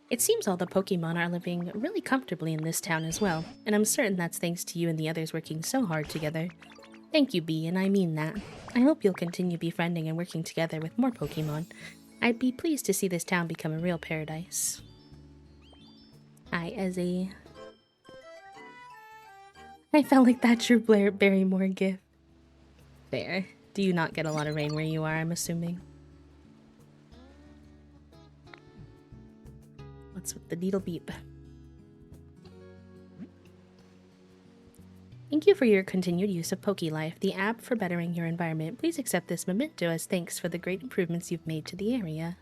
It seems all the Pokemon are living really comfortably in this town as well, and I'm certain that's thanks to you and the others working so hard together. Thank you, Bee, and I mean that. I hope you'll continue befriending and working together with more Pokemon. I'd be pleased to see this town become a real paradise. Hi, Ezzy. I felt like that Drew Barrymore gif. Fair. Do you not get a lot of rain where you are, I'm assuming? What's with the needle beep? Thank you for your continued use of PokeLife, the app for bettering your environment. Please accept this memento as thanks for the great improvements you've made to the area.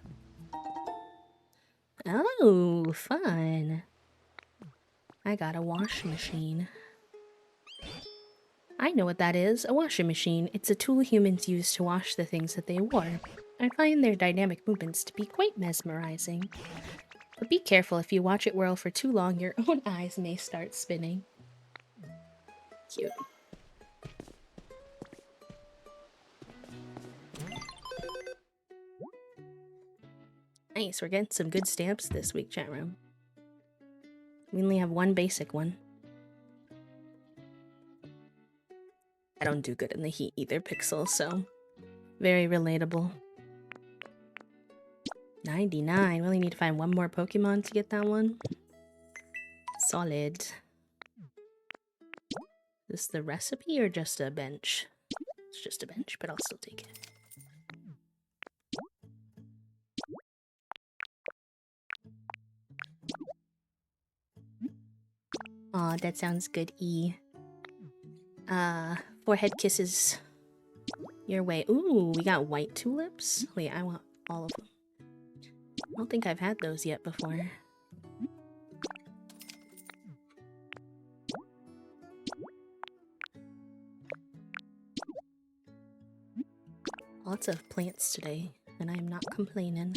Oh, fun. I got a washing machine. I know what that is, a washing machine. It's a tool humans use to wash the things that they wore. I find their dynamic movements to be quite mesmerizing. But be careful, if you watch it whirl for too long, your own eyes may start spinning. Cute. Nice, we're getting some good stamps this week, chat room. We only have one basic one. I don't do good in the heat either, Pixel, so very relatable. 99. We only need to find one more Pokemon to get that one. Solid. Is this the recipe or just a bench? It's just a bench, but I'll still take it. Aw, that sounds good, E. Forehead kisses your way. Ooh, we got white tulips? Wait, I want all of them. I don't think I've had those yet before. Lots of plants today, and I am not complaining.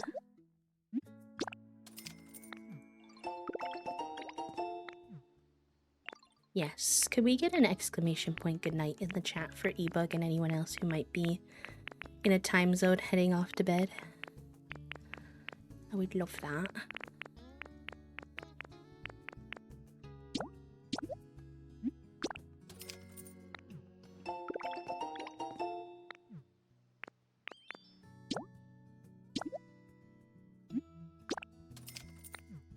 Yes, could we get an exclamation point goodnight in the chat for eBug and anyone else who might be in a time zone heading off to bed? I would love that.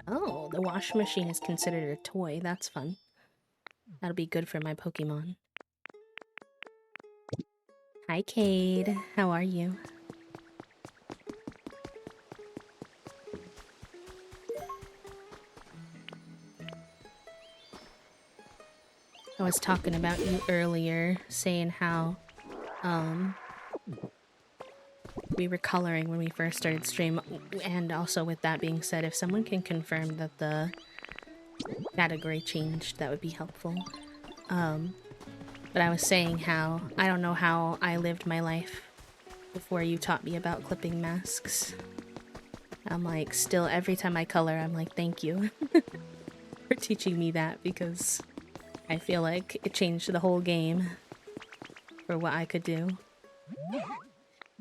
Oh, the washing machine is considered a toy. That's fun. That'll be good for my Pokemon. Hi, Cade. How are you? I was talking about you earlier, saying how, we were coloring when we first started stream, and also with that being said, if someone can confirm that the category changed, that would be helpful. But I was saying how I don't know how I lived my life before you taught me about clipping masks. I'm like, still every time I color, I'm like, thank you for teaching me that, because I feel like it changed the whole game for what I could do.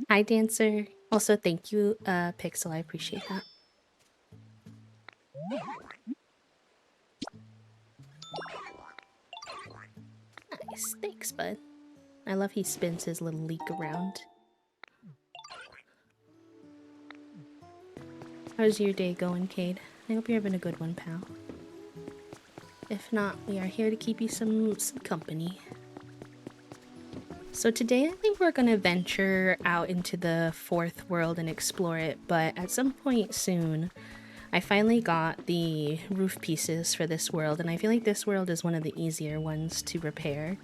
Hi, Dancer. Also, thank you, Pixel. I appreciate that. Nice. Thanks, bud. I love he spins his little leak around. How's your day going, Cade? I hope you're having a good one, pal. If not, we are here to keep you some company. So today I think we're gonna venture out into the fourth world and explore it, but at some point soon, I finally got the roof pieces for this world, and I feel like this world is one of the easier ones to repair.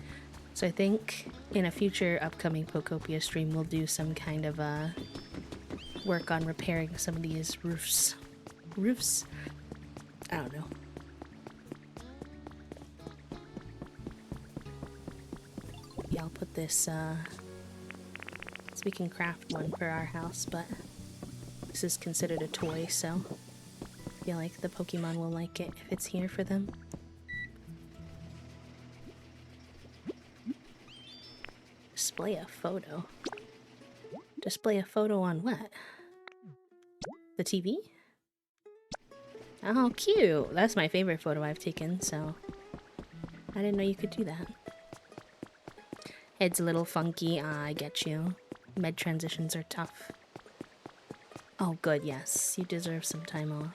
So I think in a future upcoming Pokopia stream, we'll do some kind of work on repairing some of these roofs. I don't know. Yeah, I'll put this, so we can craft one for our house, but this is considered a toy, so I feel like the Pokemon will like it if it's here for them. Display a photo. Display a photo on what? The TV? Oh, cute. That's my favorite photo I've taken, so I didn't know you could do that. Head's a little funky. Ah, I get you. Med transitions are tough. Oh, good, yes. You deserve some time off.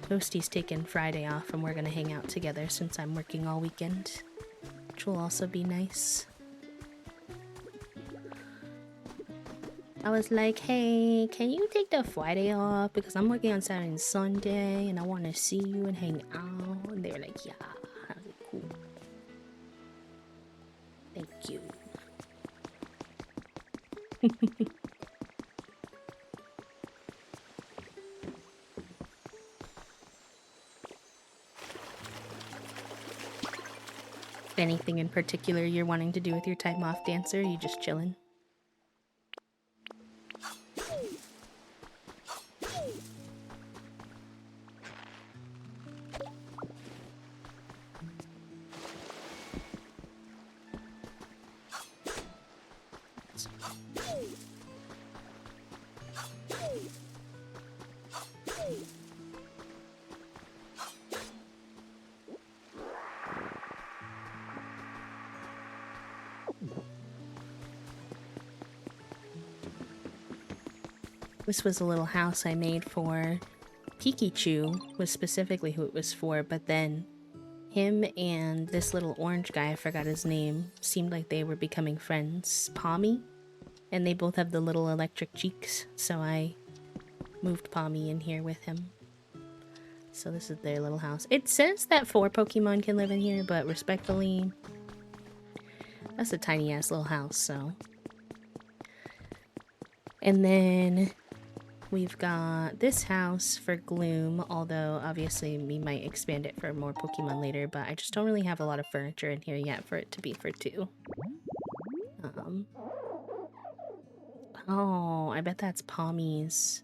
Toasty's taken Friday off and we're gonna hang out together since I'm working all weekend, which will also be nice. I was like, hey, can you take the Friday off? Because I'm working on Saturday and Sunday and I want to see you and hang out. And they were like, yeah. I was like, cool. Thank you. Anything in particular you're wanting to do with your time off, Dancer? Or you just chilling? This was a little house I made for Pikachu, was specifically who it was for, but then him and this little orange guy, I forgot his name, seemed like they were becoming friends. Pommy? And they both have the little electric cheeks, so I moved Pommy in here with him. So this is their little house. It says that 4 Pokemon can live in here, but respectfully, that's a tiny ass little house, so. And then we've got this house for Gloom, although obviously we might expand it for more Pokemon later, but I just don't really have a lot of furniture in here yet for it to be for 2. Oh, I bet that's Pommy's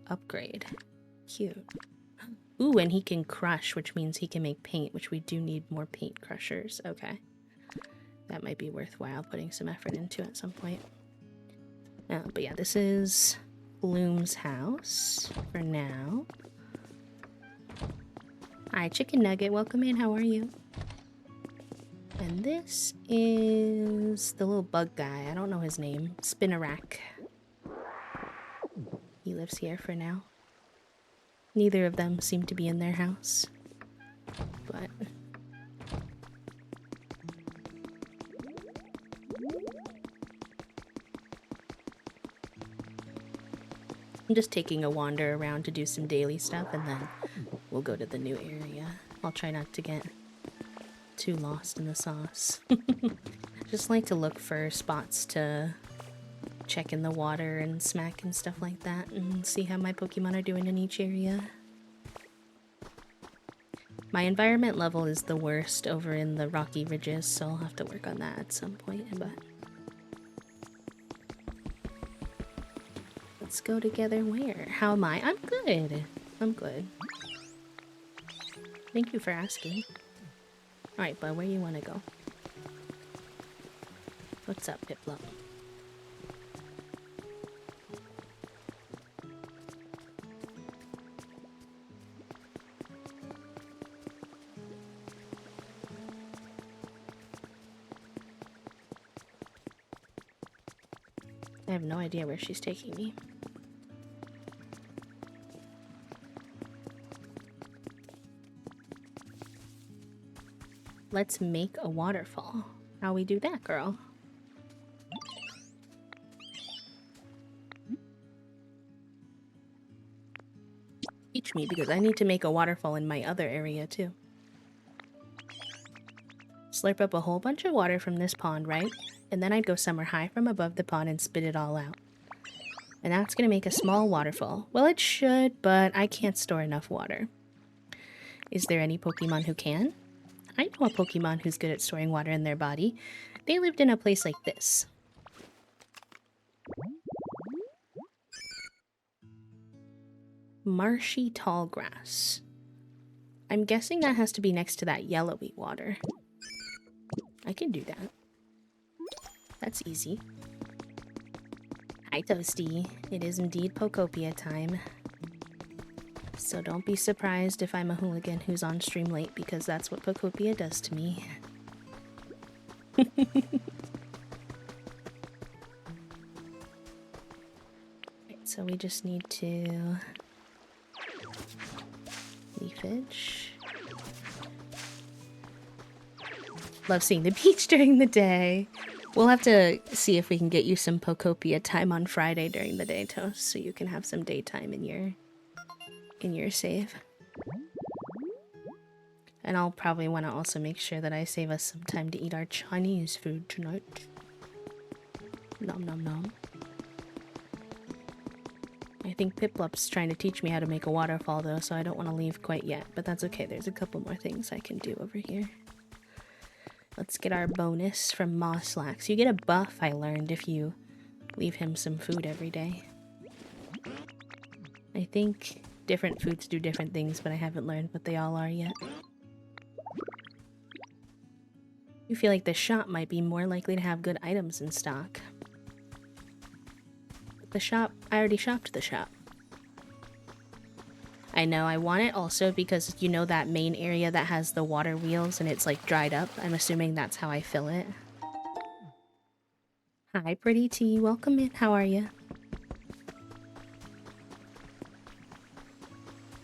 upgrade. Cute. Ooh, and he can crush, which means he can make paint, which we do need more paint crushers. Okay. That might be worthwhile putting some effort into at some point. But yeah, this is Gloom's house for now. Hi, Chicken Nugget. Welcome in. How are you? And this is the little bug guy. I don't know his name. Spinnerack. He lives here for now. Neither of them seem to be in their house. But I'm just taking a wander around to do some daily stuff and then we'll go to the new area. I'll try not to get too lost in the sauce. Just like to look for spots to check in the water and smack and stuff like that and see how my Pokemon are doing in each area. My environment level is the worst over in the Rocky Ridges, so I'll have to work on that at some point, but let's go together where? How am I? I'm good. I'm good. Thank you for asking. Alright, bud, where you want to go? What's up, Piplup? I have no idea where she's taking me. Let's make a waterfall. How we do that, girl? Teach me, because I need to make a waterfall in my other area, too. Slurp up a whole bunch of water from this pond, right? And then I'd go somewhere high from above the pond and spit it all out. And that's gonna make a small waterfall. Well, it should, but I can't store enough water. Is there any Pokemon who can? I know a Pokemon who's good at storing water in their body. They lived in a place like this. Marshy tall grass. I'm guessing that has to be next to that yellowy water. I can do that. That's easy. Hi, Toasty. It is indeed Pokopia time. So don't be surprised if I'm a hooligan who's on stream late, because that's what Pokopia does to me. Right, so we just need to leafage. Love seeing the beach during the day. We'll have to see if we can get you some Pokopia time on Friday during the day, Toast, so you can have some daytime in your save. And I'll probably want to also make sure that I save us some time to eat our Chinese food tonight. Nom nom nom. I think Piplup's trying to teach me how to make a waterfall though, so I don't want to leave quite yet, but that's okay. There's a couple more things I can do over here. Let's get our bonus from Mosslax. You get a buff, I learned, if you leave him some food every day. I think different foods do different things, but I haven't learned what they all are yet. You feel like the shop might be more likely to have good items in stock. But the shop, I already shopped the shop. I know, I want it also because you know that main area that has the water wheels and it's like dried up? I'm assuming that's how I fill it. Hi, pretty tea. Welcome in. How are you?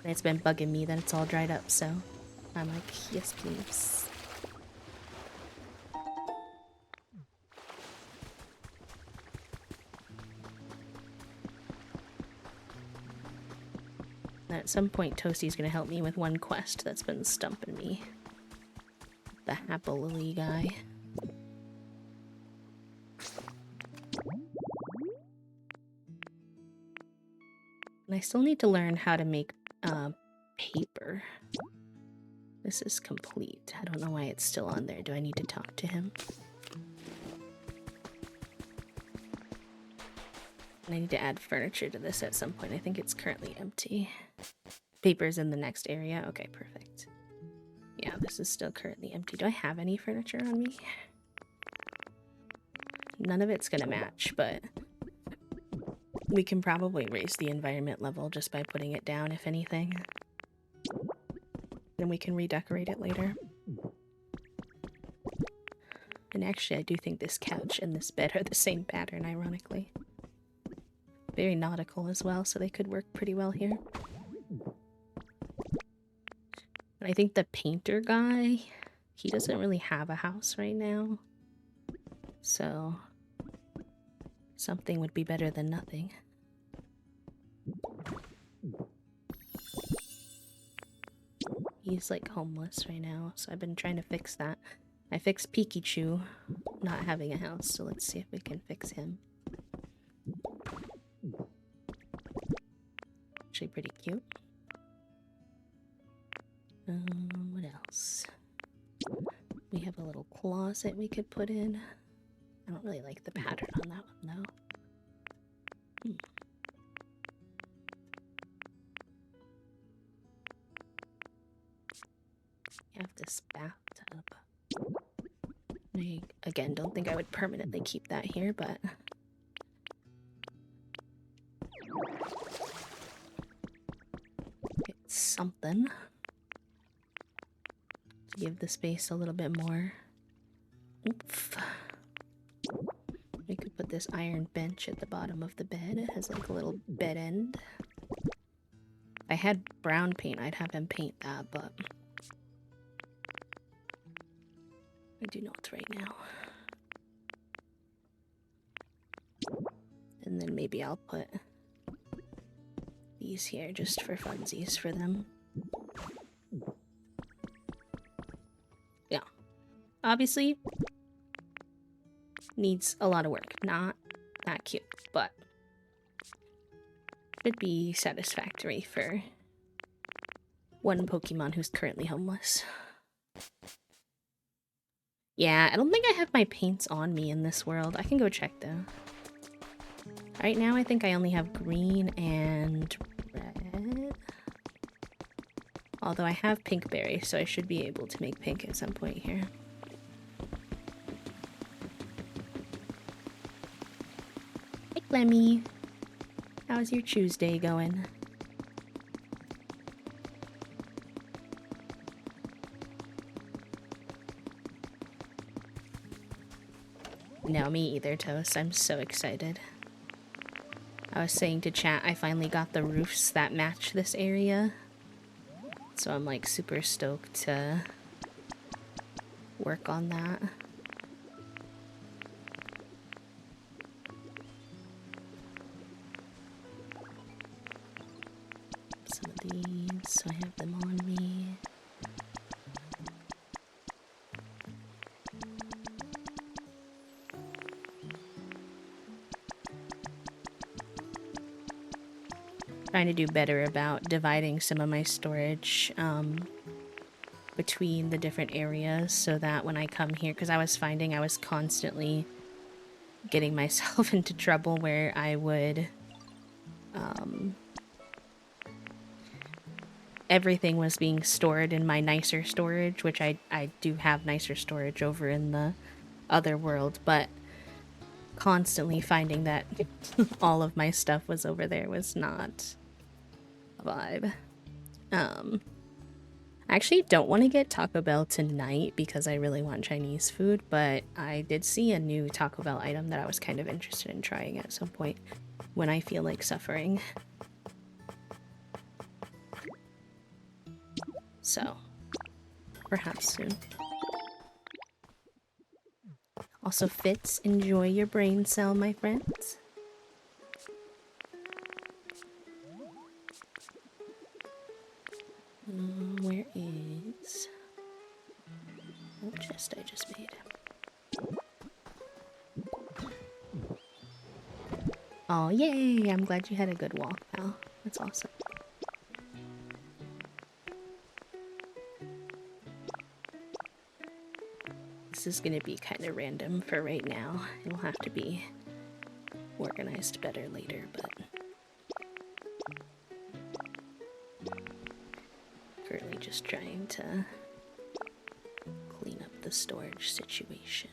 It's been bugging me that it's all dried up, so I'm like, yes, please. At some point, Toasty's gonna help me with one quest that's been stumping me. The Happily guy. And I still need to learn how to make paper. This is complete. I don't know why it's still on there. Do I need to talk to him? And I need to add furniture to this at some point. I think it's currently empty. Paper's in the next area. Okay, perfect. Yeah, this is still currently empty. Do I have any furniture on me? None of it's gonna match, but we can probably raise the environment level just by putting it down, if anything. Then we can redecorate it later. And actually, I do think this couch and this bed are the same pattern, ironically. Very nautical as well, so they could work pretty well here. And I think the painter guy, he doesn't really have a house right now. So something would be better than nothing. He's like homeless right now, so I've been trying to fix that. I fixed Pikachu not having a house, so let's see if we can fix him. Actually pretty cute. What else? We have a little closet we could put in. I don't really like the pattern on that one though. We have this bathtub. I, again, don't think I would permanently keep that here, but it's something. Give the space a little bit more oomph. We could put this iron bench at the bottom of the bed. It has like a little bed end. If I had brown paint, I'd have him paint that, but I do not right now. And then maybe I'll put these here just for funsies for them. Yeah. Obviously, needs a lot of work. Not that cute, but should be satisfactory for one Pokemon who's currently homeless. Yeah, I don't think I have my paints on me in this world. I can go check though. Right now I think I only have green and red. Although I have pink berry, so I should be able to make pink at some point here. Hey Clemmy, how's your Tuesday going? No, me either, Toast. I'm so excited. I was saying to chat, I finally got the roofs that match this area. So I'm like super stoked to work on that. Some of these, so I have them on me. Trying to do better about dividing some of my storage between the different areas so that when I come here, because I was finding I was constantly getting myself into trouble where I would everything was being stored in my nicer storage, which I do have nicer storage over in the other world, but constantly finding that all of my stuff was over there was not a vibe. I actually don't want to get Taco Bell tonight because I really want Chinese food, but I did see a new Taco Bell item that I was kind of interested in trying at some point when I feel like suffering. So, perhaps soon. Also, Fitz, enjoy your brain cell, my friends. Where is... what chest I just made? Oh, yay! I'm glad you had a good walk, pal. That's awesome. This is gonna be kind of random for right now. It'll have to be organized better later, but currently just trying to clean up the storage situation.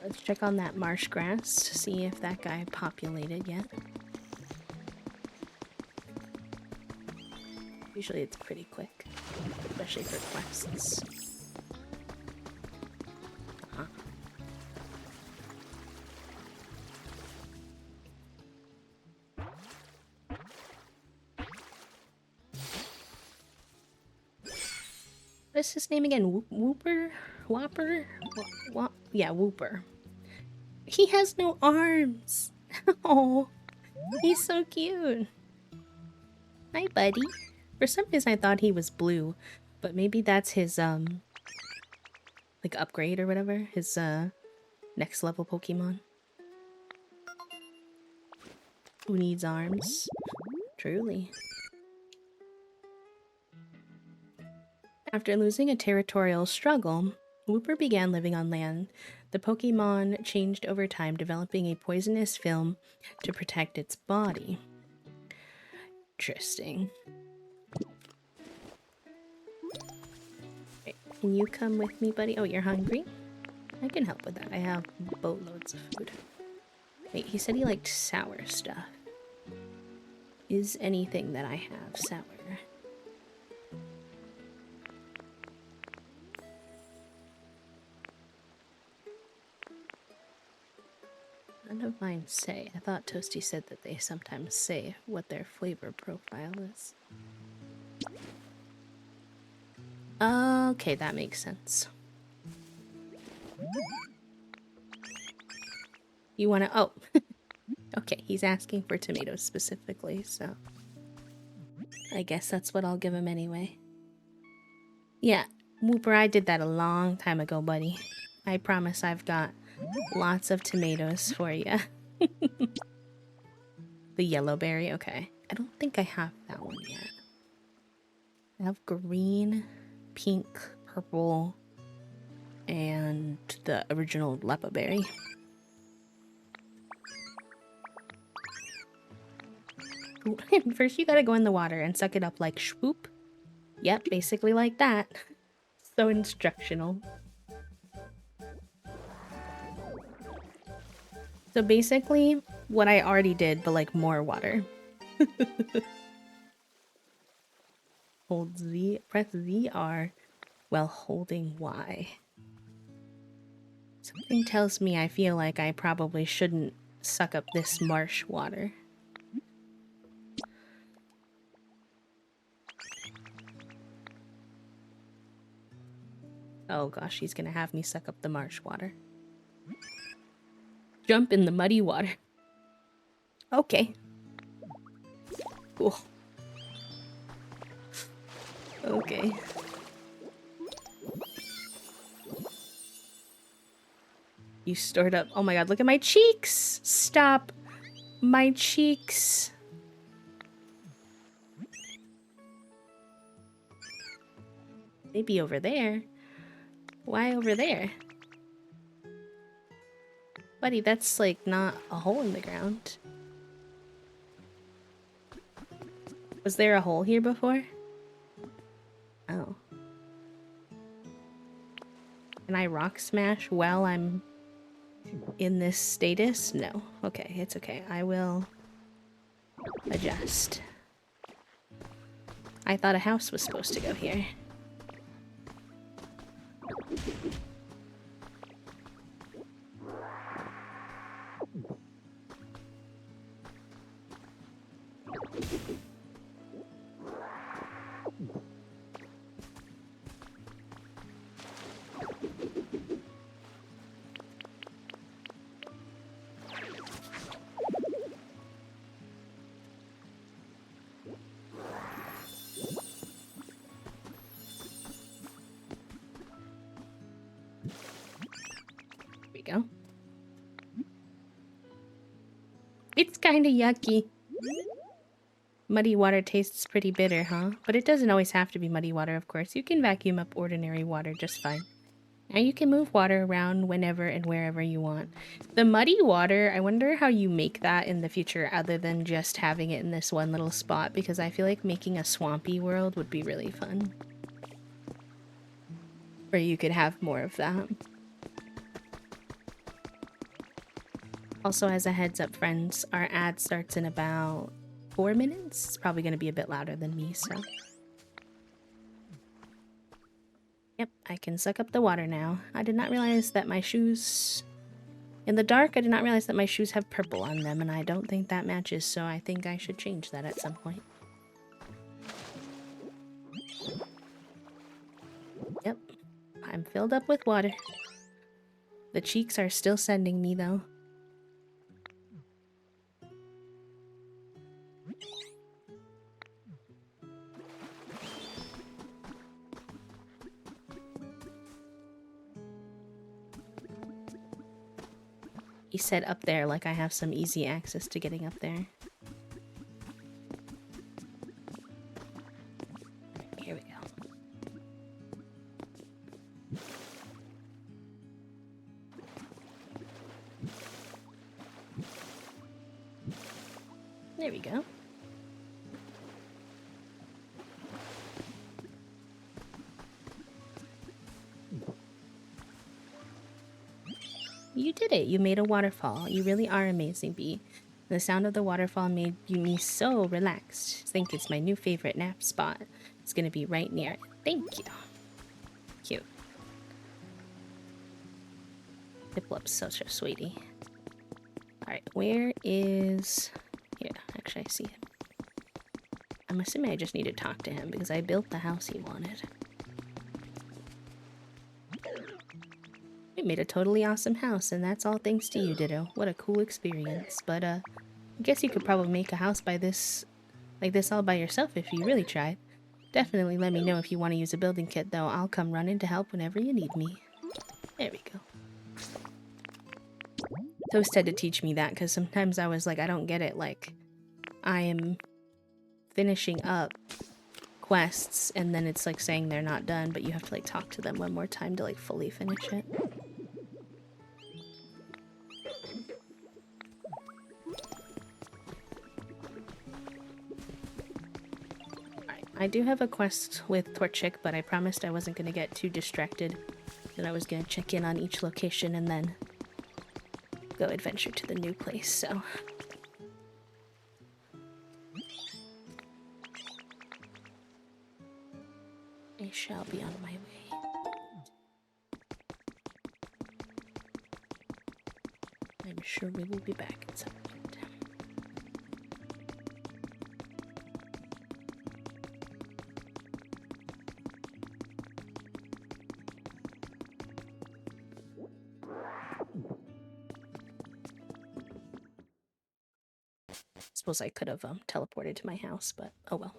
Let's check on that marsh grass to see if that guy populated yet. Usually it's pretty quick, especially for quests. What's his name again? Whooper? Whopper? Yeah, Whooper. He has no arms. Oh, he's so cute. Hi, buddy. For some reason I thought he was blue, but maybe that's his, like upgrade or whatever. His, next level Pokemon. Who needs arms? Truly. After losing a territorial struggle, Whooper began living on land. The Pokemon changed over time, developing a poisonous film to protect its body. Interesting. Right, can you come with me, buddy? Oh, you're hungry? I can help with that. I have boatloads of food. Wait, he said he liked sour stuff. Is anything that I have sour? None of mine say. I thought Toasty said that they sometimes say what their flavor profile is. Okay, that makes sense. You wanna... oh. Okay, he's asking for tomatoes specifically, so... I guess that's what I'll give him anyway. Yeah, Whooper, I did that a long time ago, buddy. I promise I've got lots of tomatoes for you. The yellow berry, okay. I don't think I have that one yet. I have green. pink, purple, and the original Lepa berry. First you gotta go in the water and suck it up like swoop. Yep, basically like that. So instructional. So basically, what I already did, but like more water. Hold Z, press ZR while holding Y. Something tells me I feel like I probably shouldn't suck up this marsh water. Oh gosh, he's gonna have me suck up the marsh water. Jump in the muddy water. Okay. Cool. Okay. You stored up. Oh my god, look at my cheeks! Stop! My cheeks! Maybe over there. Why over there? Buddy, that's like not a hole in the ground. Was there a hole here before? Oh. Can I rock smash while I'm in this status? No. Okay, it's okay. I will adjust. I thought a house was supposed to go here. Go. It's kind of yucky. Muddy water tastes pretty bitter, huh? But it doesn't always have to be muddy water, of course. You can vacuum up ordinary water just fine. And you can move water around whenever and wherever you want. The muddy water, I wonder how you make that in the future other than just having it in this one little spot, because I feel like making a swampy world would be really fun. Where you could have more of that. Also, as a heads up, friends, our ad starts in about 4 minutes. It's probably going to be a bit louder than me, so... Yep, I can suck up the water now. I did not realize that my shoes... In the dark, I did not realize that my shoes have purple on them, and I don't think that matches, so I think I should change that at some point. Yep, I'm filled up with water. The cheeks are still sending me, though. He said up there like I have some easy access to getting up there. Here we go. There we go. You did it. You made a waterfall. You really are amazing, Bee. The sound of the waterfall made me so relaxed. I think it's my new favorite nap spot. It's gonna be right near it. Thank you. Cute. Piplup's such a sweetie. Alright, where is... Here, actually I see him. I'm assuming I just need to talk to him because I built the house he wanted. We made a totally awesome house, and that's all thanks to you, Ditto. What a cool experience. But, I guess you could probably make a house like this all by yourself if you really tried. Definitely let me know if you want to use a building kit, though. I'll come running to help whenever you need me. There we go. Toast had to teach me that, because sometimes I was like, I don't get it. Like, I am finishing up quests, and then it's like saying they're not done, but you have to like talk to them one more time to like fully finish it. Alright, I do have a quest with Torchic, but I promised I wasn't going to get too distracted, that I was going to check in on each location and then go adventure to the new place, so... I shall be on my way. I'm sure we will be back at some point. Suppose I could have teleported to my house, but oh well.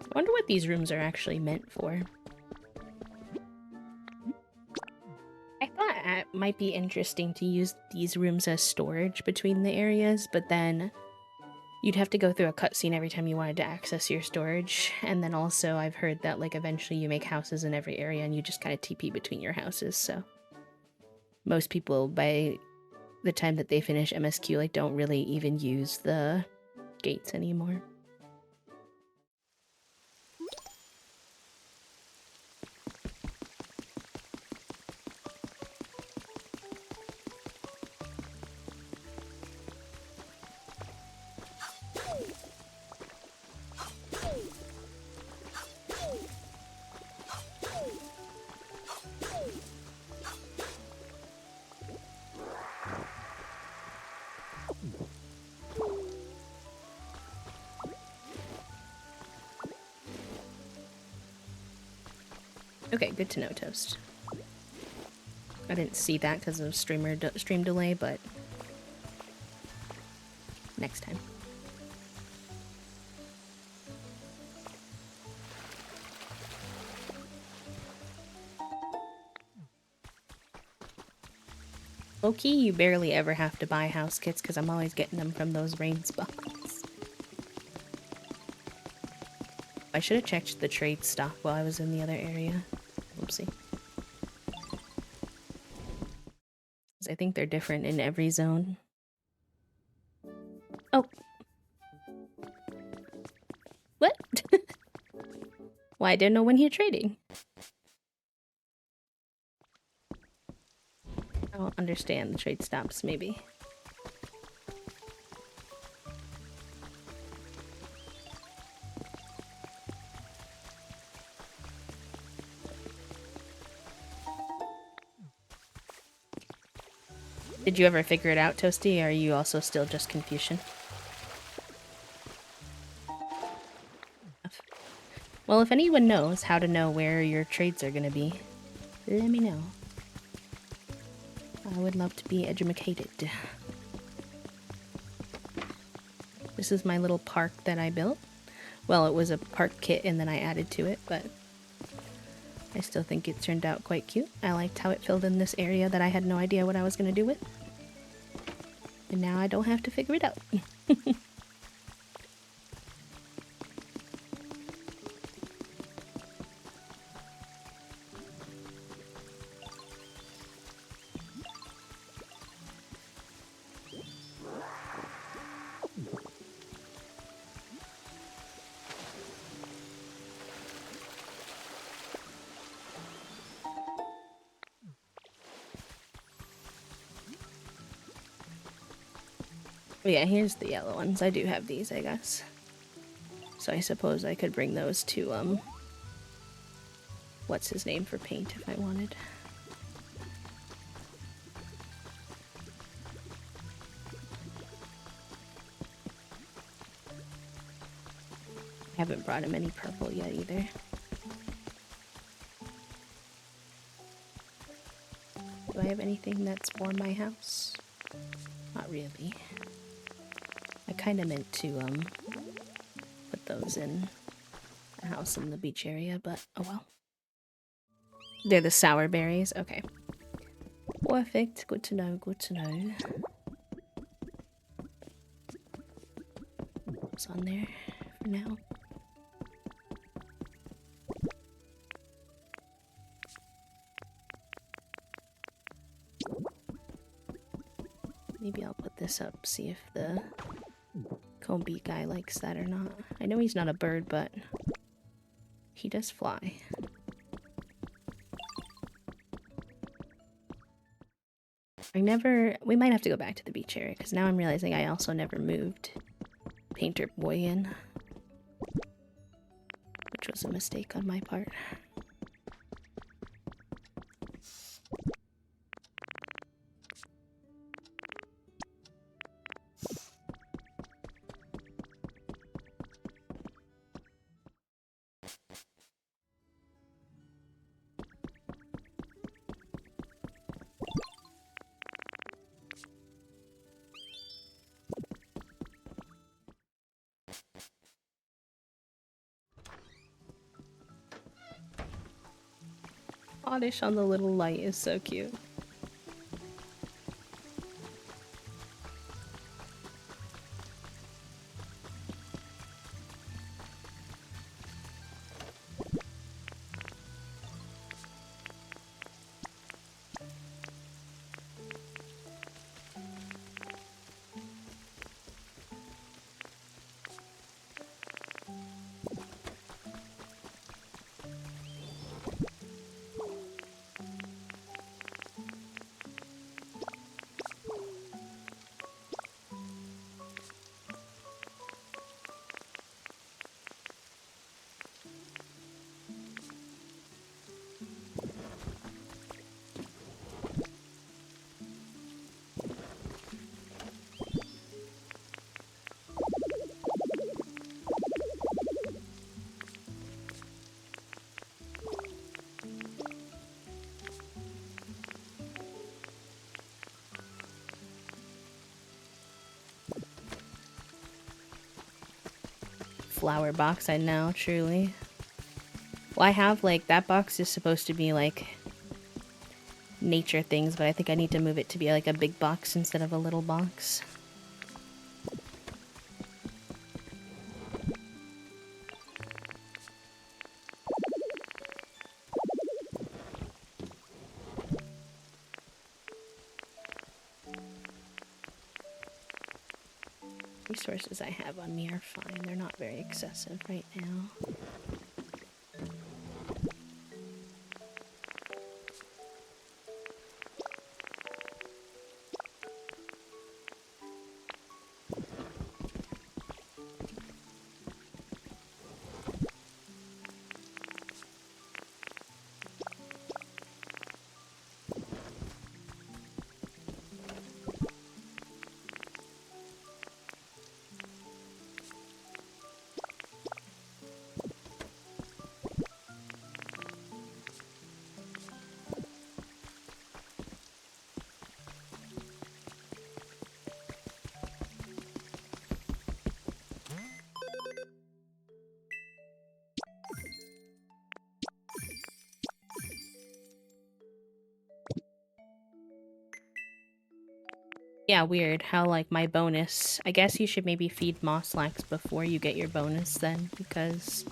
I wonder what these rooms are actually meant for. I thought it might be interesting to use these rooms as storage between the areas, but then you'd have to go through a cutscene every time you wanted to access your storage. And then also I've heard that like eventually you make houses in every area and you just kind of TP between your houses, so most people by the time that they finish MSQ like don't really even use the gates anymore. Okay, good to know, Toast. I didn't see that because of stream delay, but next time. Low-key, you barely ever have to buy house kits because I'm always getting them from those rain spots. I should have checked the trade stock while I was in the other area. Oopsie. I think they're different in every zone. Oh. What? Well, I didn't know when you're trading. I don't understand the trade stops, maybe. Did you ever figure it out, Toasty, or are you also still just Confucian? Well, if anyone knows how to know where your trades are gonna be, let me know. I would love to be educated. This is my little park that I built. Well, it was a park kit and then I added to it, but I still think it turned out quite cute. I liked how it filled in this area that I had no idea what I was going to do with. And now I don't have to figure it out. Oh yeah, here's the yellow ones. I do have these, I guess. So I suppose I could bring those to, what's his name for paint if I wanted. I haven't brought him any purple yet either. Do I have anything that's for my house? Not really. I kind of meant to, put those in a house in the beach area, but oh well. They're the sour berries? Okay. Perfect. Good to know, good to know. What's on there for now? Maybe I'll put this up, see if the comb beak guy likes that or not. I know he's not a bird, but he does fly. We might have to go back to the beach area, because now I'm realizing I also never moved Painter Boy in, which was a mistake on my part. Oddish on the little light is so cute. Flower box, I know, truly. Well, I have, like, that box is supposed to be, like, nature things, but I think I need to move it to be, like, a big box instead of a little box. Resources I have on me are fine. They're not very excessive right now. Yeah, weird how, like, my bonus... I guess you should maybe feed Mosslax before you get your bonus then, because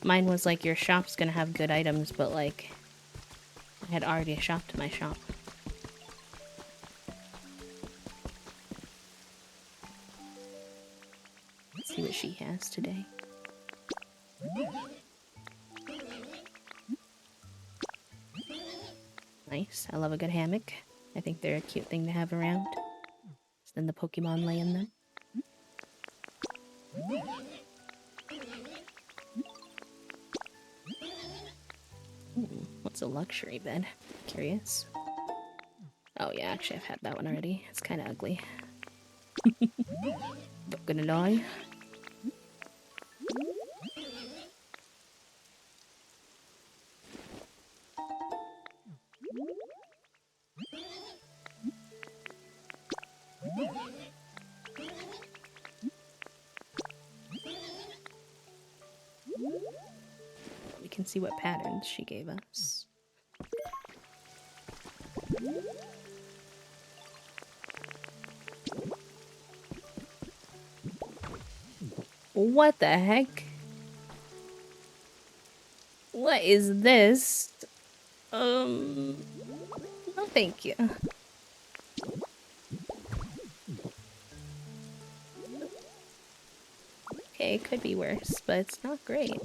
mine was like, your shop's gonna have good items, but, like, I had already shopped my shop. Let's see what she has today. Nice. I love a good hammock. I think they're a cute thing to have around. Then the Pokemon lay in them. Ooh, what's a luxury bed? Curious. Oh yeah, actually I've had that one already. It's kind of ugly. Not gonna lie. We can see what patterns she gave us. What the heck? What is this? No thank you. Okay, it could be worse, but it's not great.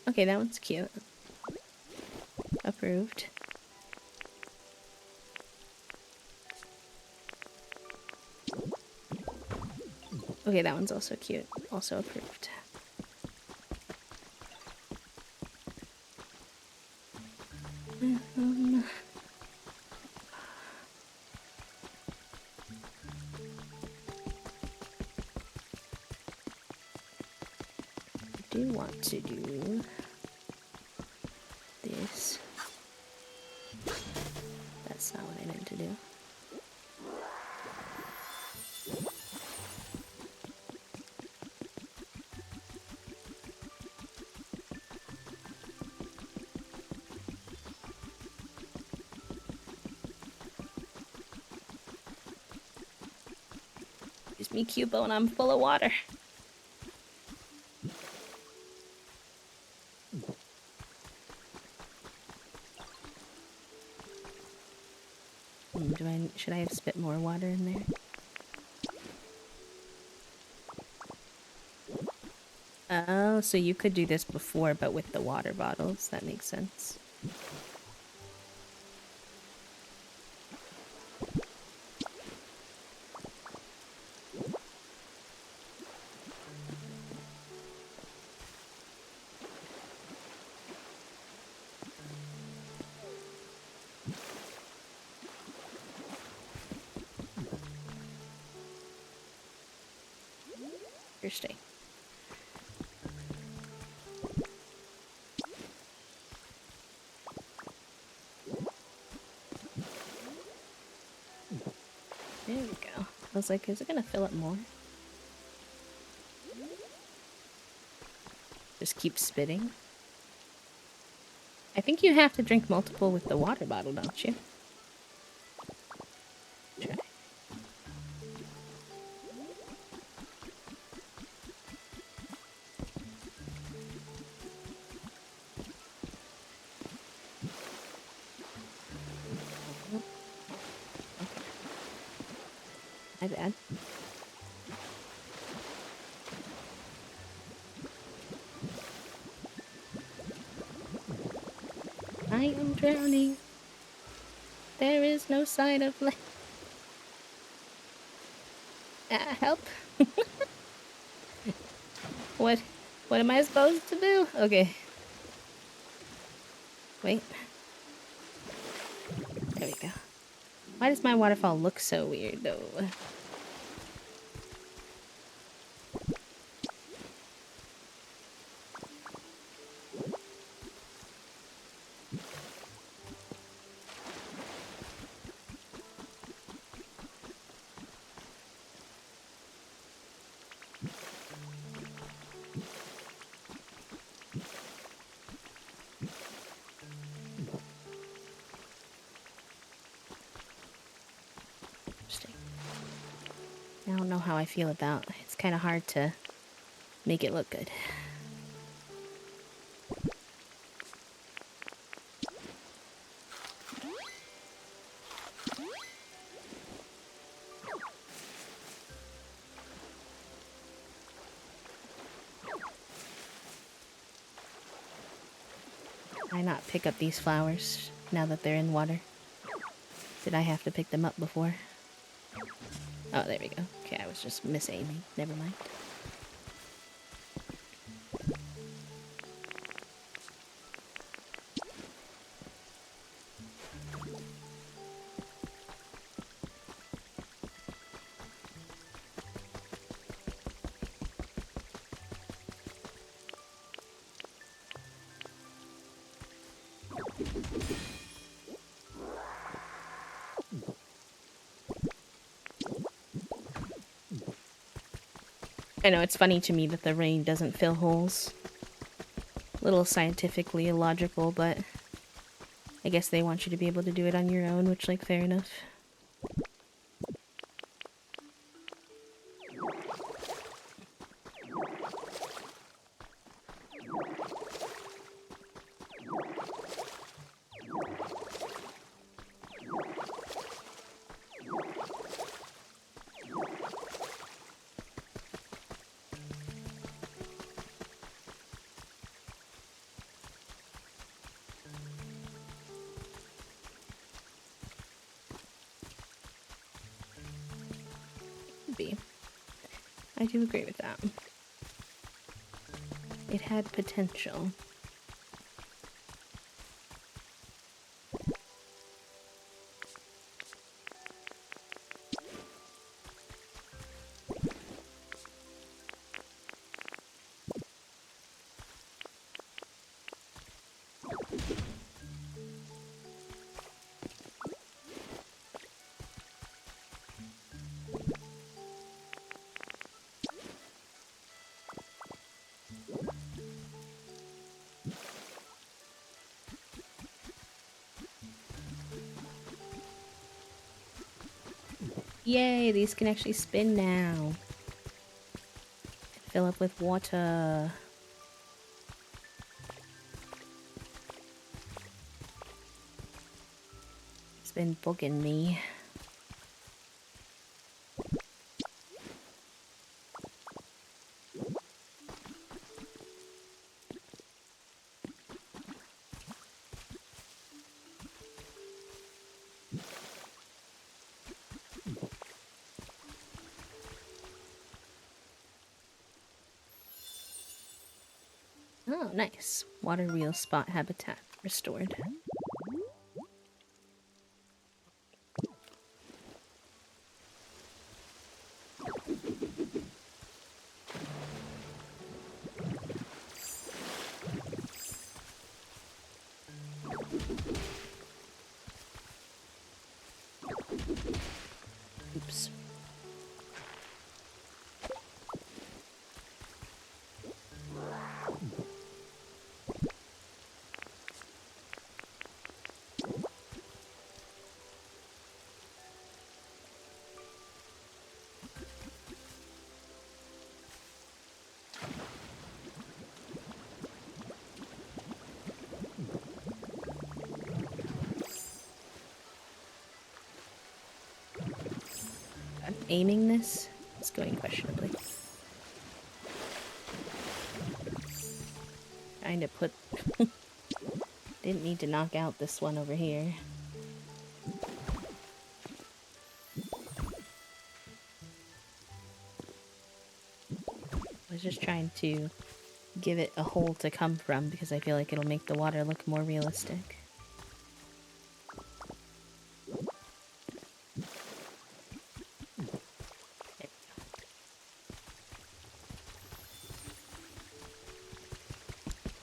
Okay, that one's cute. Approved. Okay, that one's also cute. Also approved. I do want to do this. That's not what I meant to do. It's me, Cubo, and I'm full of water. Should I have spit more water in there? Oh, so you could do this before, but with the water bottles. That makes sense. Interesting. There we go. I was like, is it gonna fill up more? Just keep spitting. I think you have to drink multiple with the water bottle, don't you? Try. My bad. I am drowning. There is no sign of life. Help. What am I supposed to do? Okay. Wait. There we go. Why does my waterfall look so weird though? I don't know how I feel about it. It's kind of hard to make it look good. Why not pick up these flowers now that they're in water? Did I have to pick them up before? Oh, there we go. Okay, I was just misaiming. Never mind. I know, it's funny to me that the rain doesn't fill holes. A little scientifically illogical, but I guess they want you to be able to do it on your own, which, like, fair enough. I do agree with that. It had potential. Yay, these can actually spin now. Fill up with water. It's been bugging me. Oh, nice. Water wheel spot habitat restored. Oops. I'm aiming this. It's going questionably. Trying to put... Didn't need to knock out this one over here. I was just trying to give it a hole to come from because I feel like it'll make the water look more realistic.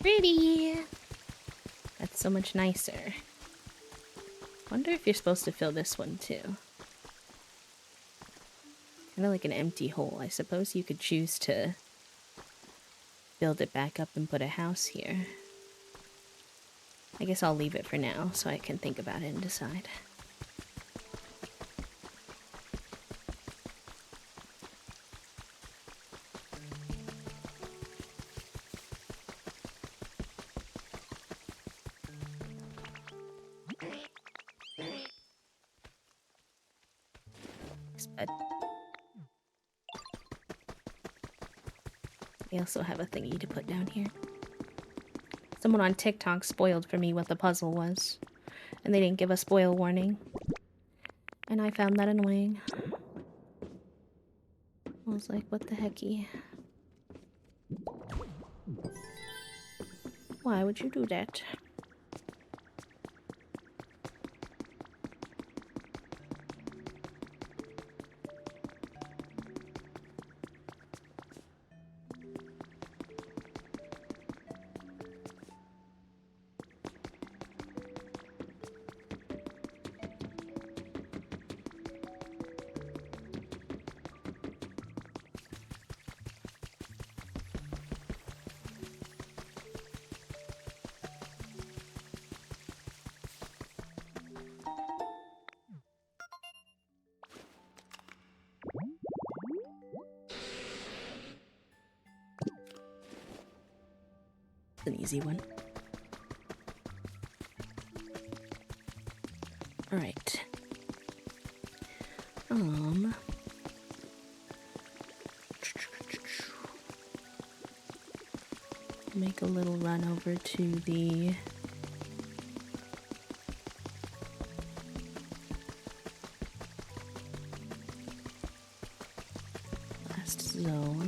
Pretty! That's so much nicer. Wonder if you're supposed to fill this one too. Kind of like an empty hole. I suppose you could choose to build it back up and put a house here. I guess I'll leave it for now so I can think about it and decide. We also have a thingy to put down here. Someone on TikTok spoiled for me what the puzzle was, and they didn't give a spoil warning. And I found that annoying. I was like, what the hecky? Why would you do that? An easy one. All right. Make a little run over to the last zone.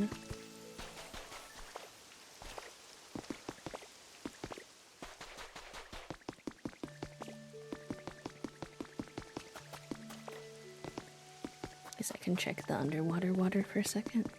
I can check the underwater water for a second.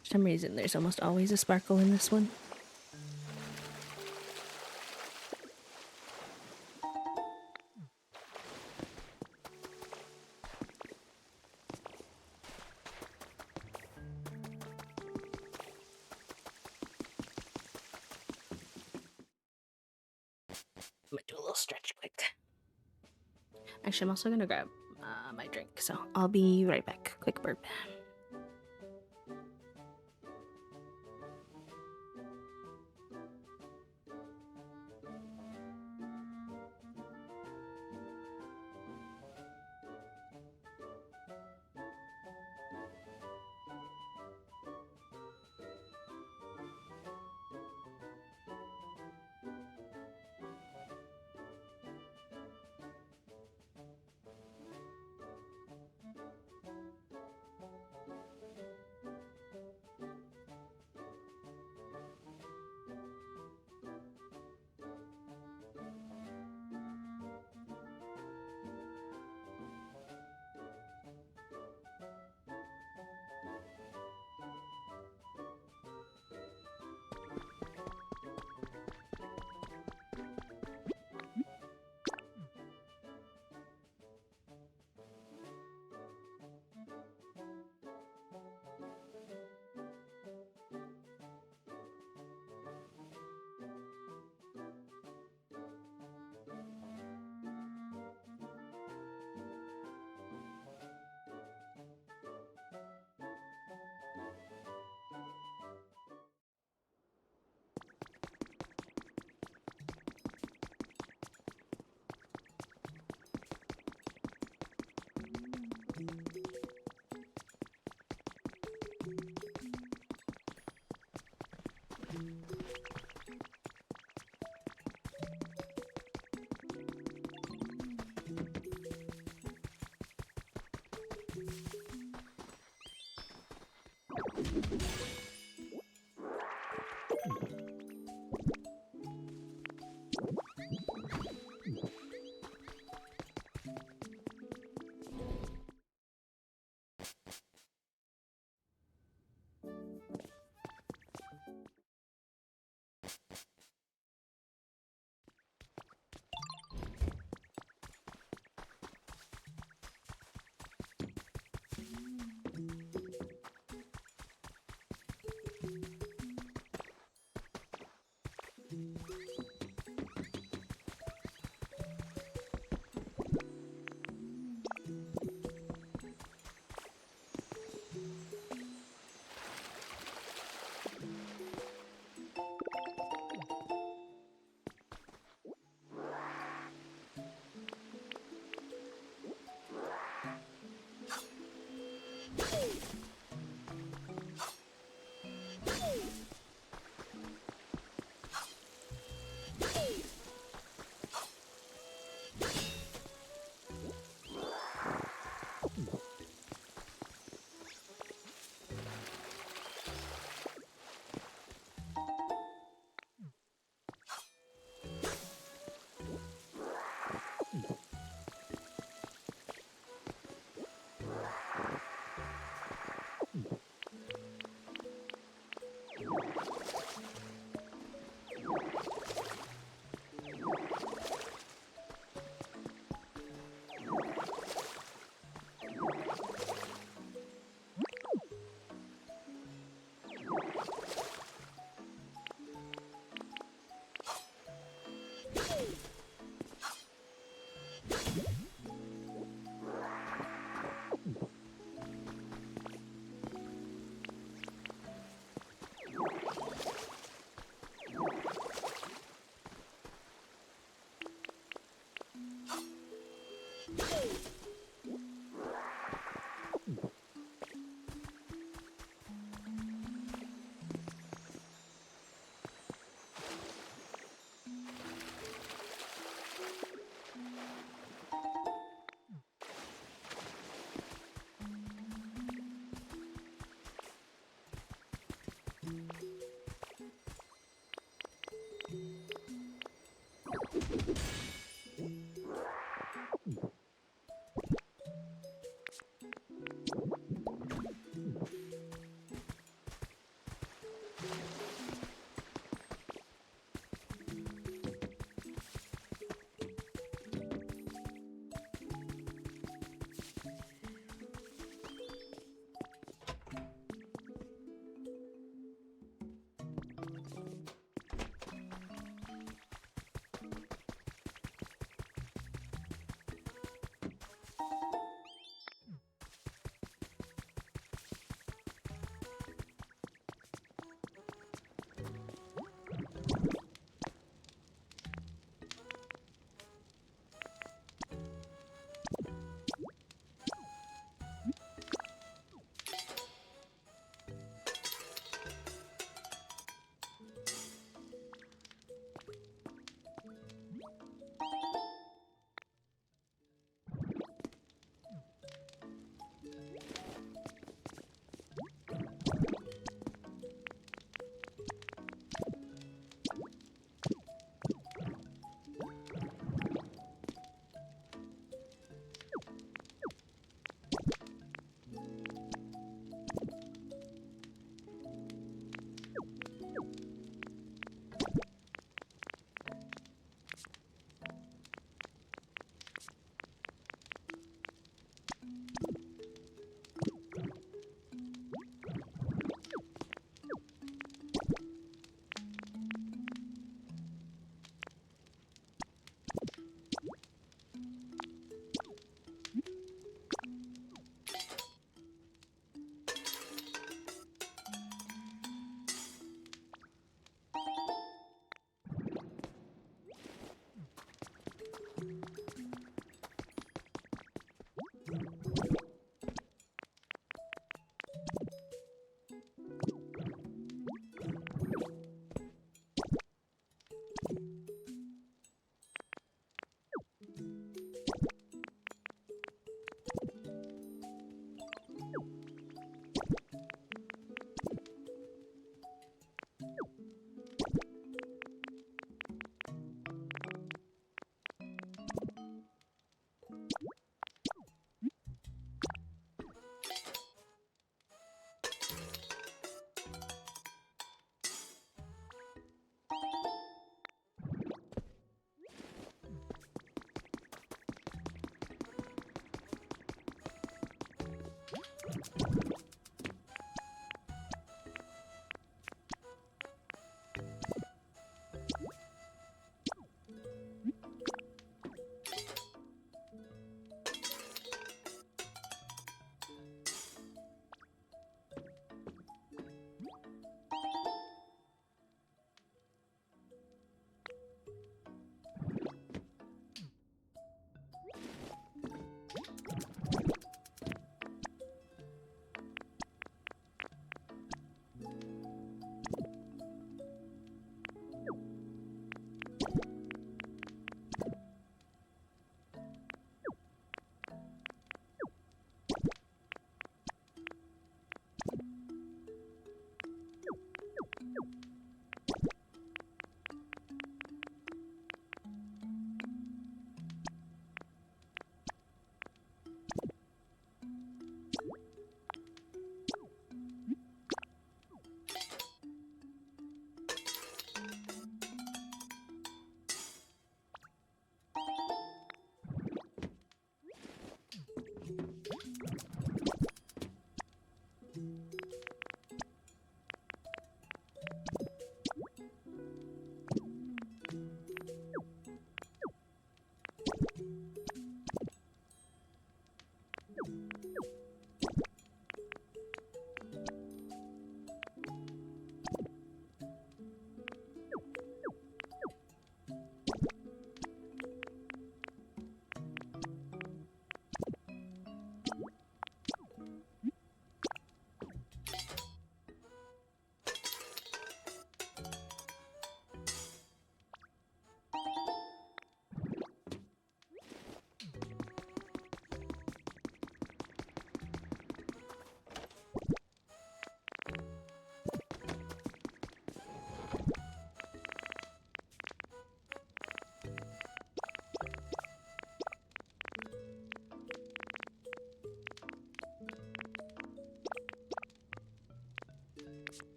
For some reason, there's almost always a sparkle in this one. I'm gonna do a little stretch quick. Actually, I'm also gonna grab my drink, so I'll be right back. Quick burp.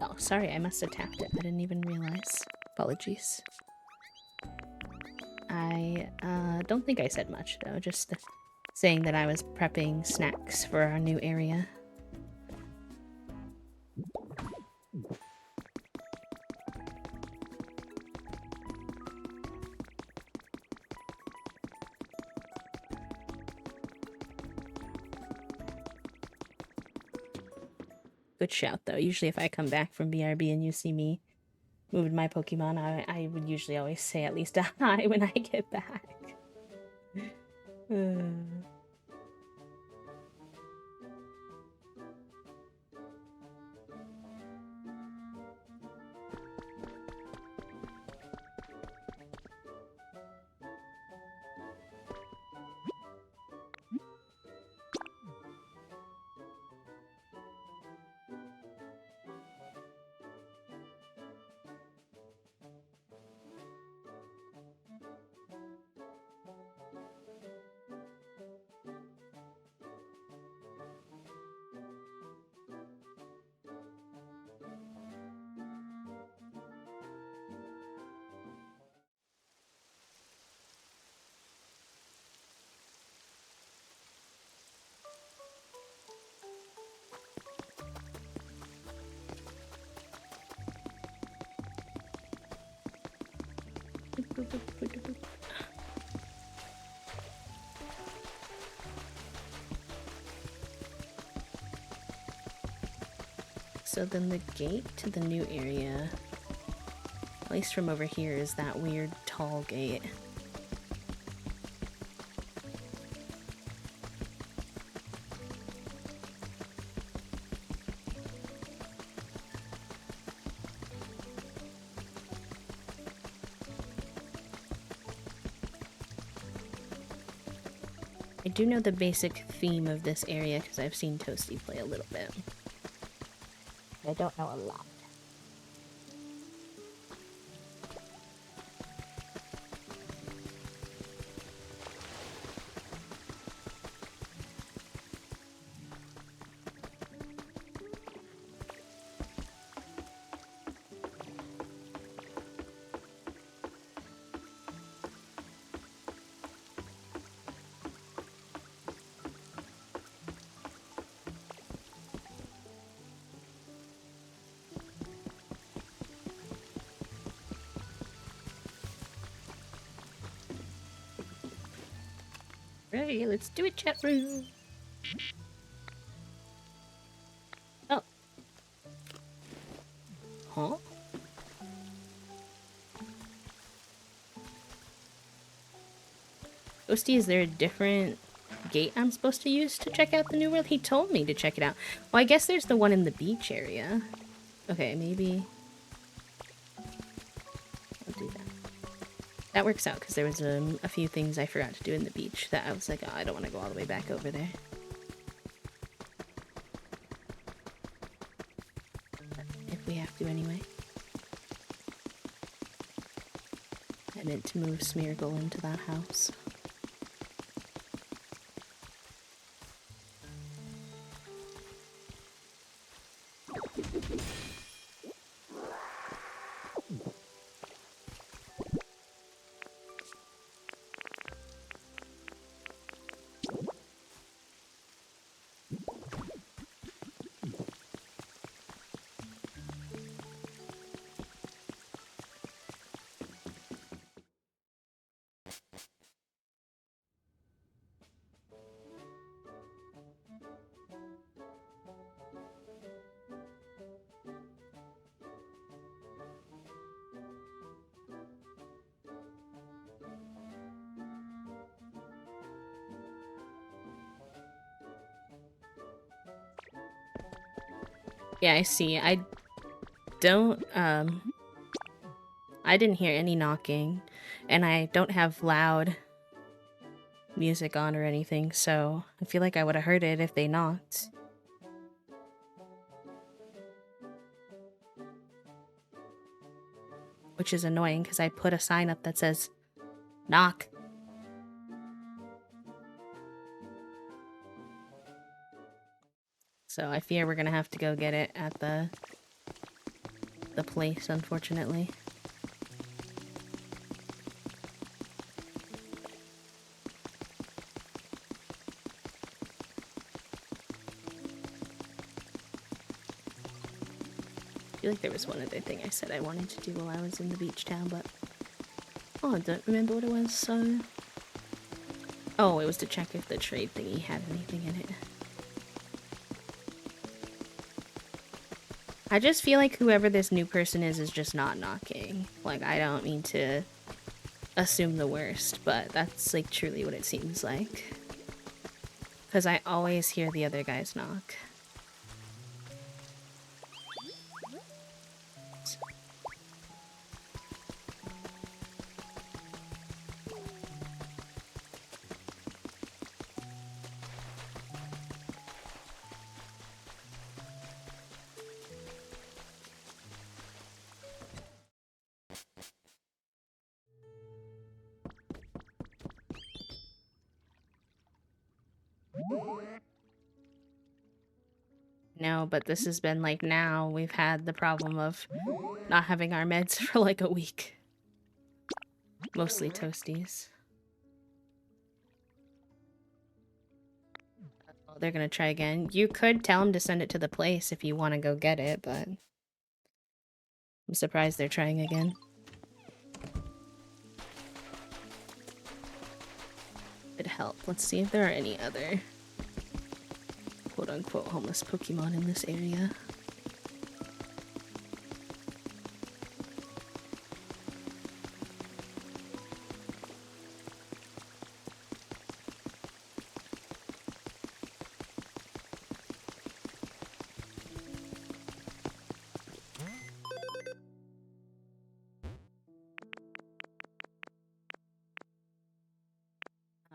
Oh, sorry, I must have tapped it. I didn't even realize. Apologies. I don't think I said much, though. Just saying that I was prepping snacks for our new area. Good shout, though. Usually if I come back from BRB and you see me moving my Pokemon, I would usually always say at least a hi when I get back. So then the gate to the new area, at least from over here, is that weird tall gate. I do know the basic theme of this area because I've seen Toasty play a little bit. I don't know a lot. Right, let's do it, chat room. Oh. Huh? Toasty, is there a different gate I'm supposed to use to check out the new world? He told me to check it out. Well, I guess there's the one in the beach area. Okay, maybe I'll do that. That works out, because there was a few things I forgot to do in the beach that I was like, oh, I don't want to go all the way back over there. But if we have to anyway. I meant to move Smeargle into that house. Yeah, I see. I don't, I didn't hear any knocking, and I don't have loud music on or anything, so I feel like I would have heard it if they knocked. Which is annoying, because I put a sign up that says, knock. So I fear we're gonna have to go get it at the place, unfortunately. I feel like there was one other thing I said I wanted to do while I was in the beach town, but oh, I don't remember what it was, so... Oh, it was to check if the trade thingy had anything in it. I just feel like whoever this new person is just not knocking. Like, I don't mean to assume the worst, but that's, like, truly what it seems like. Because I always hear the other guys knock. No, but this has been like now we've had the problem of not having our meds for like a week. Mostly toasties. Oh, they're gonna try again. You could tell them to send it to the place if you want to go get it, but I'm surprised they're trying again. Could help. Let's see if there are any other quote-unquote homeless Pokemon in this area.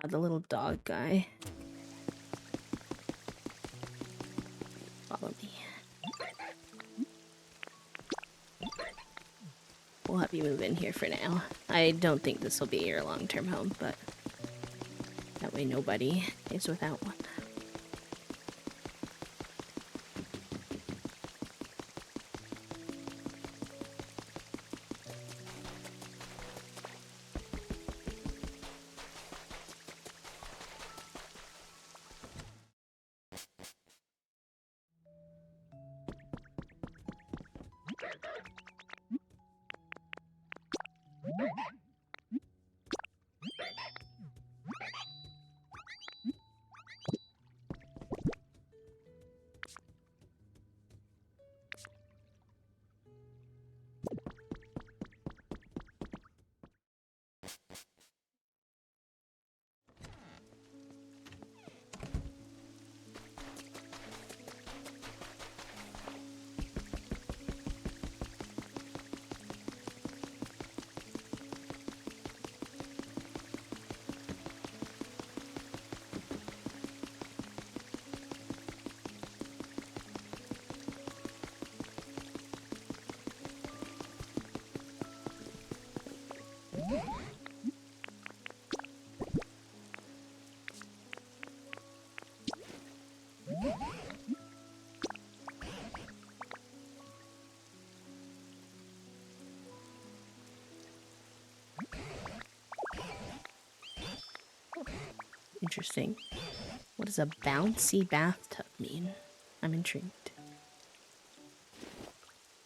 The little dog guy. Follow me. We'll have you move in here for now. I don't think this will be your long-term home, but that way nobody is without one. Interesting. What does a bouncy bathtub mean? I'm intrigued.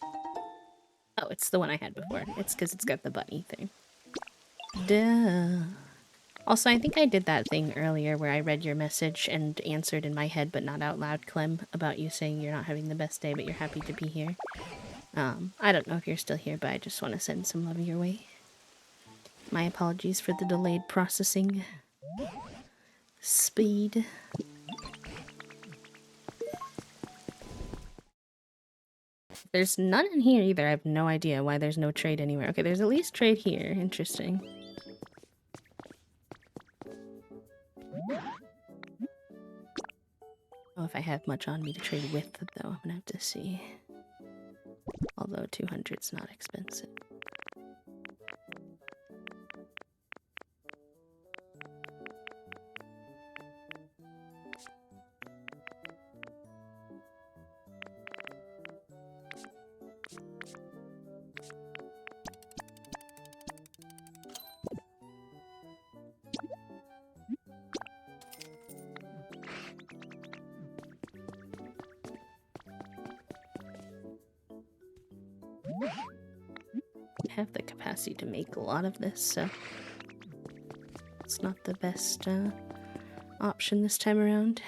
Oh, it's the one I had before. It's because it's got the bunny thing. Duh. Also, I think I did that thing earlier where I read your message and answered in my head but not out loud, Clem, about you saying you're not having the best day but you're happy to be here. I don't know if you're still here, but I just want to send some love your way. My apologies for the delayed processing speed. There's none in here either. I have no idea why there's no trade anywhere. Okay, there's at least trade here. Interesting. Oh, if I have much on me to trade with, though, I'm gonna have to see. Although 200's not expensive. I have the capacity to make a lot of this, so it's not the best option this time around.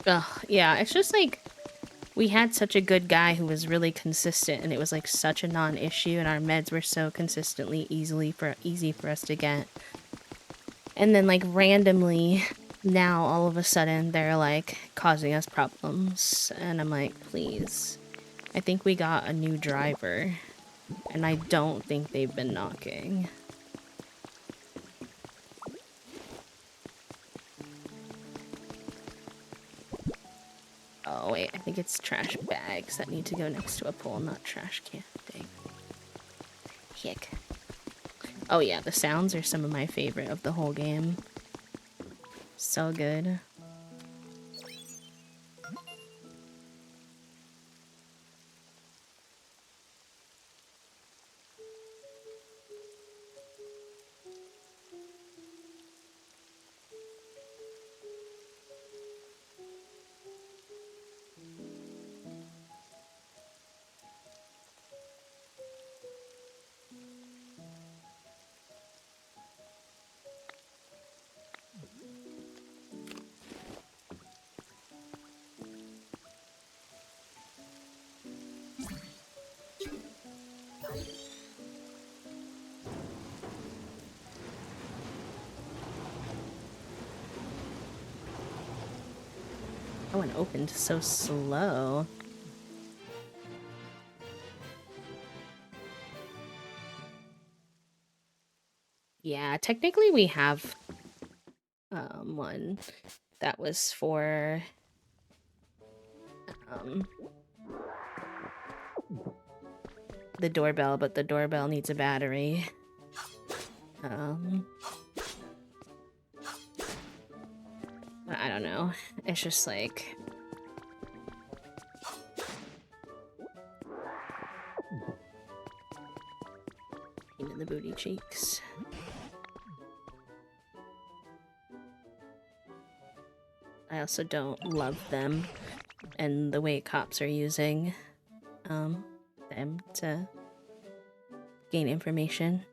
Ugh, yeah, it's just like we had such a good guy who was really consistent, and it was like such a non-issue, and our meds were so consistently easy for us to get. And then like randomly now all of a sudden they're like causing us problems, and I'm like, please. I think we got a new driver, and I don't think they've been knocking. Oh wait, I think it's trash bags that need to go next to a pole, not trash can. Dang. Heck. Oh yeah, the sounds are some of my favorite of the whole game. So good. Oh, and opened so slow. Yeah, technically we have one that was for the doorbell, but the doorbell needs a battery. I don't know. It's just like in the booty cheeks. I also don't love them and the way cops are using them to gain information.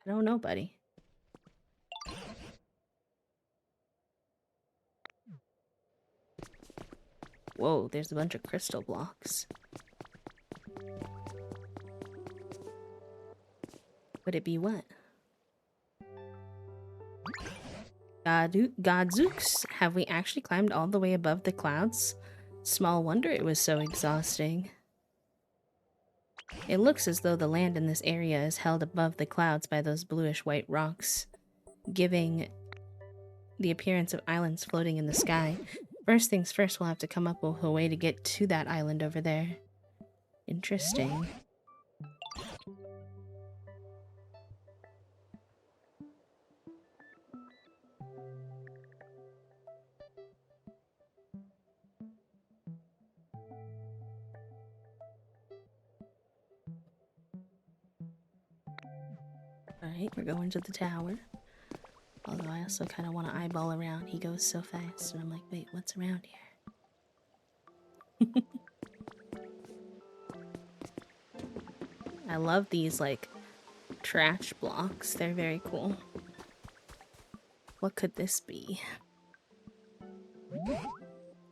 I don't know, buddy. Whoa, there's a bunch of crystal blocks. Would it be what? Godzooks, have we actually climbed all the way above the clouds? Small wonder it was so exhausting. It looks as though the land in this area is held above the clouds by those bluish-white rocks, giving the appearance of islands floating in the sky. First things first, we'll have to come up with a way to get to that island over there. Interesting. Alright, we're going to the tower. Although I also kind of want to eyeball around. He goes so fast, and I'm like, wait, what's around here? I love these, like, trash blocks. They're very cool. What could this be?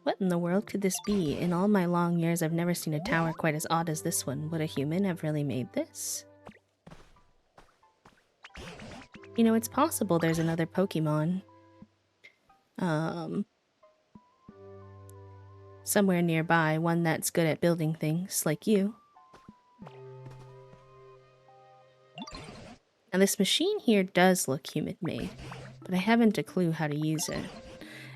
What in the world could this be? In all my long years, I've never seen a tower quite as odd as this one. Would a human have really made this? You know, it's possible there's another Pokemon. Somewhere nearby, one that's good at building things, like you. Now this machine here does look human-made, but I haven't a clue how to use it.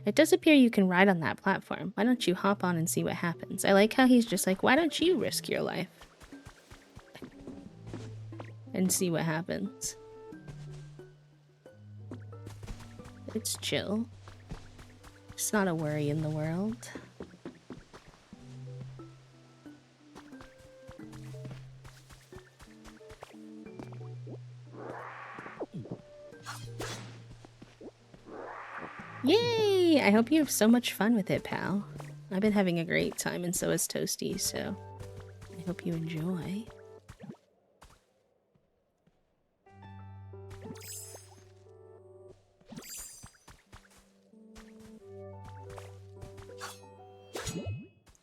It does appear you can ride on that platform. Why don't you hop on and see what happens? I like how he's just like, why don't you risk your life? And see what happens. It's chill. It's not a worry in the world. Yay! I hope you have so much fun with it, pal. I've been having a great time, and so is Toasty, so I hope you enjoy.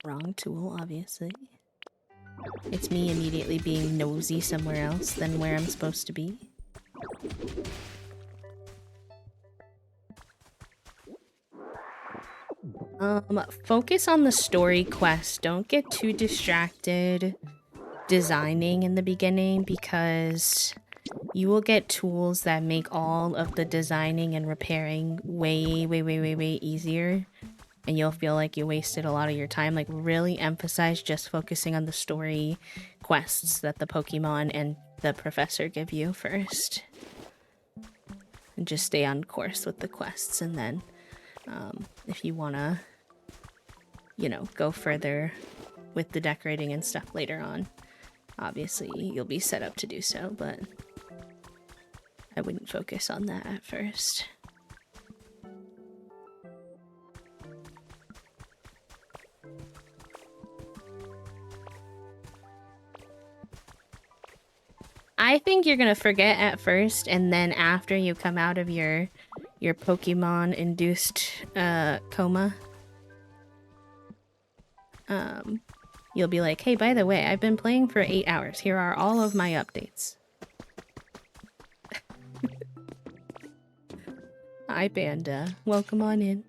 Wrong tool, obviously. It's me immediately being nosy somewhere else than where I'm supposed to be. Focus on the story quest. Don't get too distracted designing in the beginning, because you will get tools that make all of the designing and repairing way easier. And you'll feel like you wasted a lot of your time. Like, really emphasize just focusing on the story quests that the Pokemon and the professor give you first. And just stay on course with the quests, and then if you want to, you know, go further with the decorating and stuff later on, obviously you'll be set up to do so, but I wouldn't focus on that at first. I think you're gonna forget at first, and then after you come out of your Pokemon-induced coma, you'll be like, hey, by the way, I've been playing for 8 hours. Here are all of my updates. Hi, Panda. Welcome on in.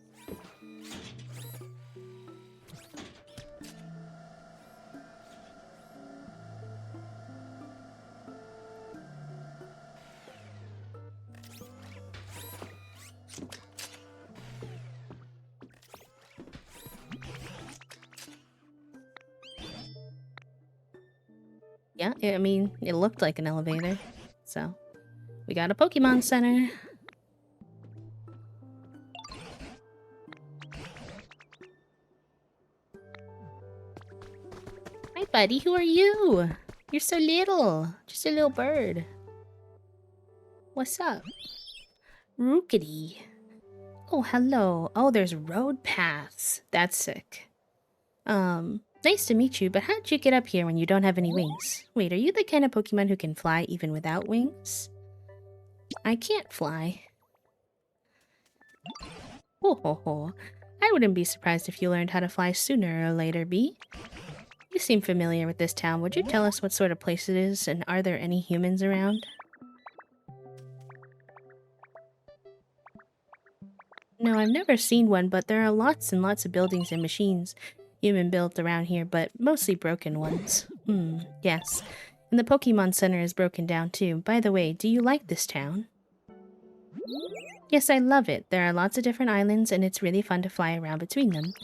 Yeah, I mean, it looked like an elevator. So, we got a Pokemon Center. Hi, buddy. Who are you? You're so little. Just a little bird. What's up? Rookity. Oh, hello. Oh, there's road paths. That's sick. Nice to meet you, but how'd you get up here when you don't have any wings? Wait, are you the kind of Pokemon who can fly even without wings? I can't fly. Ho ho ho. I wouldn't be surprised if you learned how to fly sooner or later, Bee. You seem familiar with this town. Would you tell us what sort of place it is, and are there any humans around? No, I've never seen one, but there are lots and lots of buildings and machines human-built around here, but mostly broken ones. Yes. And the Pokemon Center is broken down too. By the way, do you like this town? Yes, I love it. There are lots of different islands, and it's really fun to fly around between them.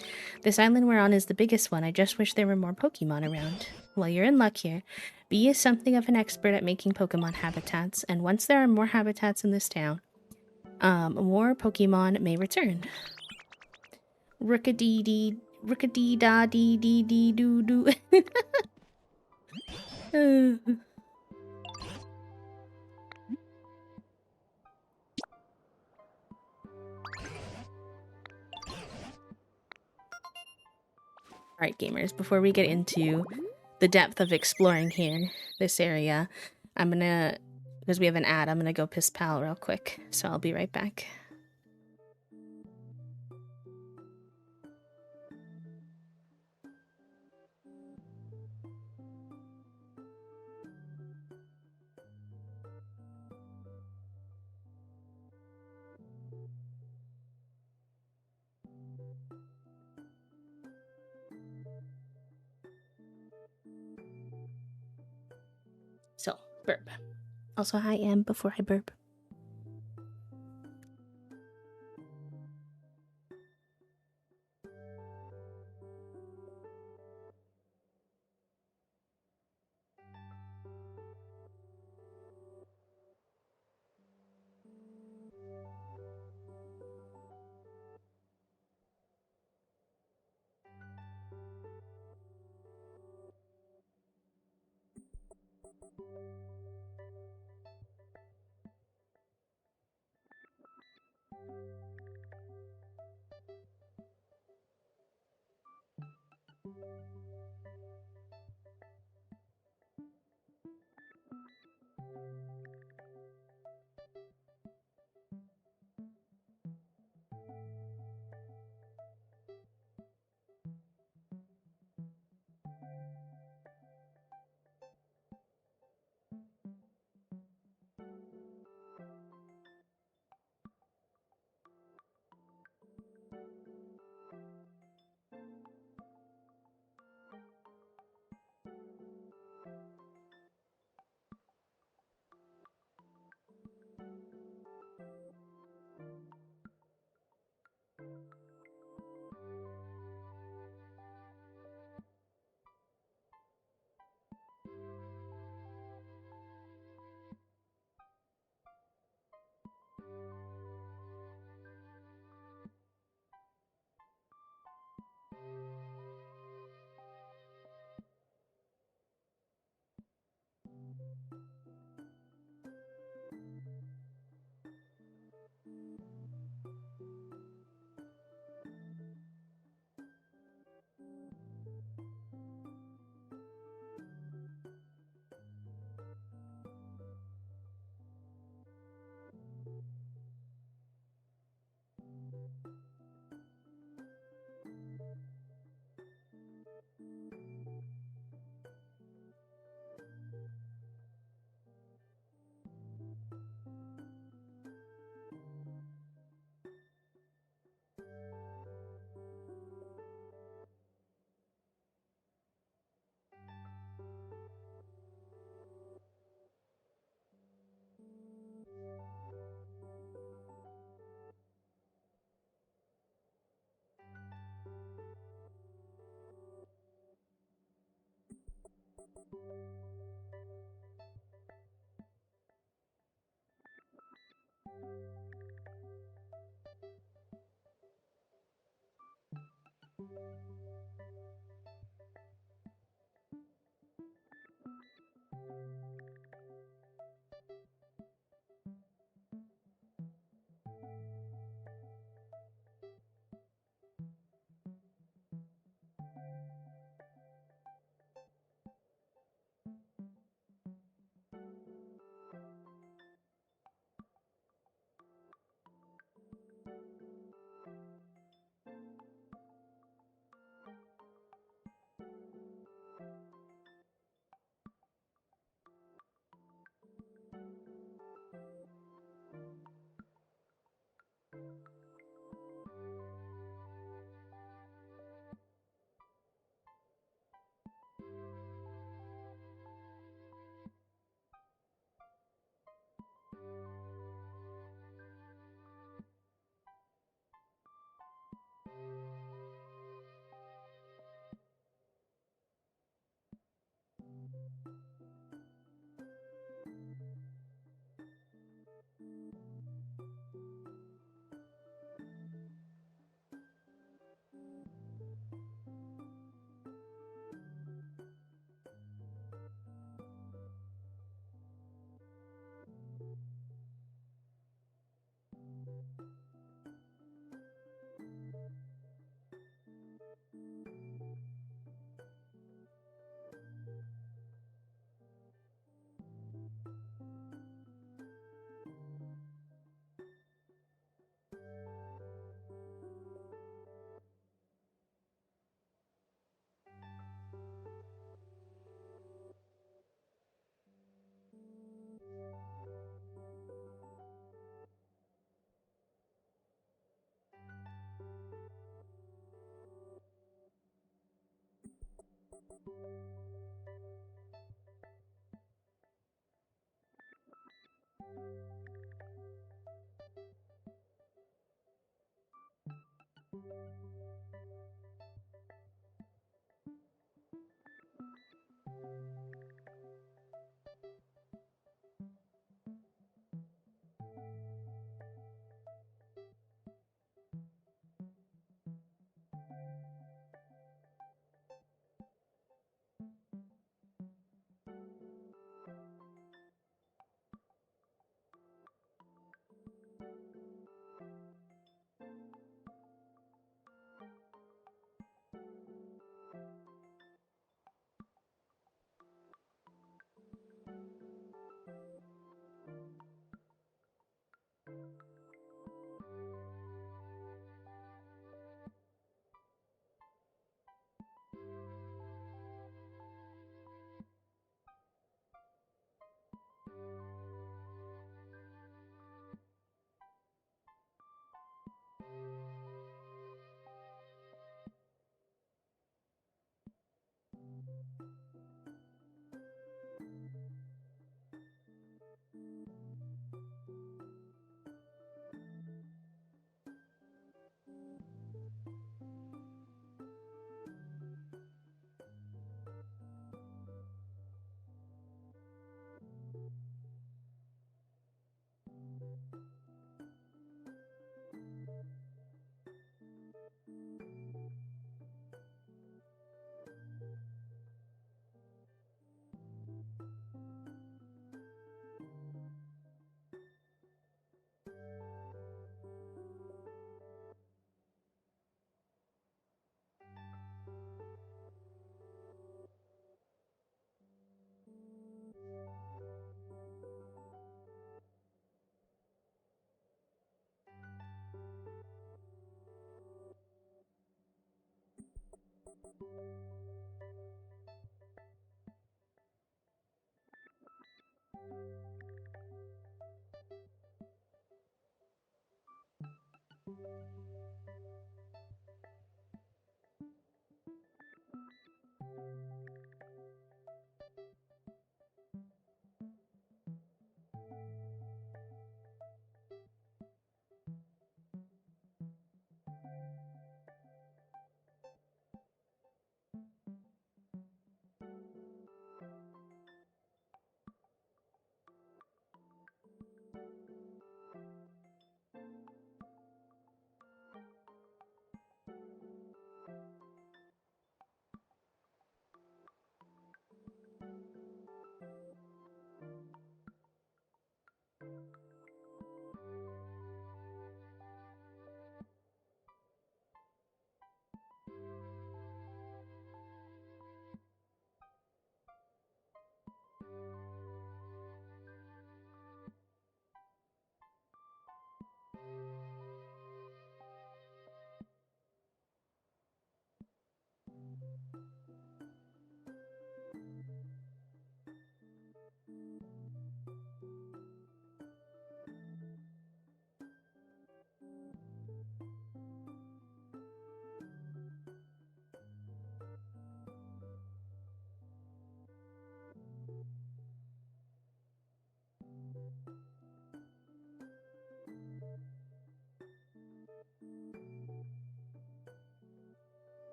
This island we're on is the biggest one. I just wish there were more Pokemon around. Well, you're in luck here. Bee is something of an expert at making Pokemon habitats, and once there are more habitats in this town, more Pokemon may return. Rookadee da dee dee dee doo doo. Alright, gamers, before we get into the depth of exploring here, this area, I'm gonna, because we have an ad, I'm gonna go piss pal real quick, so I'll be right back. So, burp. Also, hi, Em, before I burp.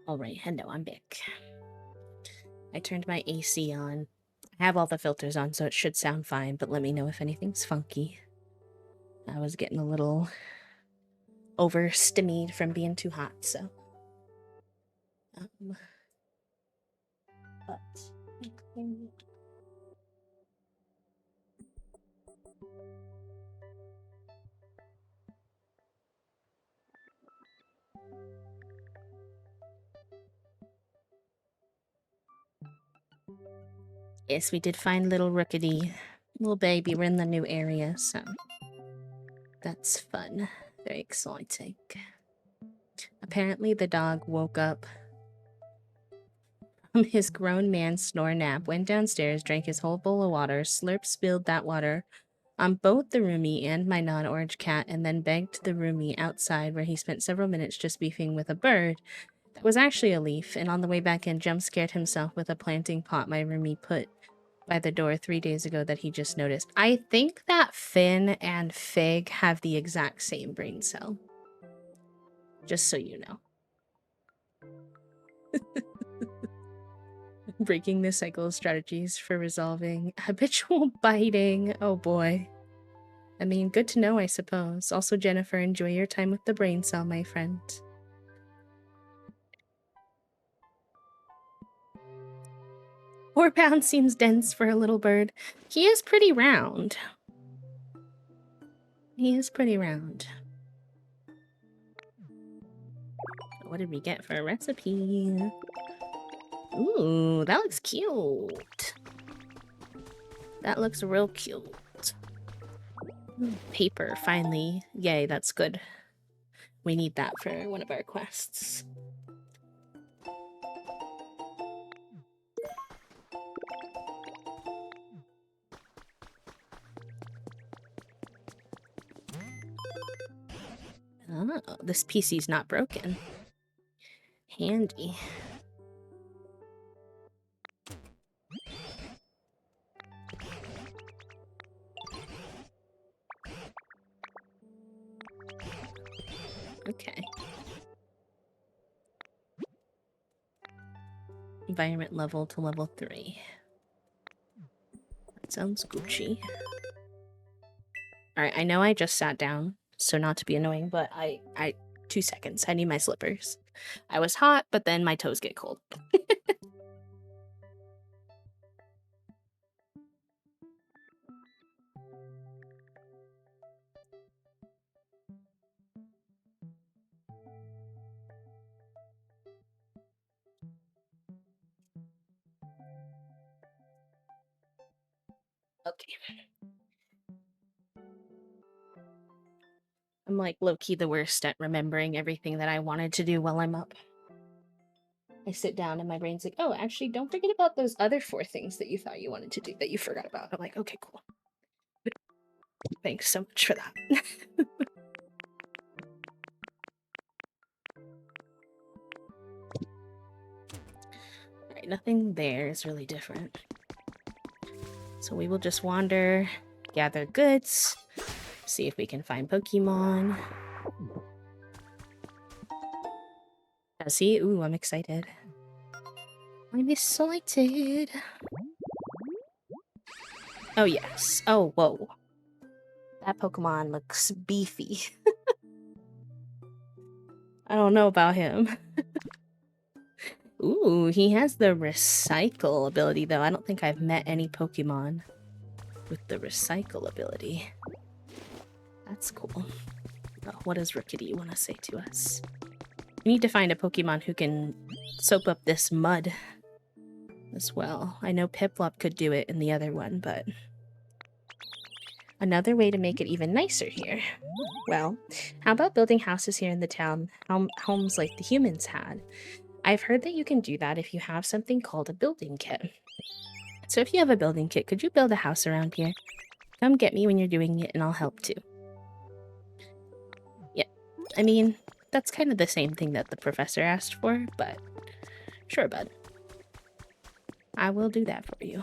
Alright, hello, I'm back. I turned my AC on. I have all the filters on, so it should sound fine, but let me know if anything's funky. I was getting a little overstimmied from being too hot, so. But. Yes, we did find little Rookity. Little baby, we're in the new area, so. That's fun. Very exciting. Apparently the dog woke up from his grown man snore nap, went downstairs, drank his whole bowl of water, spilled that water on both the roomie and my non-orange cat, and then begged the roomie outside, where he spent several minutes just beefing with a bird that was actually a leaf, and on the way back in jump scared himself with a planting pot my roomie put by the door 3 days ago that he just noticed. I think that Finn and Fig have the exact same brain cell. Just so you know. Breaking the cycle strategies for resolving habitual biting. Oh boy. I mean, good to know, I suppose. Also, Jennifer, enjoy your time with the brain cell, my friend. 4 pounds seems dense for a little bird. He is pretty round. He is pretty round. What did we get for a recipe? Ooh, that looks cute. That looks real cute. Paper, finally. Yay, that's good. We need that for one of our quests. Oh, this PC's not broken. Handy. Okay. Environment level to level 3. That sounds Gucci. Alright, I know I just sat down, so not to be annoying, but I 2 seconds. I need my slippers. I was hot, but then my toes get cold. Okay. I'm like low-key the worst at remembering everything that I wanted to do while I'm up. I sit down and my brain's like, oh, actually, don't forget about those other 4 things that you thought you wanted to do that you forgot about. I'm like, okay, cool. Thanks so much for that. Alright, nothing there is really different. So we will just wander, gather goods, see if we can find Pokemon. See? Ooh, I'm excited. I'm excited. Oh, yes. Oh, whoa. That Pokemon looks beefy. I don't know about him. Ooh, he has the recycle ability, though. I don't think I've met any Pokemon with the recycle ability. That's cool. Oh, what does Rookity want to say to us? We need to find a Pokemon who can soak up this mud as well. I know Piplup could do it in the other one, but another way to make it even nicer here. Well, how about building houses here in the town, homes like the humans had? I've heard that you can do that if you have something called a building kit. So if you have a building kit, could you build a house around here? Come get me when you're doing it and I'll help too. Yeah, I mean, that's kind of the same thing that the professor asked for, but sure, bud. I will do that for you.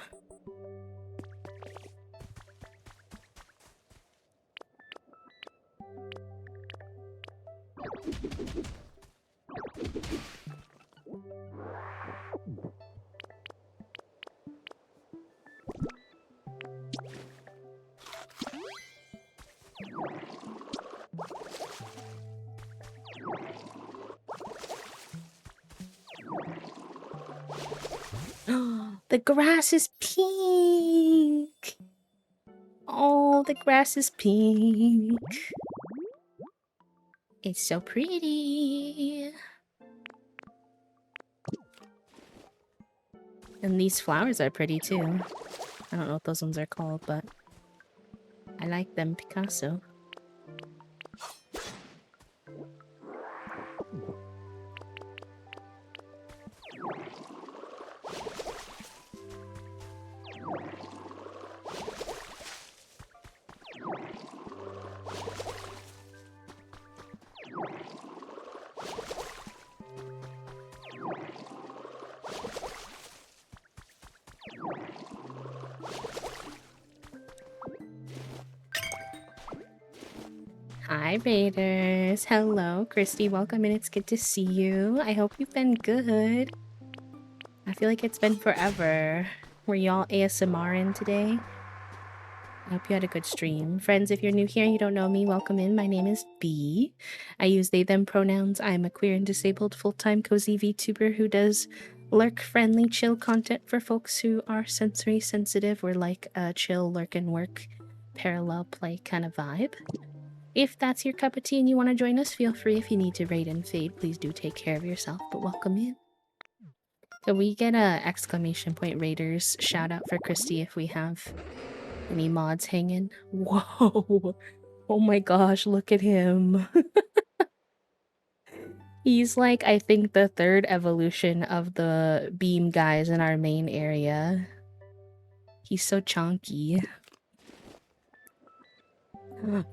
The grass is pink. Oh, the grass is pink. It's so pretty. And these flowers are pretty too. I don't know what those ones are called, but I like them, Picasso. Hi, Raiders. Hello, Christy. Welcome in. It's good to see you. I hope you've been good. I feel like it's been forever. Were y'all ASMR in today? I hope you had a good stream. Friends, if you're new here and you don't know me, welcome in. My name is B. I use they, them pronouns. I am a queer and disabled full-time cozy VTuber who does lurk-friendly chill content for folks who are sensory sensitive or like a chill lurk and work parallel play kind of vibe. If that's your cup of tea and you want to join us, feel free. If you need to raid and fade, please do take care of yourself, but welcome in. So we get a exclamation point raiders shout out for Christy if we have any mods hanging. Whoa. Oh my gosh, look at him. He's like, I think, the third evolution of the beam guys in our main area. He's so chunky.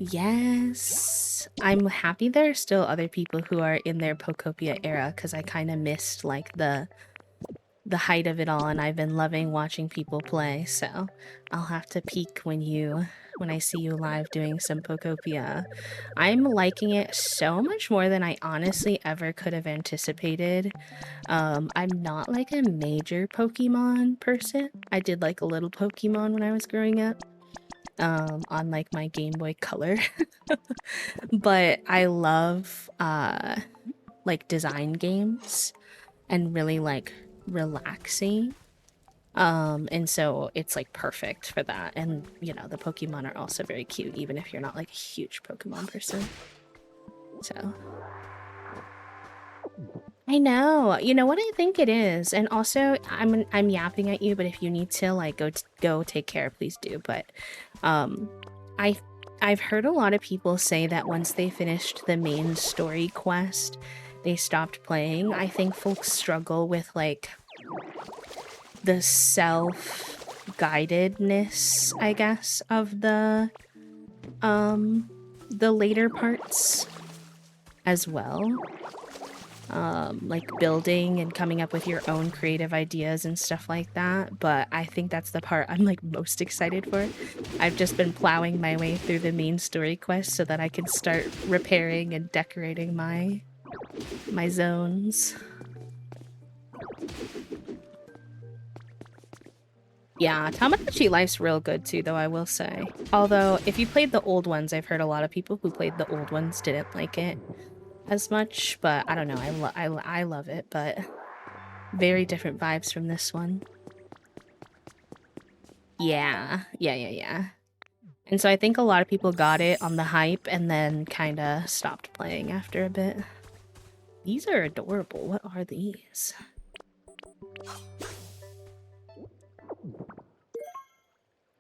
Yes. I'm happy there are still other people who are in their Pokopia era because I kind of missed like the height of it all, and I've been loving watching people play, so I'll have to peek when I see you live doing some Pokopia. I'm liking it so much more than I honestly ever could have anticipated. I'm not like a major Pokemon person. I did like a little Pokemon when I was growing up. On like my Game Boy Color. But I love like design games and really like relaxing. And so it's like perfect for that. And you know, the Pokemon are also very cute, even if you're not like a huge Pokemon person. So I know. You know what I think it is? And also I'm yapping at you, but if you need to like go take care, please do. But I I've heard a lot of people say that once they finished the main story quest, they stopped playing. I think folks struggle with like the self-guidedness, I guess, of the later parts as well. Like building and coming up with your own creative ideas and stuff like that. But I think that's the part I'm like most excited for. I've just been plowing my way through the main story quest so that I can start repairing and decorating my zones. Yeah, Tamagotchi Life's real good too, though, I will say. Although, if you played the old ones, I've heard a lot of people who played the old ones didn't like it as much, but I don't know, I love it, but very different vibes from this one. Yeah. And so I think a lot of people got it on the hype and then kind of stopped playing after a bit. These are adorable. What are these?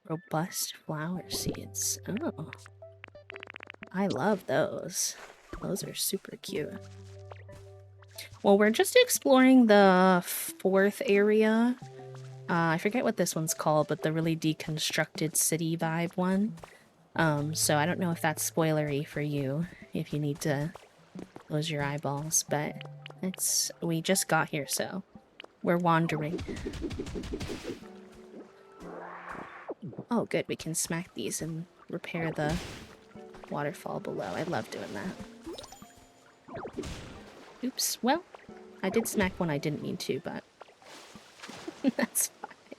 Robust flower seeds. Oh. I love those. Those are super cute. Well, we're just exploring the fourth area. I forget what this one's called, but the really deconstructed city vibe one. So I don't know if that's spoilery for you, if you need to close your eyeballs, but we just got here, so we're wandering. Oh, good, we can smack these and repair the waterfall below. I love doing that. Oops, well, I did smack one I didn't mean to, but that's fine, I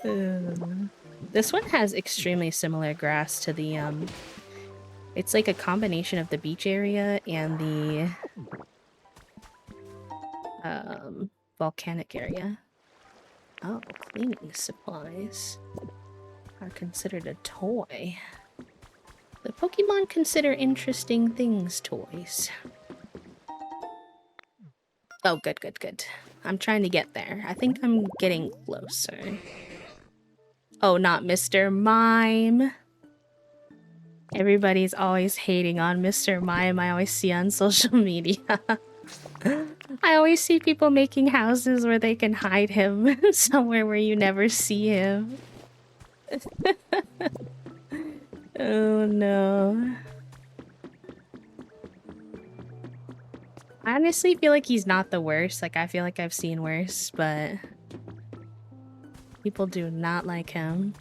guess. This one has extremely similar grass to the, it's like a combination of the beach area and the, volcanic area. Oh, cleaning supplies are considered a toy. The Pokemon consider interesting things toys. Oh, good, good, good. I'm trying to get there. I think I'm getting closer. Oh, not Mr. Mime. Everybody's always hating on Mr. Mime. I always see on social media. I always see people making houses where they can hide him somewhere where you never see him. Oh no. I honestly feel like he's not the worst. Like, I feel like I've seen worse, but people do not like him.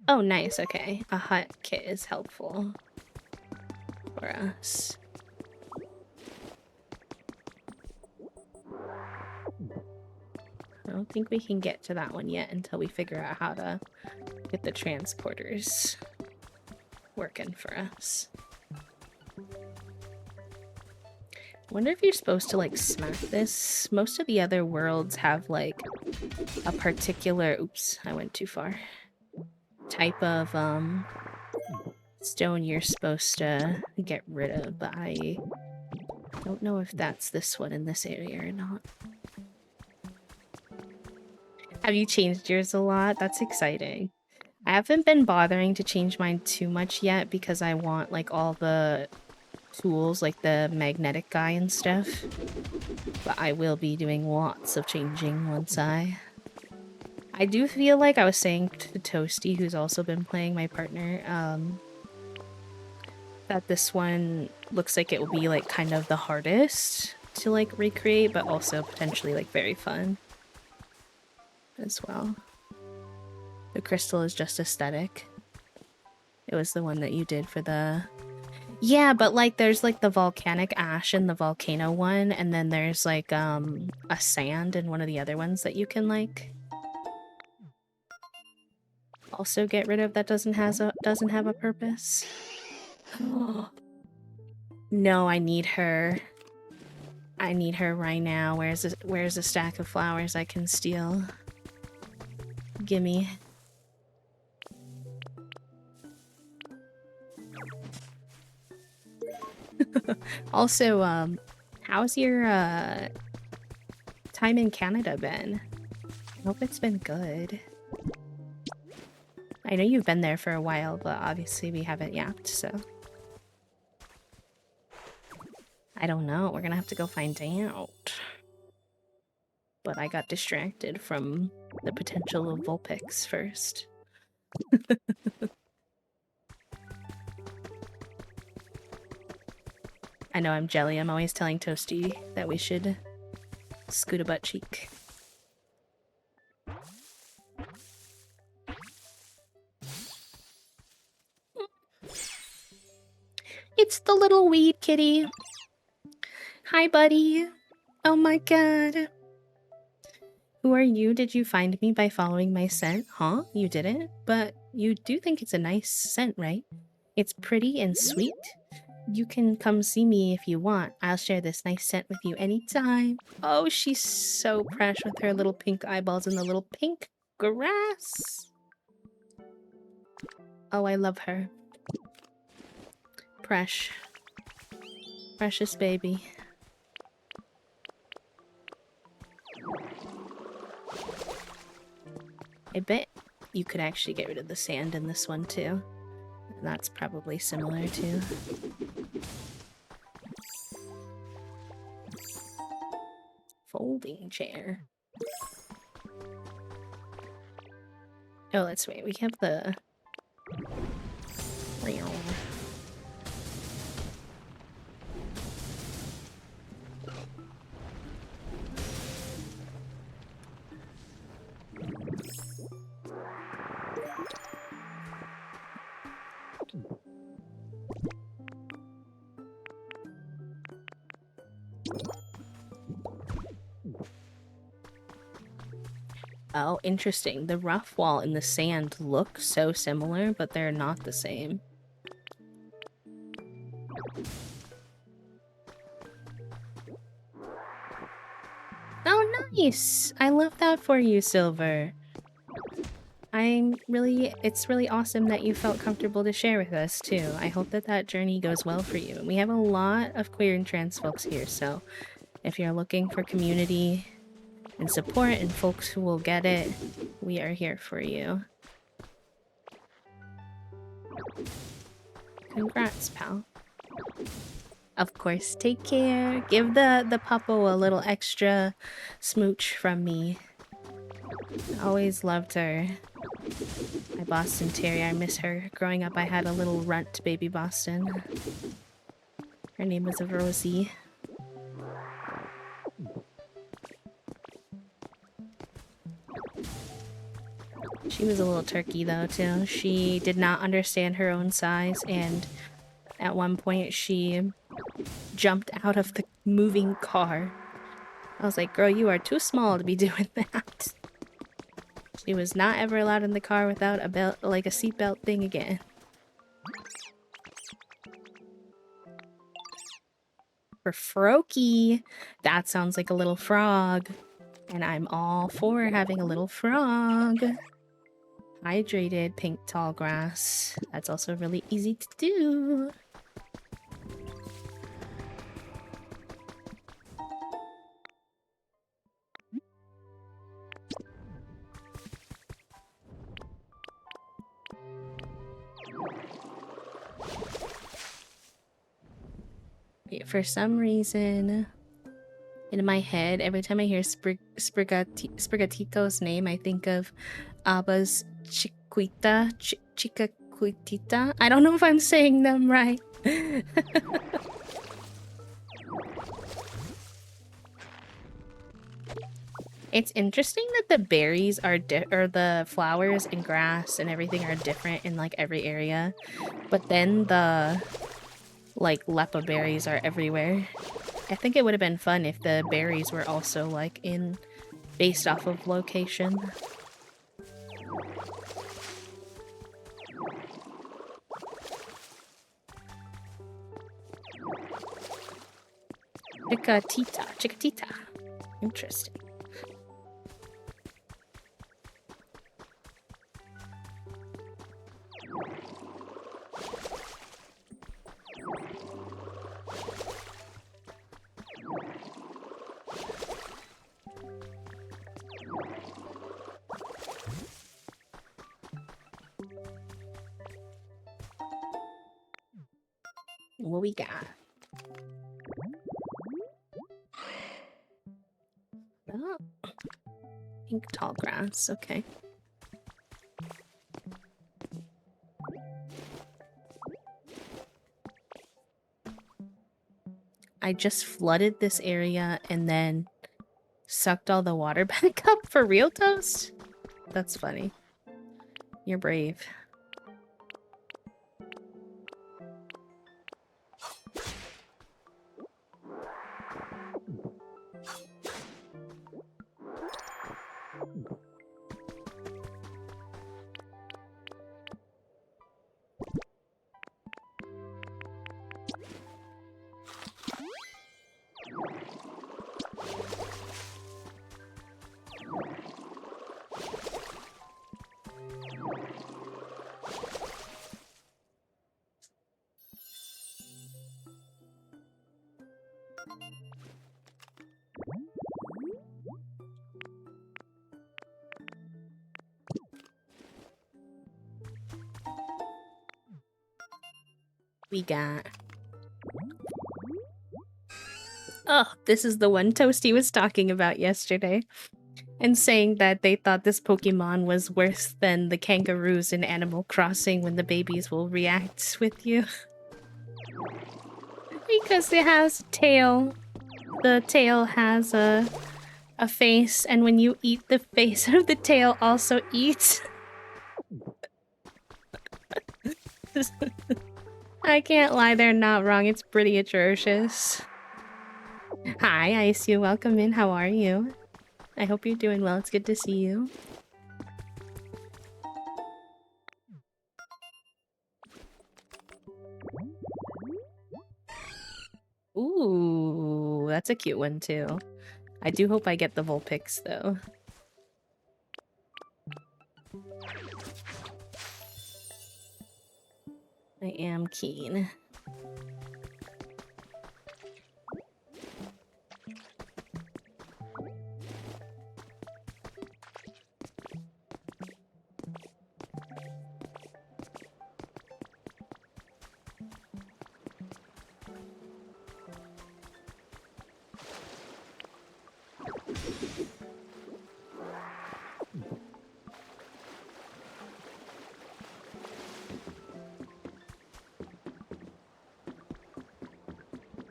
Oh, nice. Okay. A hut kit is helpful for us. I don't think we can get to that one yet until we figure out how to get the transporters working for us. I wonder if you're supposed to, like, smack this. Most of the other worlds have, like, a particular... Oops, I went too far. Type of, stone you're supposed to get rid of, but I don't know if that's this one in this area or not. Have you changed yours a lot? That's exciting. I haven't been bothering to change mine too much yet because I want, like, all the tools, like the magnetic guy and stuff. But I will be doing lots of changing once I do feel like I was saying to Toasty, who's also been playing, my partner, that this one looks like it will be, like, kind of the hardest to, like, recreate, but also potentially, like, very fun as well. The crystal is just aesthetic. It was the one that you did for the... Yeah, but, like, there's, like, the volcanic ash in the volcano one, and then there's, like, a sand in one of the other ones that you can, like, also get rid of that doesn't have a purpose. No, I need her. I need her right now. Where's a stack of flowers I can steal? Gimme. Also, how's your time in Canada been? I hope it's been good. I know you've been there for a while, but obviously we haven't yapped, so... I don't know. We're gonna have to go find out. But I got distracted from the potential of Vulpix first. I know I'm jelly. I'm always telling Toasty that we should scoot a butt cheek. It's the little weed kitty. Hi, buddy. Oh my god. Who are you? Did you find me by following my scent? Huh? You didn't? But you do think it's a nice scent, right? It's pretty and sweet. You can come see me if you want. I'll share this nice scent with you anytime. Oh, she's so fresh with her little pink eyeballs and the little pink grass. Oh, I love her. Precious baby. I bet you could actually get rid of the sand in this one too. That's probably similar too. Folding chair. Oh, let's wait. We have the... Oh, interesting. The rough wall and the sand look so similar, but they're not the same. Oh, nice! I love that for you, Silver. It's really awesome that you felt comfortable to share with us, too. I hope that that journey goes well for you. We have a lot of queer and trans folks here, so if you're looking for community and support and folks who will get it, we are here for you. Congrats, pal. Of course, take care. Give the puppo a little extra smooch from me. I always loved her. My Boston Terrier, I miss her. Growing up, I had a little runt baby Boston. Her name was Rosie. She was a little turkey though, too. She did not understand her own size, and at one point she jumped out of the moving car. I was like, girl, you are too small to be doing that. She was not ever allowed in the car without a belt, like a seatbelt thing again. For Froakie, that sounds like a little frog. And I'm all for having a little frog. Hydrated pink tall grass. That's also really easy to do. For some reason, in my head, every time I hear Sprigatito's name, I think of Abba's Chicaquitita. I don't know if I'm saying them right. It's interesting that the berries are or the flowers and grass and everything are different in like every area, but then the like lepa berries are everywhere. I think it would have been fun if the berries were also like based off of location. Chicatita. Interesting. What we got? Oh. Pink tall grass, okay. I just flooded this area and then sucked all the water back up for real, Toast? That's funny. You're brave. We got... Oh, this is the one Toasty was talking about yesterday. And saying that they thought this Pokemon was worse than the kangaroos in Animal Crossing when the babies will react with you. Because it has a tail. The tail has a face, and when you eat, the face of the tail also eats. I can't lie, they're not wrong. It's pretty atrocious. Hi, Ice, you welcome in. How are you? I hope you're doing well. It's good to see you. Ooh, that's a cute one too. I do hope I get the Vulpix though. I am keen.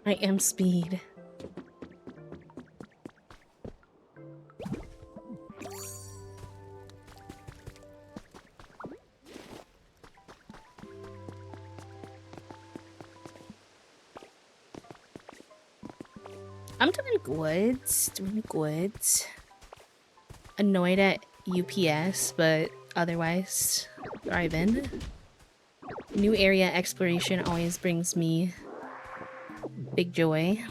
I am speed. I'm doing goods. Annoyed at UPS, but otherwise thriving. New area exploration always brings me big joy.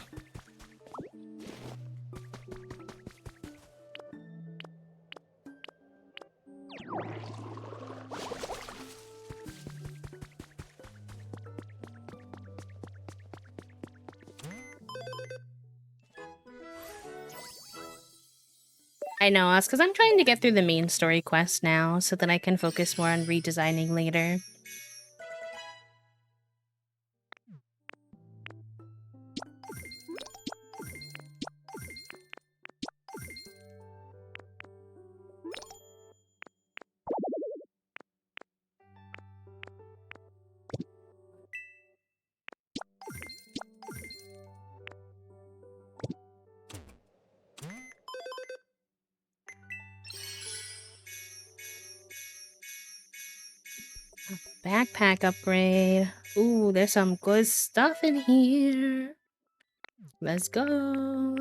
I know, that's because I'm trying to get through the main story quest now so that I can focus more on redesigning later. Backpack upgrade. Ooh, there's some good stuff in here. Let's go.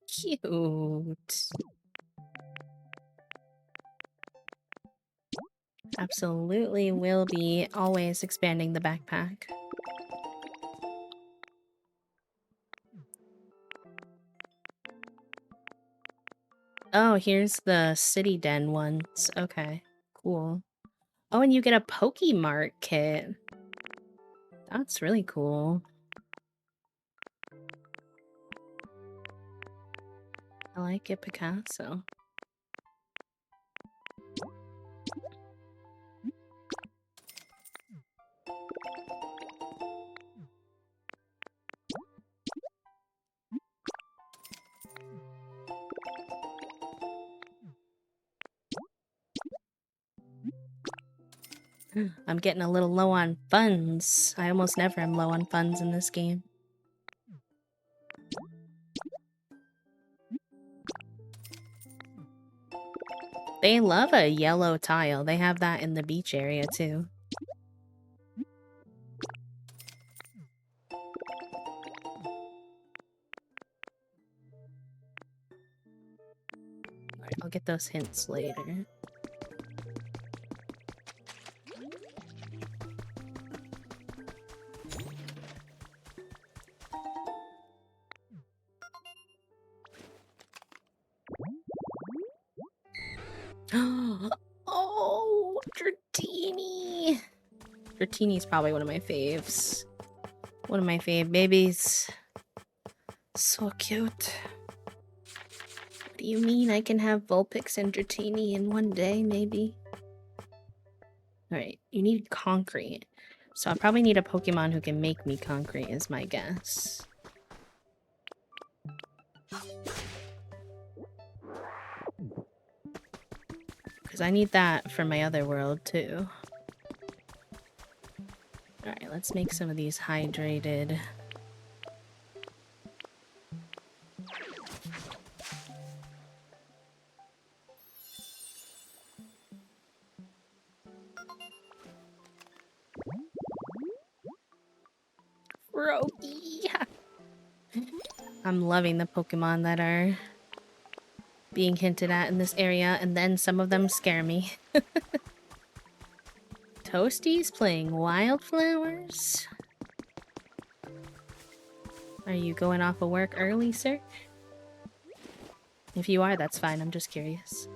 Cute. Absolutely will be always expanding the backpack. Oh, here's the city den ones. Okay, cool. Oh, and you get a Pokemart kit. That's really cool. I like it, Picasso. I'm getting a little low on funds. I almost never am low on funds in this game. They love a yellow tile. They have that in the beach area too. Alright, I'll get those hints later. Oh, Dratini! Dratini's probably one of my faves. One of my fave babies. So cute. What do you mean I can have Vulpix and Dratini in one day, maybe? Alright, you need concrete. So I probably need a Pokemon who can make me concrete, is my guess. Because I need that for my other world, too. Alright, let's make some of these hydrated. Brokey. I'm loving the Pokemon that are being hinted at in this area, and then some of them scare me. Toasty's playing Wildflowers? Are you going off of work early, sir? If you are, that's fine. I'm just curious.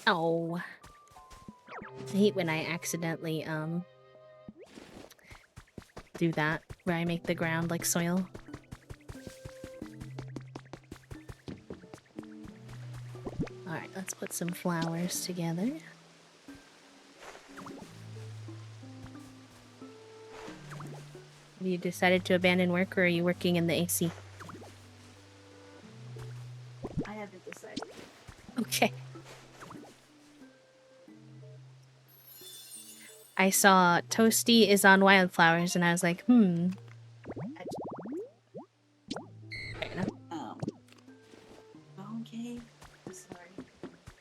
Oh. I hate when I accidentally, do that, where I make the ground like soil. Alright, let's put some flowers together. Have you decided to abandon work, or are you working in the AC? I haven't decided. Okay. I saw Toasty is on Wildflowers, and I was like, Fair enough. Okay. I'm sorry.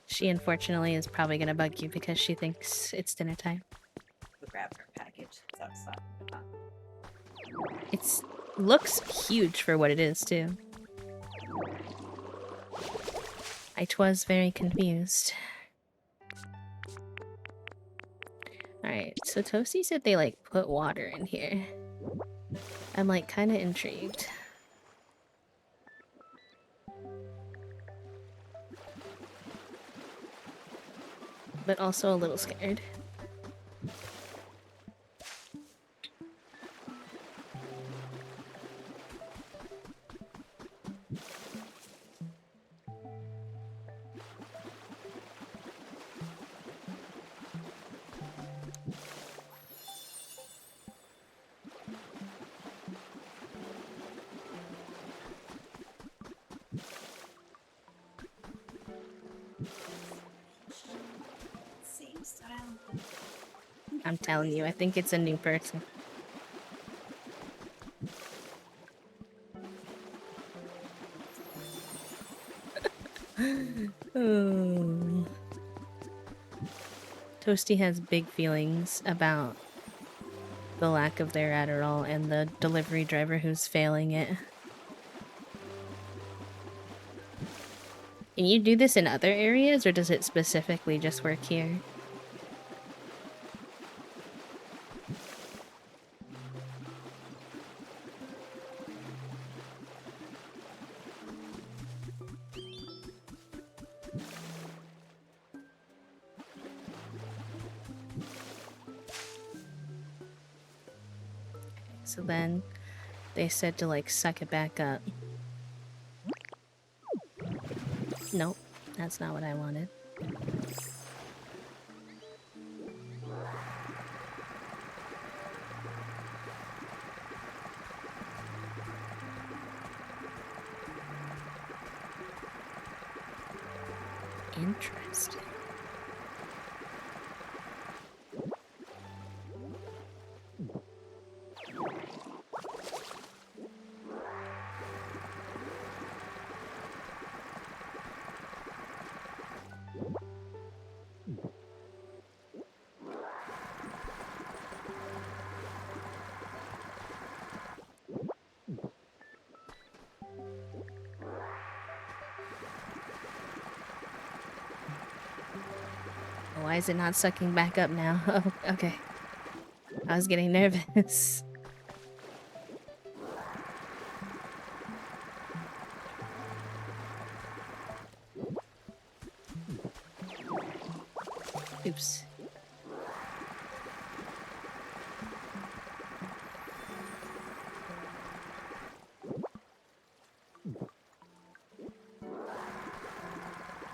She unfortunately is probably gonna bug you because she thinks it's dinner time. We'll grab her package. That's not. It looks huge for what it is, too. I twas very confused. Alright, so Toasty said they, like, put water in here. I'm, like, kinda intrigued. But also a little scared. Same style. I'm telling you, I think it's a new person. Oh. Toasty has big feelings about the lack of their Adderall and the delivery driver who's failing it. Can you do this in other areas, or does it specifically just work here? So then they said to, like, suck it back up. Nope, that's not what I wanted. Interesting. Why is it not sucking back up now? Oh, okay. I was getting nervous. Oops.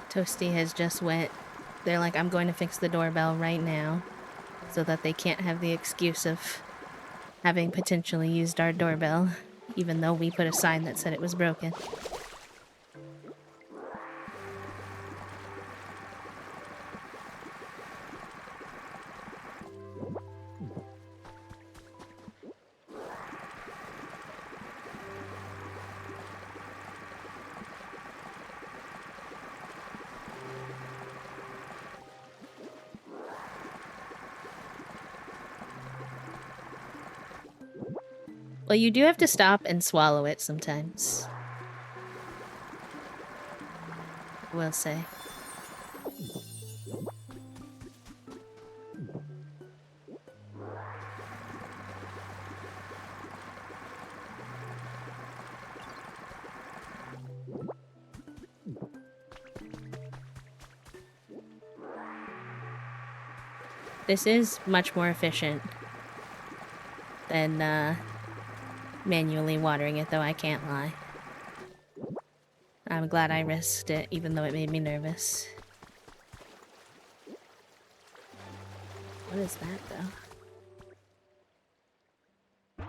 Toasty has just went. They're like, I'm going to fix the doorbell right now, so that they can't have the excuse of having potentially used our doorbell, even though we put a sign that said it was broken. But you do have to stop and swallow it sometimes. I will say. This is much more efficient than manually watering it, though, I can't lie. I'm glad I risked it, even though it made me nervous. What is that, though?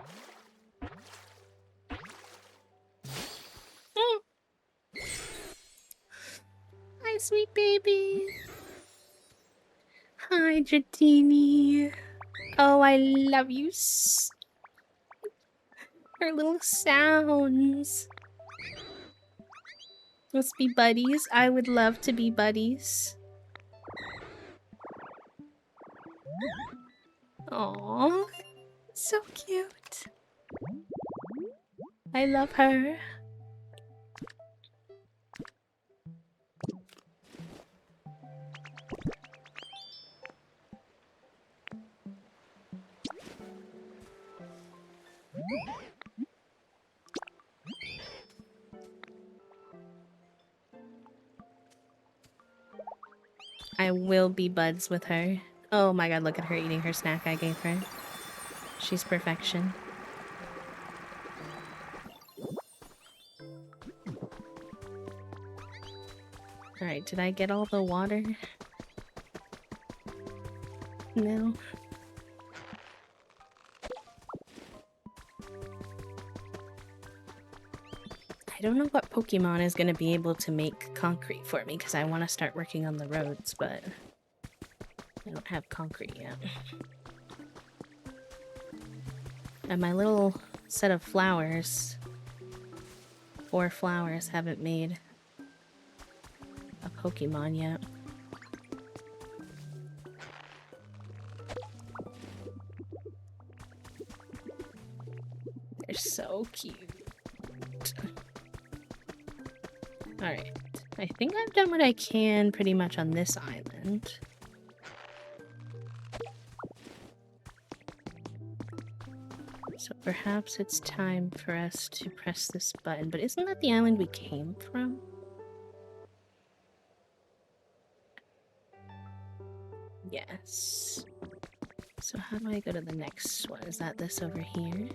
Hi, sweet baby. Hi, Dratini. Oh, I love you. Her little sounds. Let's be buddies. I would love to be buddies. Aww. So cute. I love her. I will be buds with her. Oh my god, look at her eating her snack I gave her. She's perfection. Alright, did I get all the water? No. I don't know what Pokemon is going to be able to make concrete for me, because I want to start working on the roads, but I don't have concrete yet. And my little set of flowers, 4 flowers, haven't made a Pokemon yet. They're so cute. Alright, I think I've done what I can pretty much on this island. So perhaps it's time for us to press this button, but isn't that the island we came from? Yes. So how do I go to the next one? Is that this over here?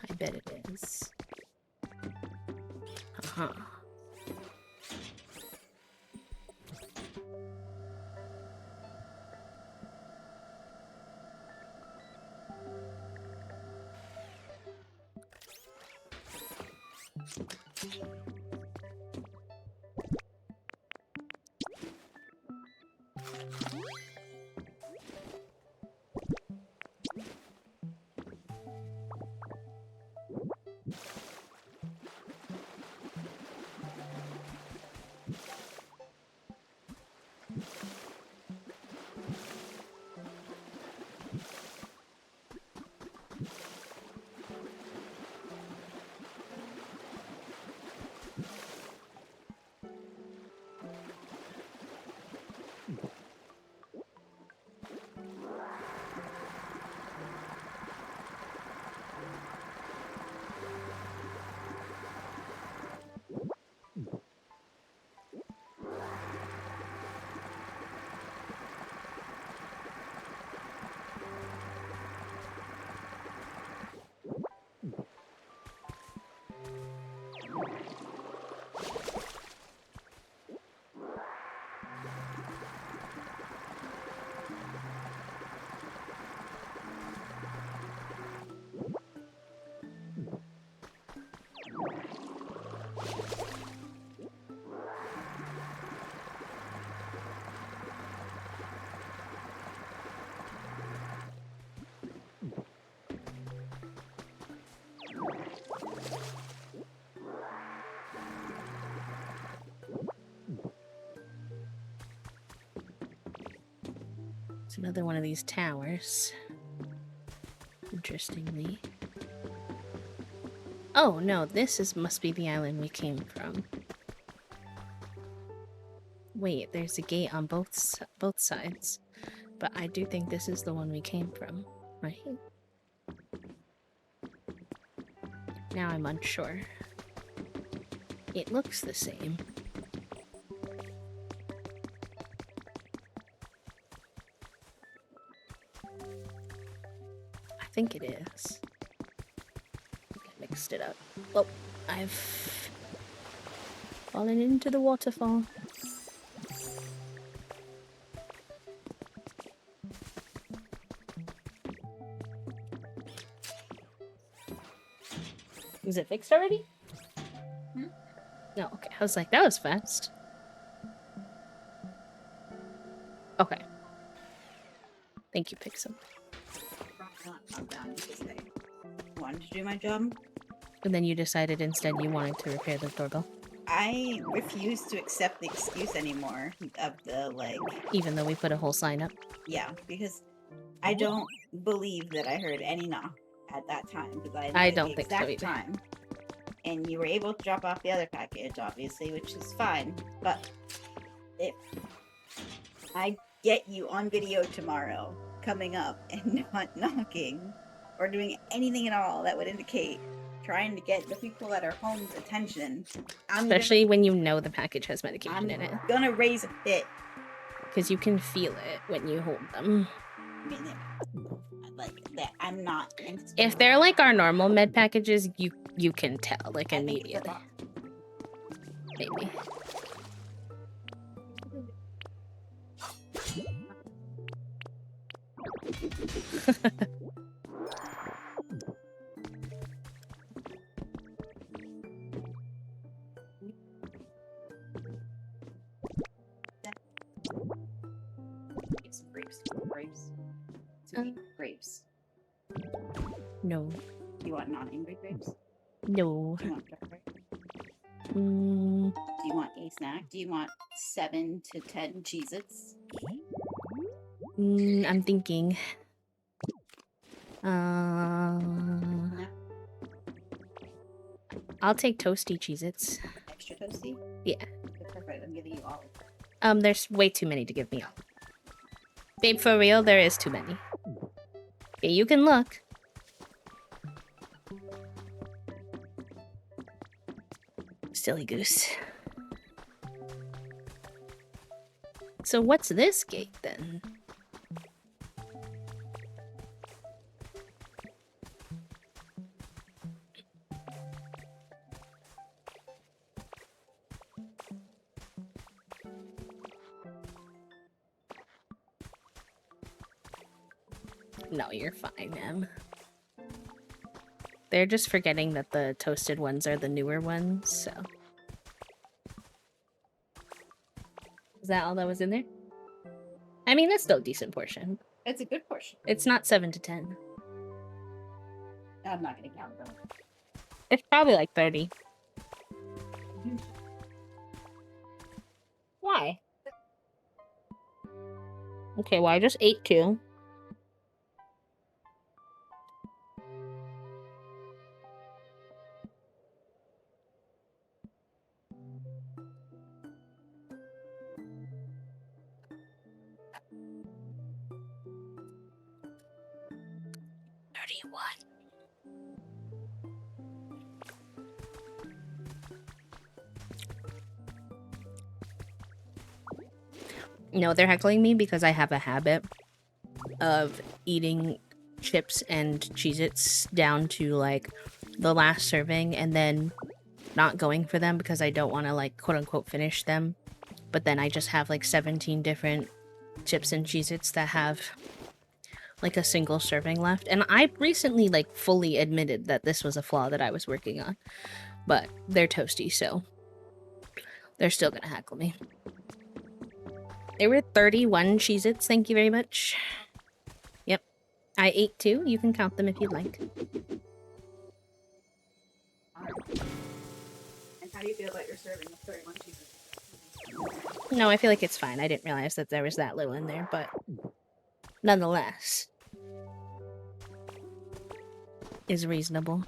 I bet it is. Uh-huh. It's another one of these towers. interestingly. Oh no, must be the island we came from. Wait, there's a gate on both sides, but I do think this is the one we came from, right? Now I'm unsure. It looks the same. I think it is. I mixed it up. Oh, I've fallen into the waterfall. Is it fixed already? Hmm? No, okay. I was like, that was fast. Okay. Thank you, Pixel. Brought my laptop down because I wanted to do my job. And then you decided instead you wanted to repair the doorbell, I refuse to accept the excuse anymore of the, like, even though we put a whole sign up. yeah, because I don't believe that I heard any knock at that time, because I I know don't the think so exact either. time. And you were able to drop off the other package, obviously, which is fine. But if I get you on video tomorrow, coming up and not knocking, or doing anything at all that would indicate trying to get the people at our home's attention, Especially when you know the package has medication I'm in it. gonna raise a fit. Because you can feel it when you hold them. I mean, like that. I'm not. If they're like our normal med packages, you can tell, like, I think it's a immediately. box. Maybe. Get some grapes. Grapes. Grapes. No. Do you want non-angry grapes? No. Do you want dark grapes? Mm, Do you want a snack? Do you want 7 to 10 Cheez-Its? I'm thinking. No. I'll take toasty Cheez-Its. Extra toasty? Yeah. Okay, perfect. I'm giving you all. There's way too many to give me all. Babe, for real, there is too many. Okay, you can look. Silly goose. So what's this gate then? No, you're fine, Em. They're just forgetting that the toasted ones are the newer ones, so. Is that all that was in there? I mean, that's still a decent portion. It's a good portion. It's not 7 to 10. I'm not going to count them. It's probably like 30. Why? Okay, well, I just ate 2. No, they're heckling me because I have a habit of eating chips and Cheez-Its down to, like, the last serving and then not going for them because I don't want to, like, quote-unquote finish them. But then I just have, like, 17 different chips and Cheez-Its that have, like, a single serving left. And I recently, like, fully admitted that this was a flaw that I was working on. But they're toasty, so they're still gonna heckle me. There were 31 Cheez-Its, thank you very much. Yep. I ate 2. You can count them if you'd like. And how do you feel about your serving of 31 Cheez-Its? No, I feel like it's fine. I didn't realize that there was that little in there, but nonetheless. is reasonable.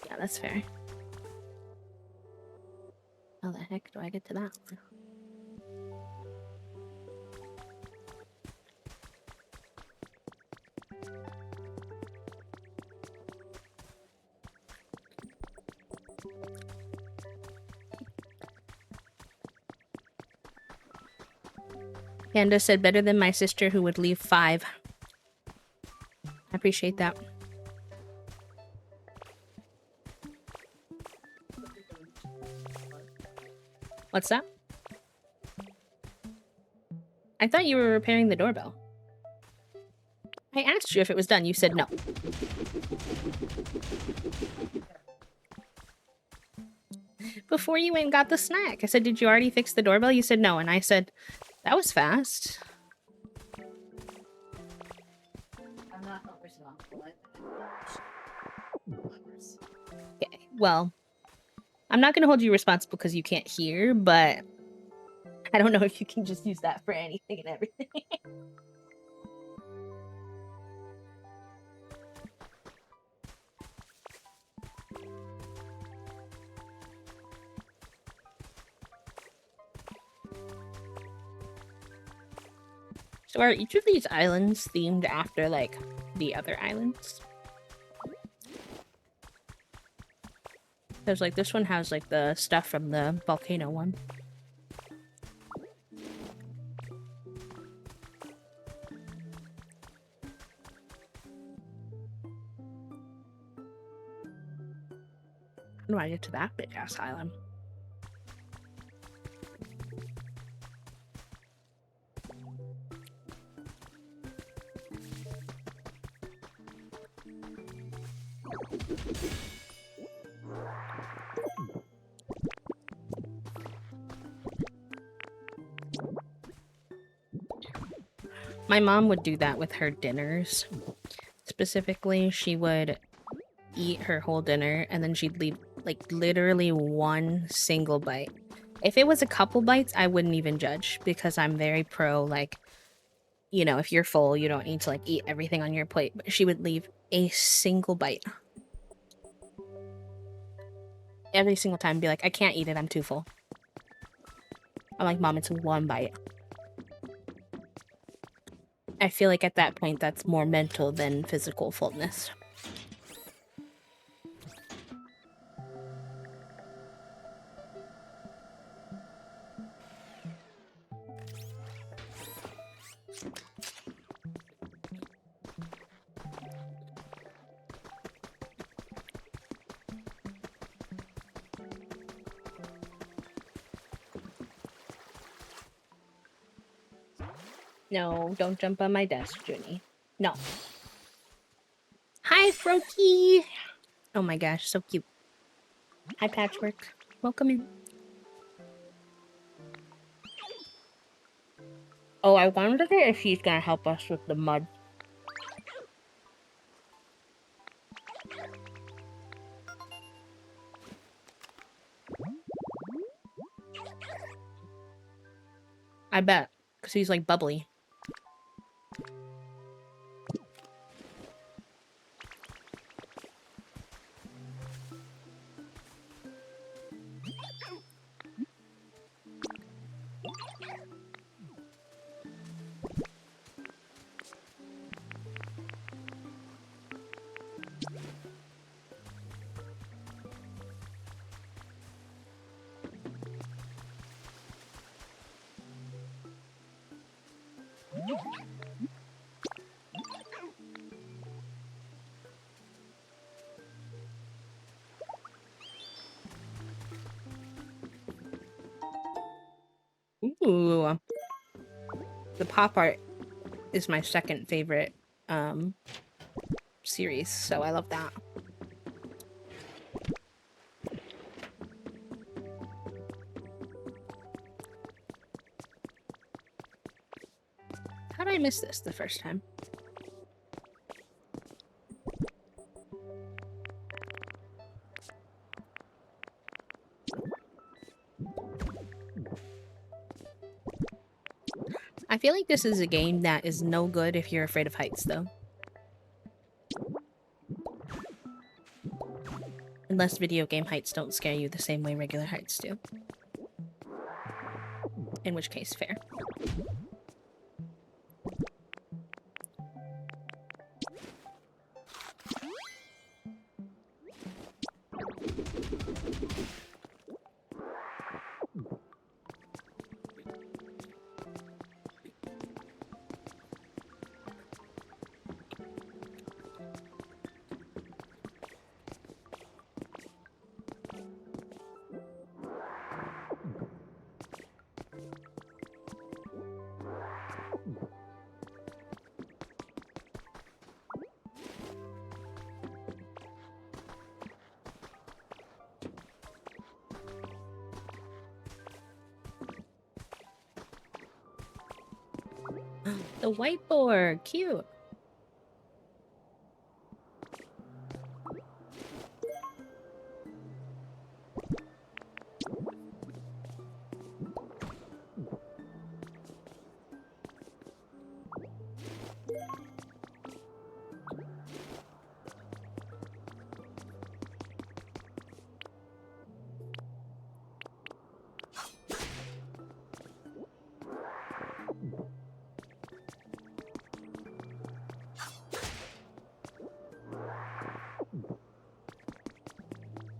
Yeah, that's fair. How the heck do I get to that one? Panda said better than my sister who would leave 5. I appreciate that. What's that? I thought you were repairing the doorbell. I asked you if it was done. You said no. Before you went and got the snack, I said, did you already fix the doorbell? You said no. And I said, that was fast. I'm not responsible. Okay, well, I'm not going to hold you responsible because you can't hear, but I don't know if you can just use that for anything and everything. So are each of these islands themed after, like, the other islands? Because, like, this one has, like, the stuff from the volcano one. How do I get to that big-ass island? My mom would do that with her dinners. Specifically, she would eat her whole dinner and then she'd leave, like, literally one single bite. If it was a couple bites, I wouldn't even judge because I'm very pro, like, you know, if you're full, you don't need to, like, eat everything on your plate. But she would leave a single bite. Every single time, be like, I can't eat it, I'm too full. I'm like, Mom, it's one bite. I feel like at that point, that's more mental than physical fullness. No, don't jump on my desk, Junie. No. Hi, Froakie! Oh my gosh, so cute. Hi, Patchwork. Welcome in. Oh, I wonder if she's gonna help us with the mud. I bet, because he's like bubbly. Ooh. The pop art is my second favorite series, so I love that. How did I miss this the first time? I feel like this is a game that is no good if you're afraid of heights, though. Unless video game heights don't scare you the same way regular heights do. In which case, fair. The whiteboard, cute.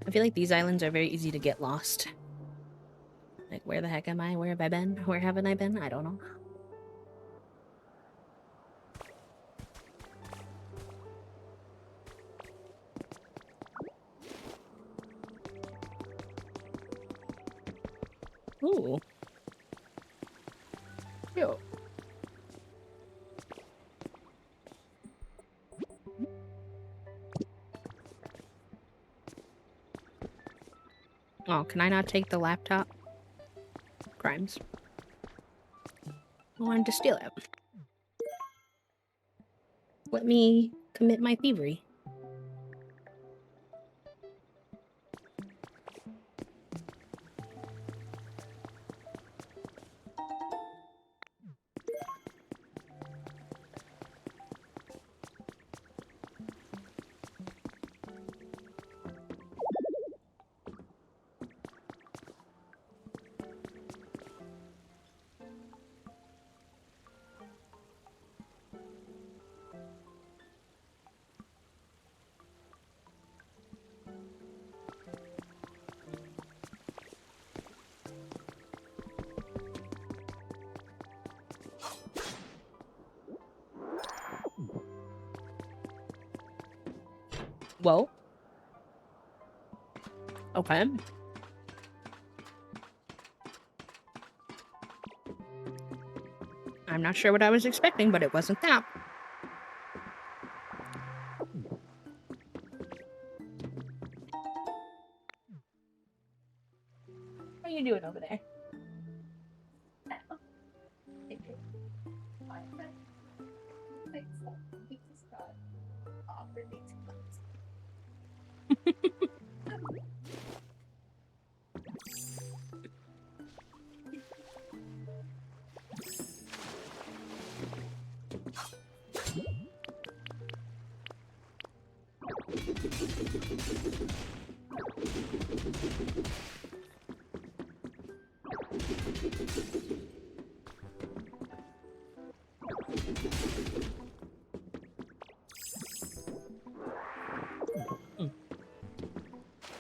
I feel like these islands are very easy to get lost. Like, where the heck am I? Where have I been? Where haven't I been? I don't know. Ooh. Cute. Oh, can I not take the laptop? Crimes. I wanted to steal it. Let me commit my thievery. Whoa. Okay. I'm not sure what I was expecting, but it wasn't that. What are you doing over there?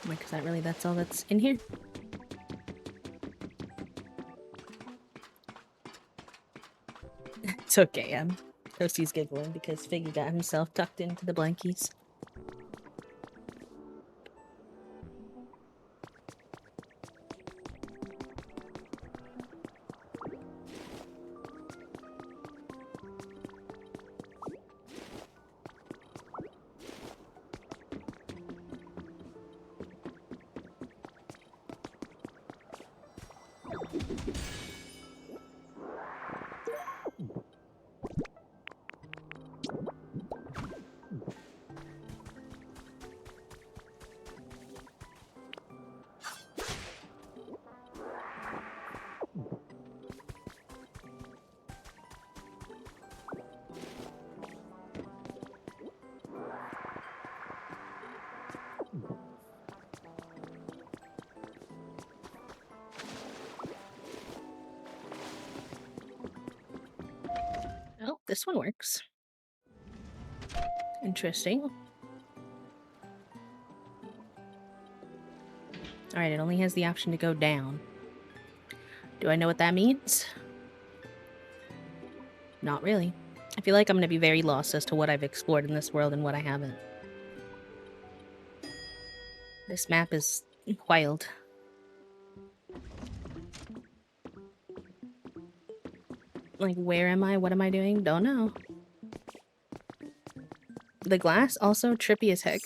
Like, is that really that's all that's in here? It's okay, Toasty's giggling because Figgy got himself tucked into the blankies. this one works. Interesting. Alright, it only has the option to go down. Do I know what that means? Not really. I feel like I'm going to be very lost as to what I've explored in this world and what I haven't. This map is wild. Like, where am I? What am I doing? Don't know. The glass also trippy as heck.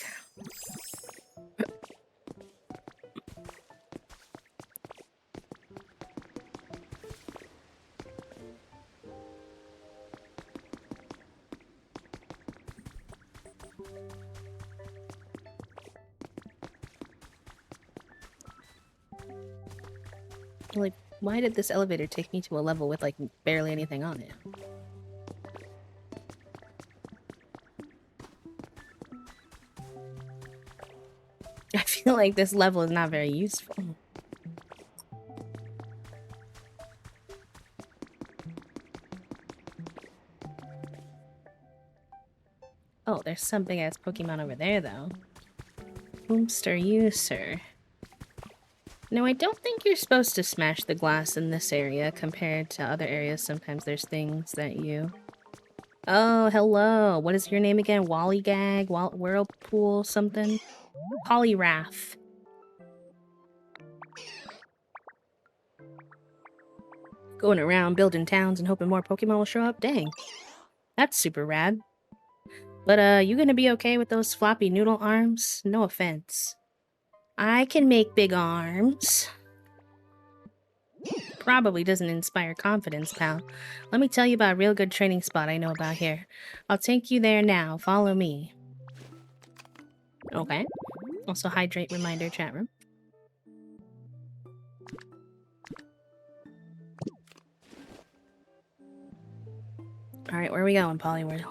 Like, why did this elevator take me to a level with, like, barely anything on it? I feel like this level is not very useful. Oh, there's some big-ass Pokemon over there, though. Whomst are you, sir? No, I don't think you're supposed to smash the glass in this area compared to other areas. Sometimes there's things that you... Oh, hello. What is your name again? Wallygag? Whirlpool something? Poliwrath. Going around building towns and hoping more Pokemon will show up? Dang. That's super rad. But, you gonna be okay with those floppy noodle arms? No offense. I can make big arms. Probably doesn't inspire confidence, pal. Let me tell you about a real good training spot I know about here. I'll take you there now. Follow me. Okay. Also hydrate reminder chat room. Alright, where are we going, Poliwrath?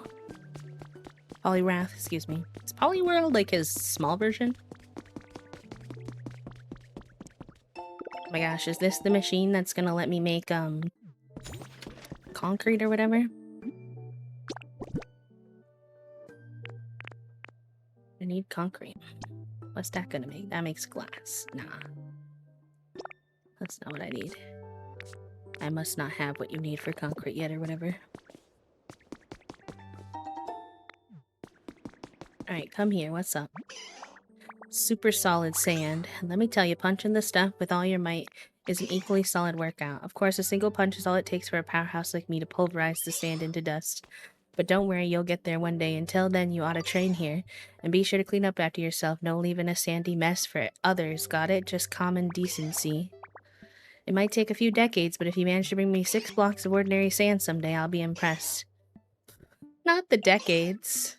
Poliwrath, excuse me. Is Poliworld like his small version? Oh my gosh, is this the machine that's gonna let me make, concrete or whatever? I need concrete. What's that gonna make? That makes glass. Nah. That's not what I need. I must not have what you need for concrete yet or whatever. Alright, come here. What's up? Super solid sand. Let me tell you, punching the stuff with all your might is an equally solid workout. Of course, a single punch is all it takes for a powerhouse like me to pulverize the sand into dust. But don't worry, you'll get there one day. Until then, you ought to train here. And be sure to clean up after yourself. No leaving a sandy mess for others, got it? Just common decency. It might take a few decades, but if you manage to bring me 6 blocks of ordinary sand someday, I'll be impressed. Not the decades.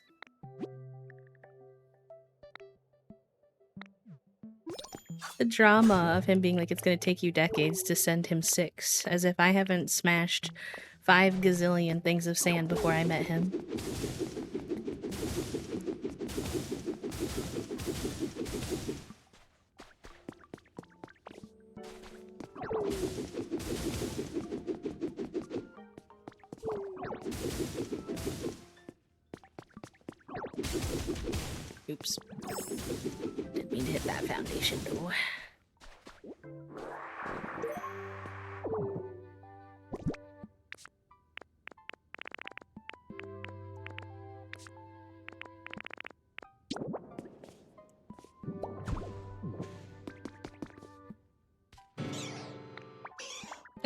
The drama of him being like, it's gonna take you decades to send him 6. As if I haven't smashed 5 gazillion things of sand before I met him. Oops. Didn't mean to hit that foundation door.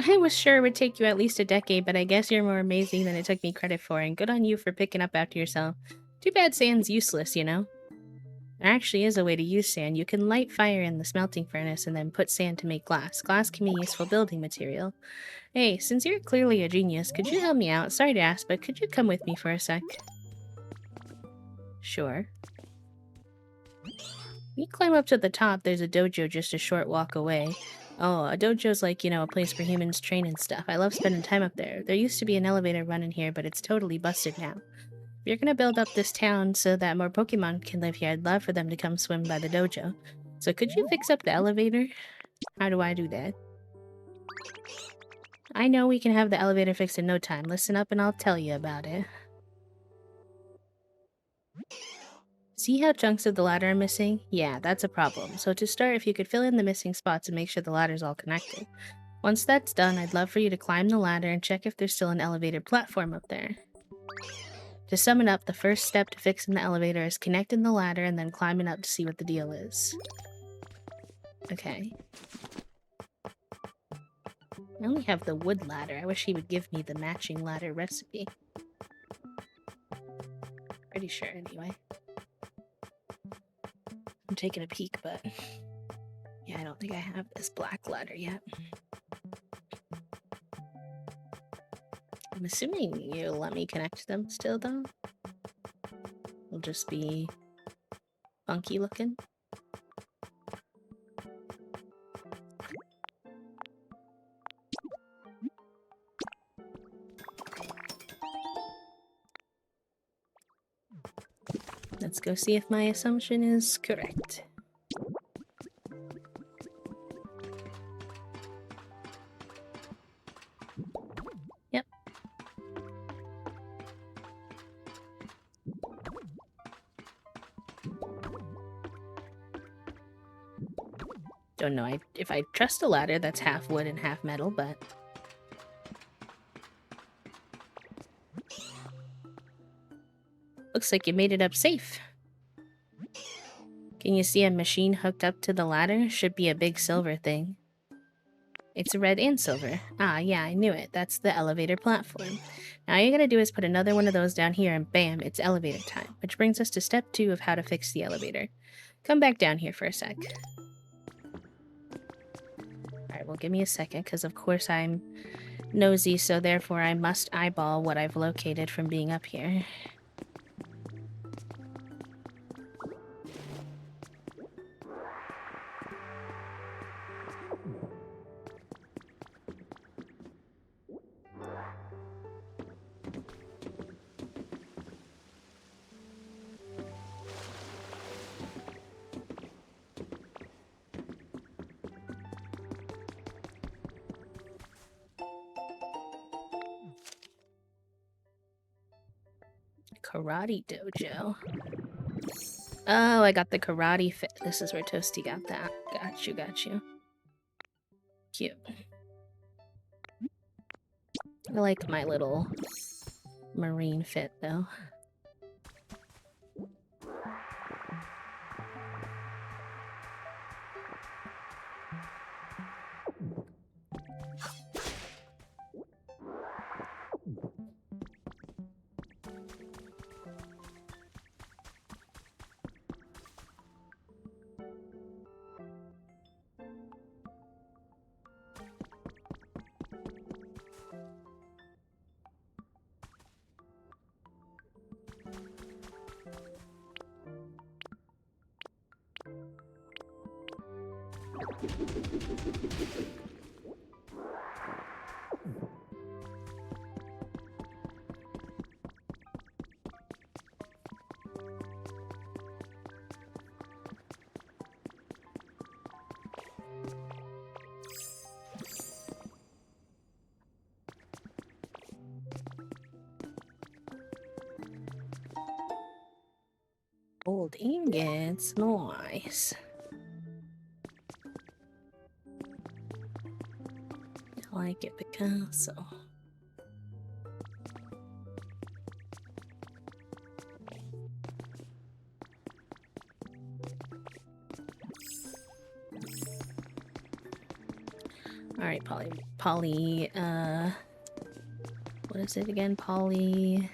I was sure it would take you at least a decade, but I guess you're more amazing than it took me credit for, and good on you for picking up after yourself. Too bad sand's useless, you know? There actually is a way to use sand. You can light fire in the smelting furnace and then put sand to make glass. Glass can be useful building material. Hey, since you're clearly a genius, could you help me out? Sorry to ask, but could you come with me for a sec? Sure. You climb up to the top, there's a dojo just a short walk away. Oh, a dojo's like, you know, a place for humans train and stuff. I love spending time up there. There used to be an elevator running here, but it's totally busted now. If you're gonna build up this town so that more Pokemon can live here, I'd love for them to come swim by the dojo. So could you fix up the elevator? How do I do that? I know we can have the elevator fixed in no time. Listen up and I'll tell you about it. See how chunks of the ladder are missing? Yeah, that's a problem. So to start, if you could fill in the missing spots and make sure the ladder's all connected. Once that's done, I'd love for you to climb the ladder and check if there's still an elevator platform up there. To sum it up, the first step to fixing the elevator is connecting the ladder and then climbing up to see what the deal is. Okay. I only have the wood ladder. I wish he would give me the matching ladder recipe. Pretty sure, anyway. I'm taking a peek, but yeah, I don't think I have this black ladder yet. I'm assuming you'll let me connect them still, though. It'll just be funky looking. Let's go see if my assumption is correct. Yep. Don't know if I trust a ladder that's half wood and half metal, but... Looks like you made it up safe. Can you see a machine hooked up to the ladder? Should be a big silver thing. It's red and silver. Ah, yeah, I knew it. That's the elevator platform. Now all you gotta do is put another one of those down here and bam, it's elevator time. Which brings us to step 2 of how to fix the elevator. Come back down here for a sec. Alright, well give me a second, because of course I'm nosy, so therefore I must eyeball what I've located from being up here. Karate dojo. Oh, I got the karate fit. This is where Toasty got that. Got you. Cute. I like my little marine fit, though. Gold ingots, nice. I like it, Picasso. Alright, Polly, what is it again? Polly...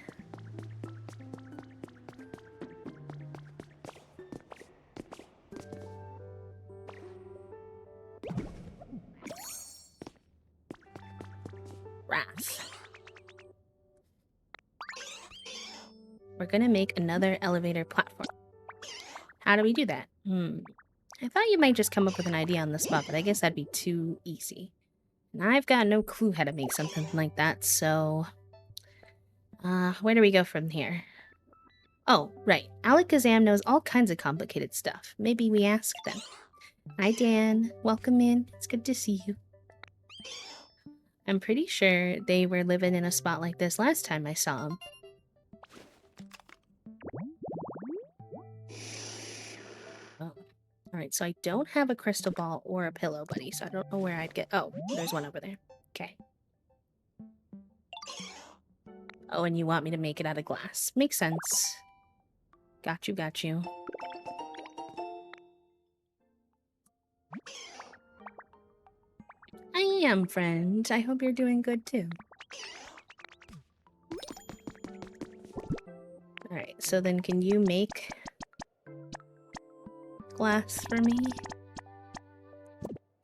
We're gonna make another elevator platform. How do we do that? I thought you might just come up with an idea on the spot, but I guess that'd be too easy. And I've got no clue how to make something like that, so... where do we go from here? Oh, right. Alakazam knows all kinds of complicated stuff. Maybe we ask them. Hi, Dan. Welcome in. It's good to see you. I'm pretty sure they were living in a spot like this last time I saw them. Oh. Alright, so I don't have a crystal ball or a pillow buddy, so I don't know where I'd get... Oh, there's one over there. Okay. Oh, and you want me to make it out of glass. Makes sense. Got you, got you. I am, friend. I hope you're doing good, too. Alright, so then can you make glass for me?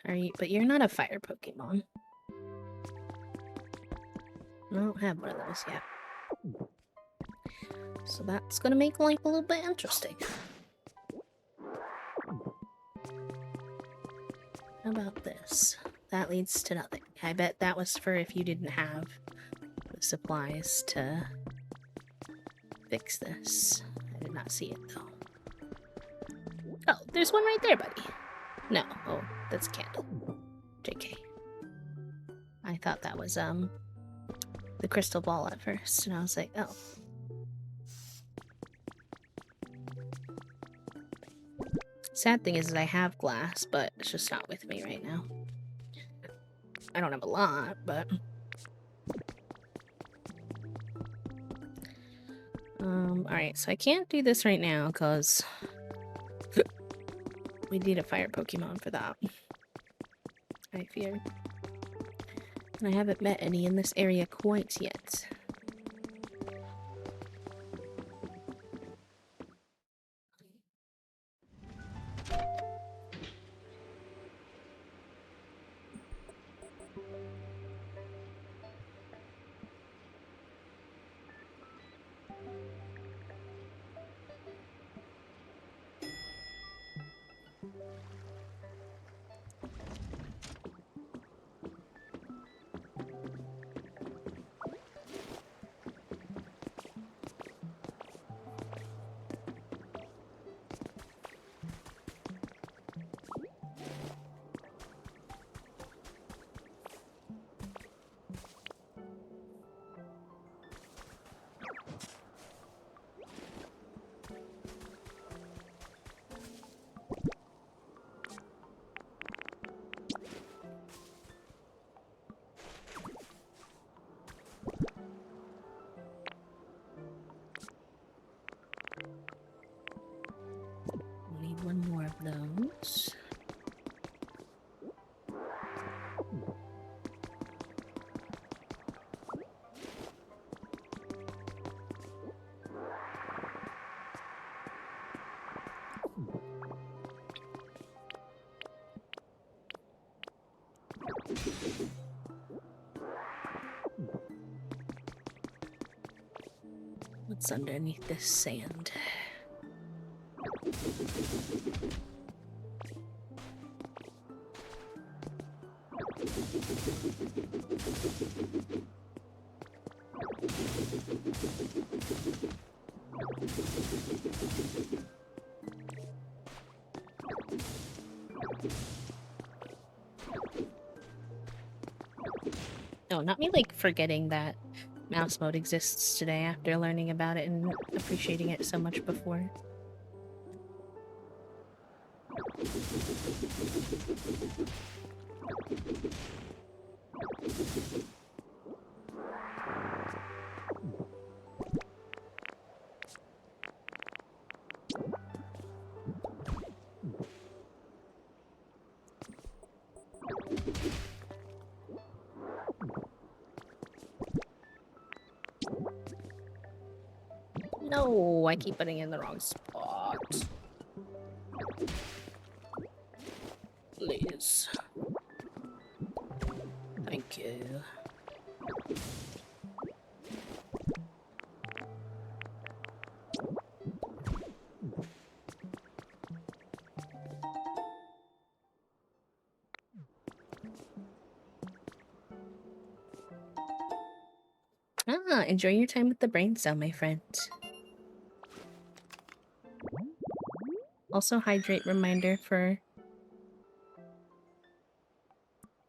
Are you? But you're not a fire Pokemon. I don't have one of those yet. So that's gonna make life a little bit interesting. How about this? That leads to nothing. I bet that was for if you didn't have the supplies to fix this. I did not see it though. Oh, there's one right there, buddy. No. Oh, that's a candle. JK. I thought that was, the crystal ball at first, and I was like, oh. Sad thing is I have glass, but it's just not with me right now. I don't have a lot, but... alright, so I can't do this right now, because... we need a fire Pokemon for that. I fear. And I haven't met any in this area quite yet. Need one more of those. What's underneath this sand? Oh, not me like forgetting that mouse mode exists today after learning about it and appreciating it so much before. No, I keep putting it in the wrong spot. Please. Thank you. Ah, enjoy your time with the brain cell, my friend. Also, hydrate reminder for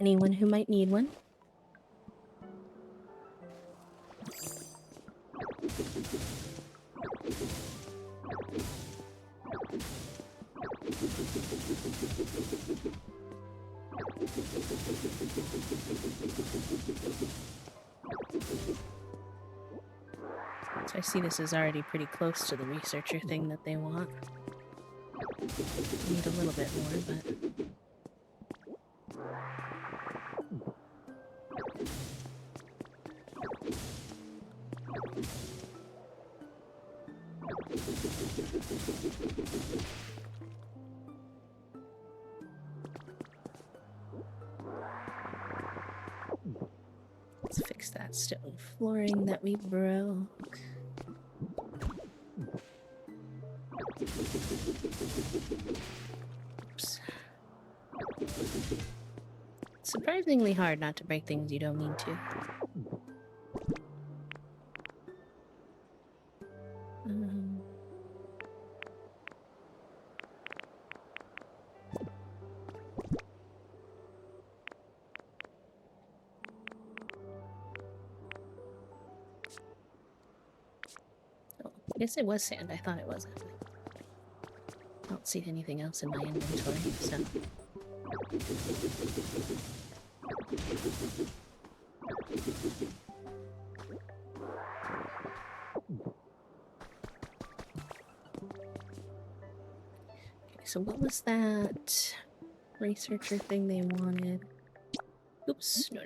anyone who might need one. So I see this is already pretty close to the researcher thing that they want. Need a little bit more, but... Let's fix that stone flooring that we broke. Oops. It's surprisingly hard not to break things you don't mean to. Yes, it was sand. I thought it wasn't. I don't see anything else in my inventory, so... Okay, so what was that researcher thing they wanted? Oops, no.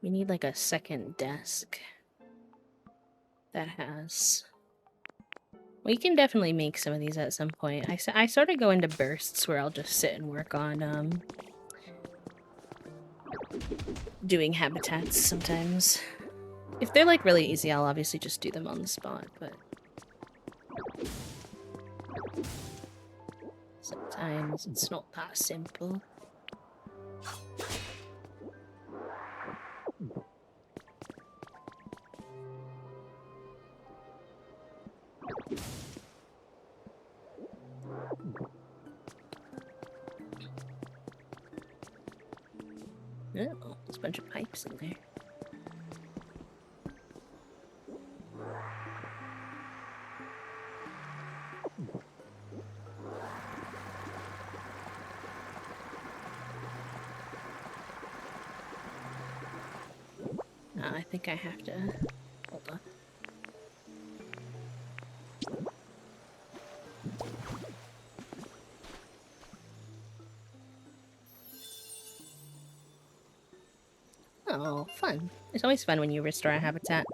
We need like a second desk that has... We can definitely make some of these at some point. I sort of go into bursts where I'll just sit and work on doing habitats sometimes. If they're like really easy, I'll obviously just do them on the spot, but sometimes it's not that simple. Oh, there's a bunch of pipes in there. I think I have to... Hold on. Oh, fun. It's always fun when you restore a habitat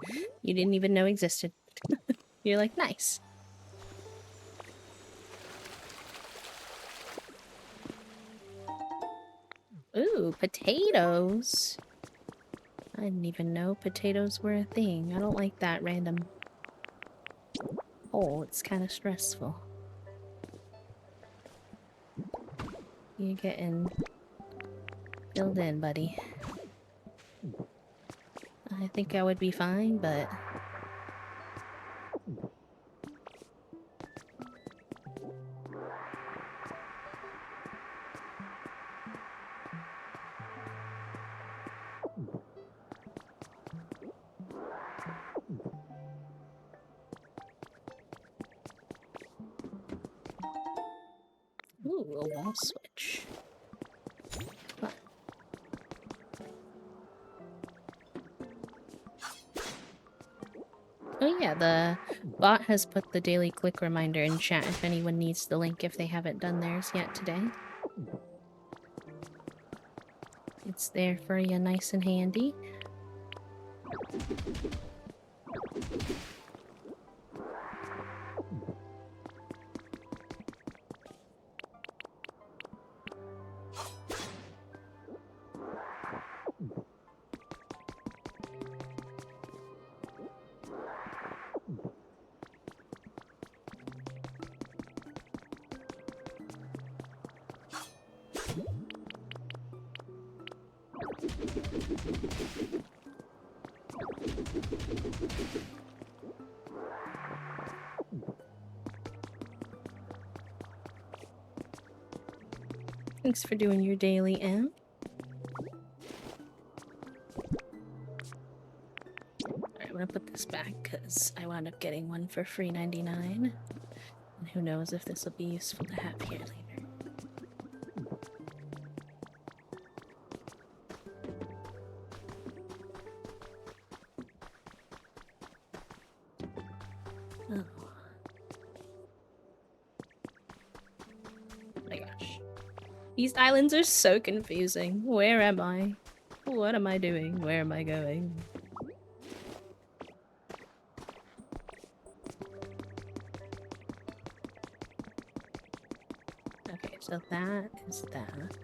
you didn't even know existed. You're like, nice. Ooh, potatoes. I didn't even know potatoes were a thing. I don't like that random... Oh, it's kind of stressful. You're getting filled in, buddy. I think I would be fine, but... Ooh, a wall switch. Fun. Oh yeah, the bot has put the daily click reminder in chat if anyone needs the link if they haven't done theirs yet today. It's there for you nice and handy. Thanks for doing your daily, Em. Alright, I'm gonna put this back because I wound up getting one for free 99. And who knows if this will be useful to have here later. Oh. My gosh. These islands are so confusing. Where am I? What am I doing? Where am I going? Okay, so that is that.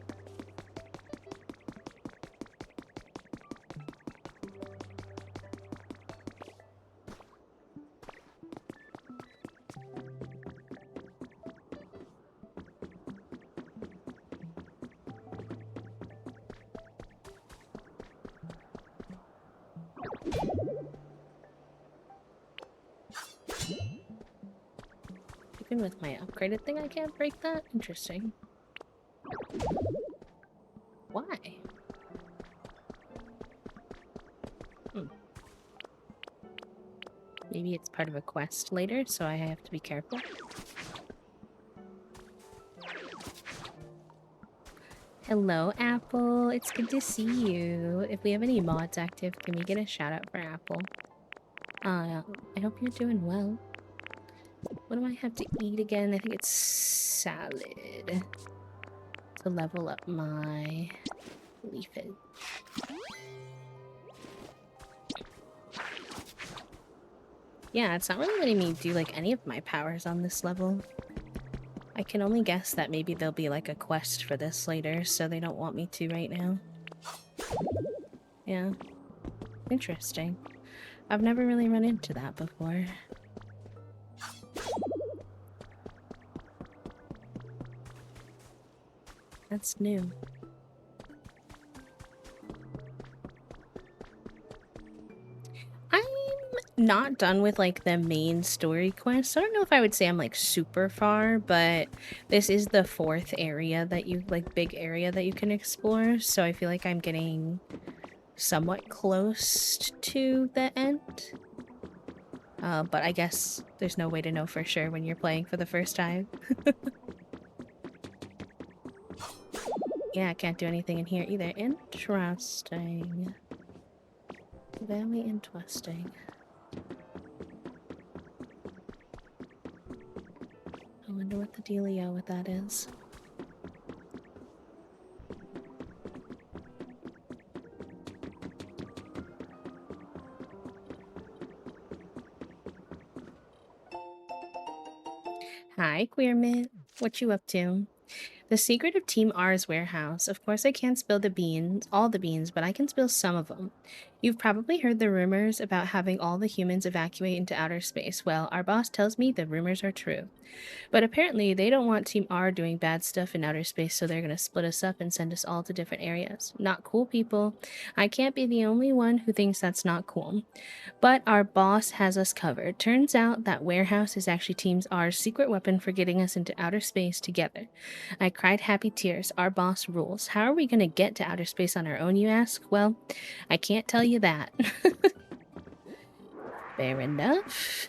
Even with my upgraded thing, I can't break that? Interesting. Why? Maybe it's part of a quest later, so I have to be careful. Hello, Apple. It's good to see you. If we have any mods active, can we get a shout out for Apple? I hope you're doing well. What do I have to eat again? I think it's salad to level up my leafage. Yeah, it's not really letting me do like any of my powers on this level. I can only guess that maybe there'll be like a quest for this later, so they don't want me to right now. Yeah. Interesting. I've never really run into that before. That's new. I'm not done with like the main story quest. I don't know if I would say I'm like super far, but this is the 4th area that you like big area that you can explore, so I feel like I'm getting somewhat close to the end. But I guess there's no way to know for sure when you're playing for the first time. Yeah, I can't do anything in here either. Interesting. Very interesting. I wonder what the dealio with that is. Hi, Queer Mint. What you up to? The secret of Team R's warehouse. Of course I can't spill the beans, all the beans, but I can spill some of them. You've probably heard the rumors about having all the humans evacuate into outer space. Well, our boss tells me the rumors are true. But apparently they don't want Team R doing bad stuff in outer space, so they're gonna split us up and send us all to different areas. Not cool, people. I can't be the only one who thinks that's not cool. But our boss has us covered. Turns out that warehouse is actually Team R's secret weapon for getting us into outer space together. I cried happy tears. Our boss rules. How are we gonna get to outer space on our own, you ask? Well, I can't tell you that. Fair enough.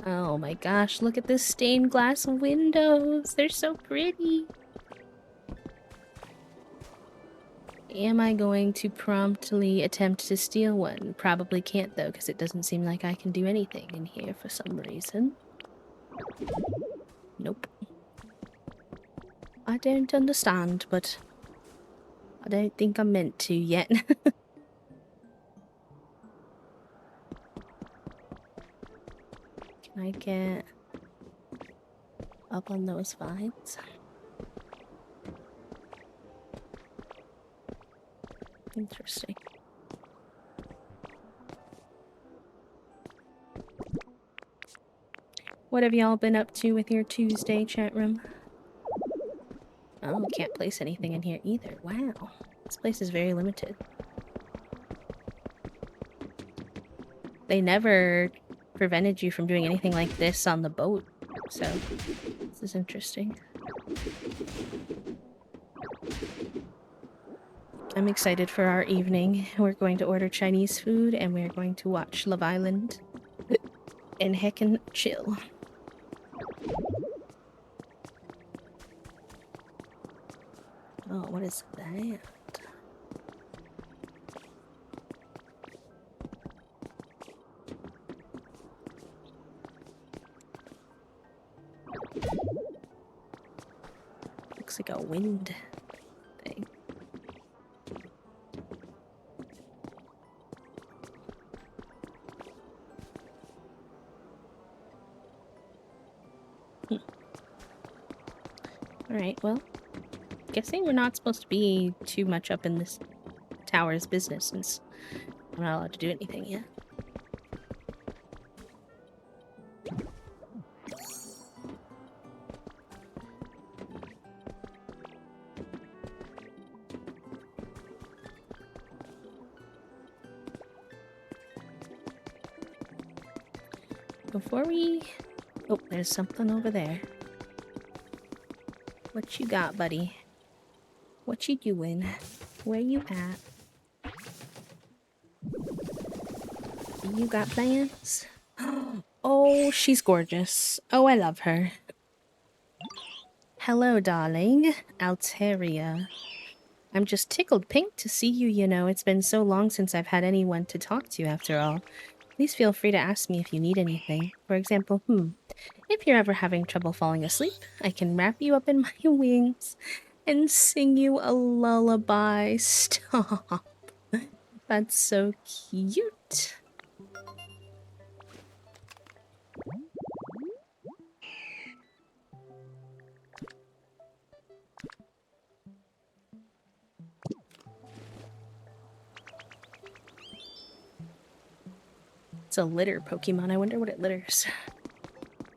Oh my gosh, look at the stained glass windows. They're so pretty. Am I going to promptly attempt to steal one? Probably can't though, because it doesn't seem like I can do anything in here for some reason. Nope. I don't understand, but I don't think I'm meant to yet. Can I get up on those vines? Interesting. What have y'all been up to with your Tuesday chat room? Oh, can't place anything in here either. Wow. This place is very limited. They never prevented you from doing anything like this on the boat. So, this is interesting. I'm excited for our evening. We're going to order Chinese food and we're going to watch Love Island and heckin' chill. Oh, what is that? Looks like a wind thing. Alright, well, guessing we're not supposed to be too much up in this tower's business since I'm not allowed to do anything yet. Before we... Oh, there's something over there. What you got, buddy? What you doing? Where you at? You got plans? Oh, she's gorgeous. Oh, I love her. Hello, darling. Alteria. I'm just tickled pink to see you, you know. It's been so long since I've had anyone to talk to after all. Please feel free to ask me if you need anything. For example, if you're ever having trouble falling asleep, I can wrap you up in my wings and sing you a lullaby. Stop. That's so cute. It's a litter Pokemon. I wonder what it litters.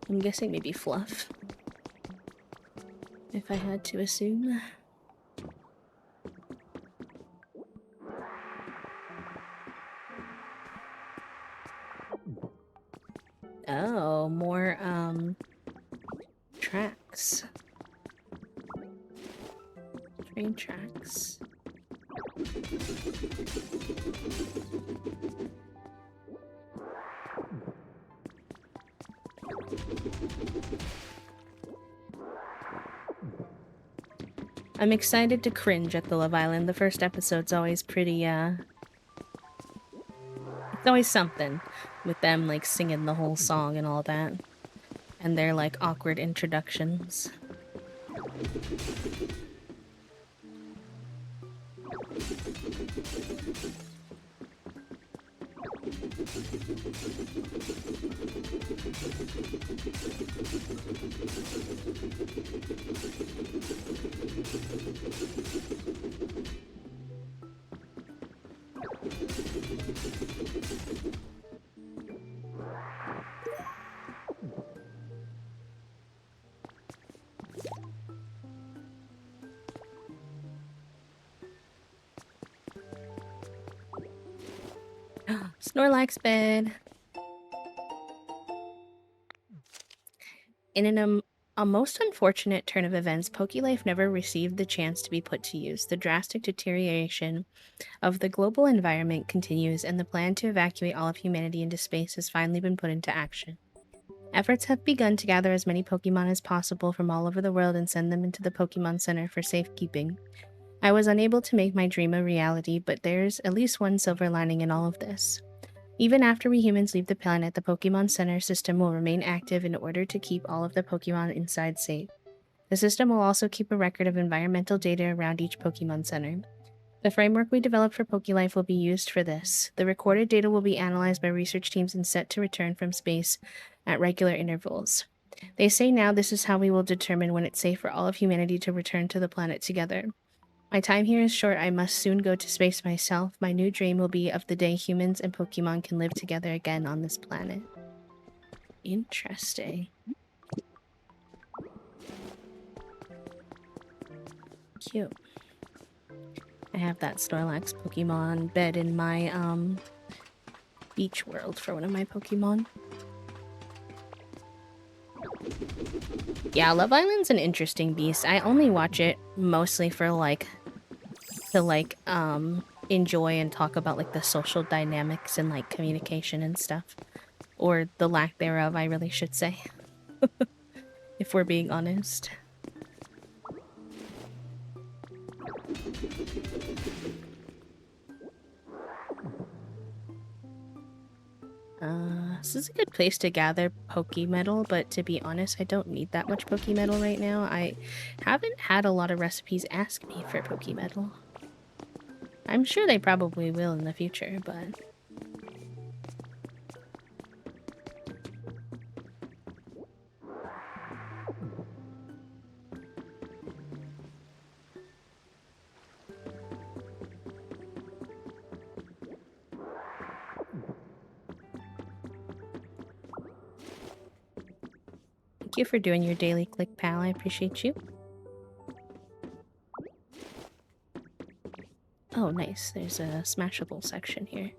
I'm guessing maybe fluff. If I had to assume. Oh, more, tracks. Train tracks. I'm excited to cringe at the Love Island. The first episode's always pretty, it's always something with them, like, singing the whole song and all that. And their, like, awkward introductions. Snorlax bed. In a most unfortunate turn of events, Pokelife never received the chance to be put to use. The drastic deterioration of the global environment continues, and the plan to evacuate all of humanity into space has finally been put into action. Efforts have begun to gather as many Pokemon as possible from all over the world and send them into the Pokemon Center for safekeeping. I was unable to make my dream a reality, but there's at least one silver lining in all of this. Even after we humans leave the planet, the Pokemon Center system will remain active in order to keep all of the Pokemon inside safe. The system will also keep a record of environmental data around each Pokemon Center. The framework we developed for Pokelife will be used for this. The recorded data will be analyzed by research teams and set to return from space at regular intervals. They say now this is how we will determine when it's safe for all of humanity to return to the planet together. My time here is short. I must soon go to space myself. My new dream will be of the day humans and Pokemon can live together again on this planet. Interesting. Cute. I have that Snorlax Pokemon bed in my, beach world for one of my Pokemon. Yeah, Love Island's an interesting beast. I only watch it mostly for to enjoy and talk about like the social dynamics and like communication and stuff. Or the lack thereof, I really should say. If we're being honest. This is a good place to gather Pokemetal, but to be honest, I don't need that much Pokemetal right now. I haven't had a lot of recipes ask me for Pokemetal. I'm sure they probably will in the future, but... Thank you for doing your daily click, pal. I appreciate you. Oh, nice. There's a smashable section here.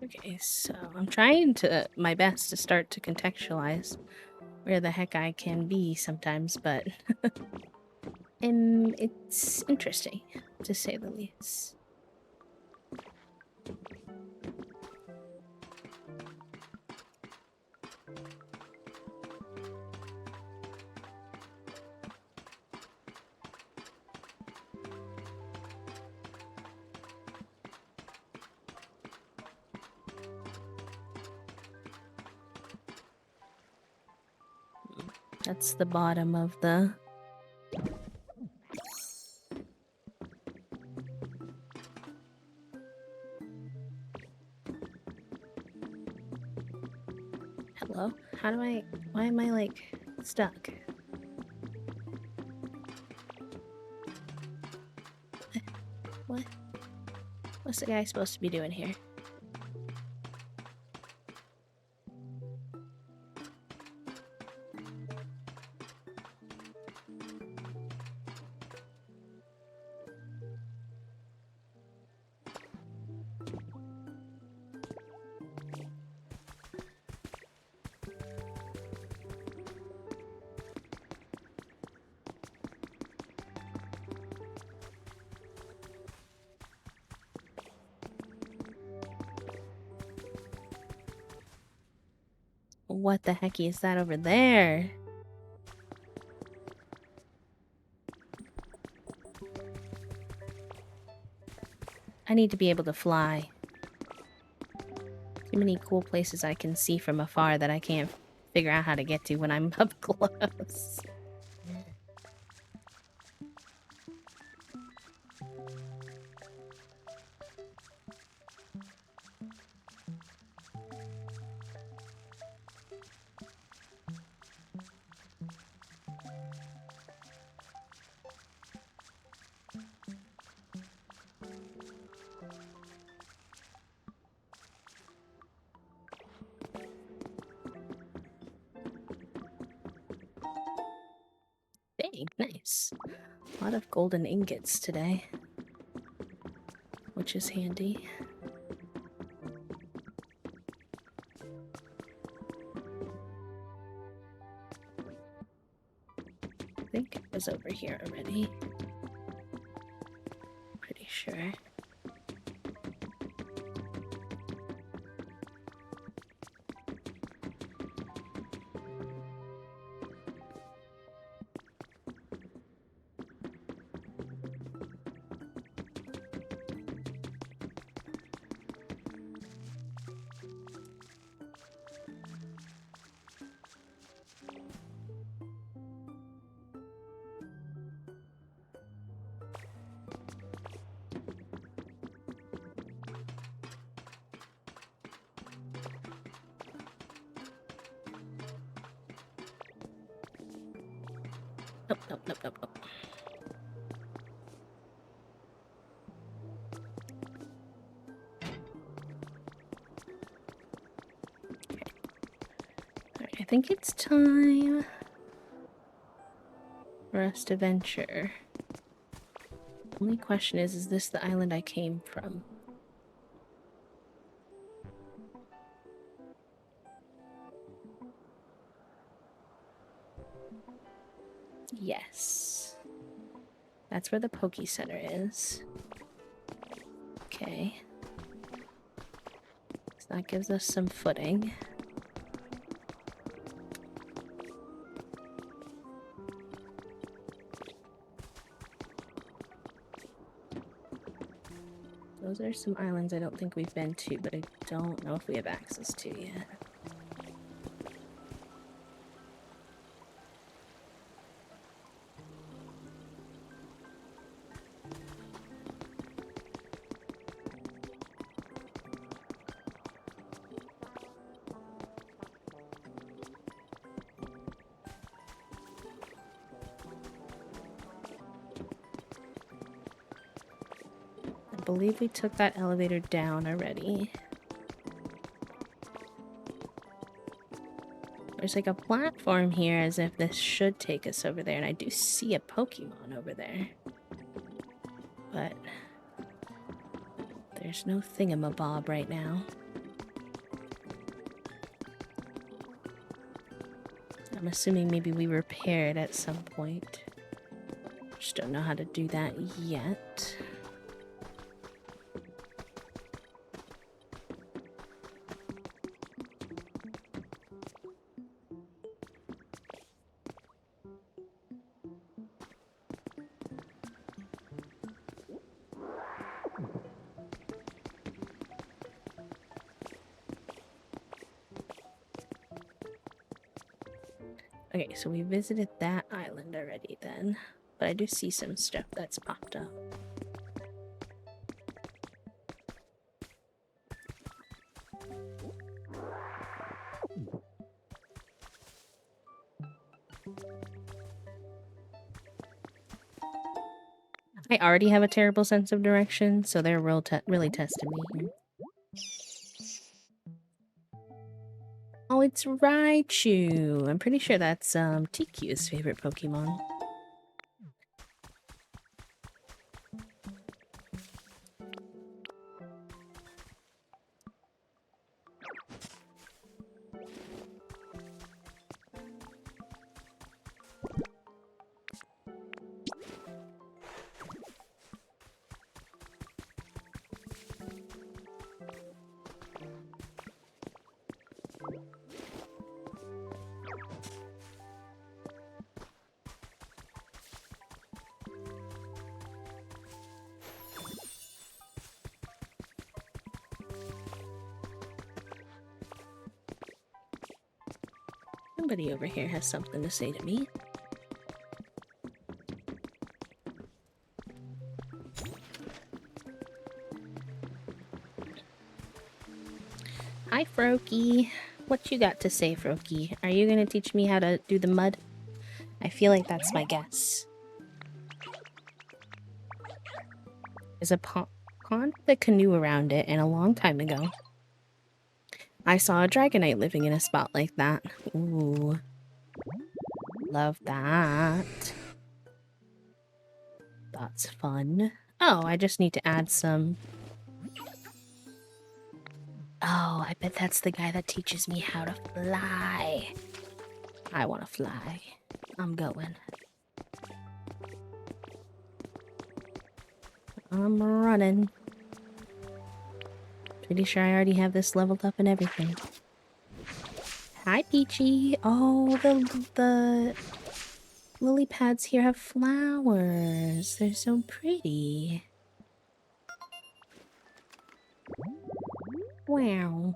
Okay, so I'm trying to my best to start to contextualize where the heck I can be sometimes, but it's interesting, to say the least. That's the bottom of the... Hello? How do I... Why am I, like, stuck? What? What's the guy supposed to be doing here? What the heck is that over there? I need to be able to fly. Too many cool places I can see from afar that I can't figure out how to get to when I'm up close. Dang, nice. A lot of golden ingots today, which is handy. I think it was over here already. Pretty sure. Nope, nope, nope, nope, nope. Okay. Alright, I think it's time for us to venture. The only question is this the island I came from? Yes. That's where the Poke Center is. Okay. So that gives us some footing. Those are some islands I don't think we've been to, but I don't know if we have access to yet. I believe we took that elevator down already. There's like a platform here as if this should take us over there, and I do see a Pokemon over there. But there's no thingamabob right now. I'm assuming maybe we repaired at some point. Just don't know how to do that yet. Okay, so we visited that island already then, but I do see some stuff that's popped up. I already have a terrible sense of direction, so they're really testing me. Oh, it's Raichu! I'm pretty sure that's TQ's favorite Pokemon. Somebody over here has something to say to me. Hi, Froakie. What you got to say, Froakie? Are you gonna teach me how to do the mud? I feel like that's my guess. There's a pond with a canoe around it, and a long time ago, I saw a Dragonite living in a spot like that. Ooh. Love that. That's fun. Oh, I just need to add some... Oh, I bet that's the guy that teaches me how to fly. I want to fly. I'm going. I'm running. Pretty sure I already have this leveled up and everything. Hi, Peachy. Oh, the lily pads here have flowers. They're so pretty. Wow.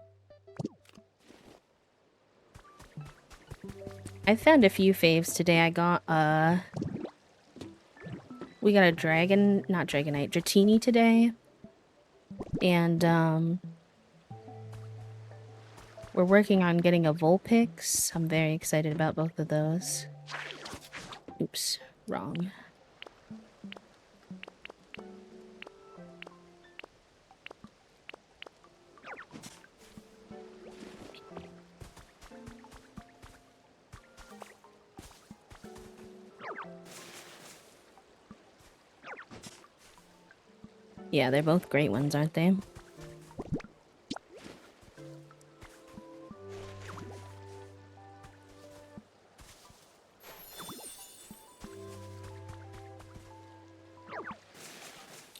I found a few faves today. I got we got a not Dragonite, Dratini today. And we're working on getting a Vulpix. I'm very excited about both of those. Oops, wrong. Yeah, they're both great ones, aren't they?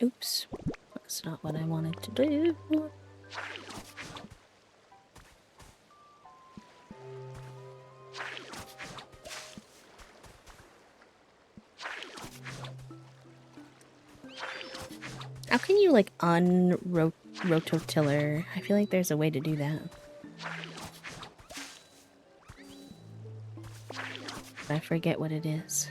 Oops, that's not what I wanted to do. How can you, like, rototiller? I feel like there's a way to do that. I forget what it is.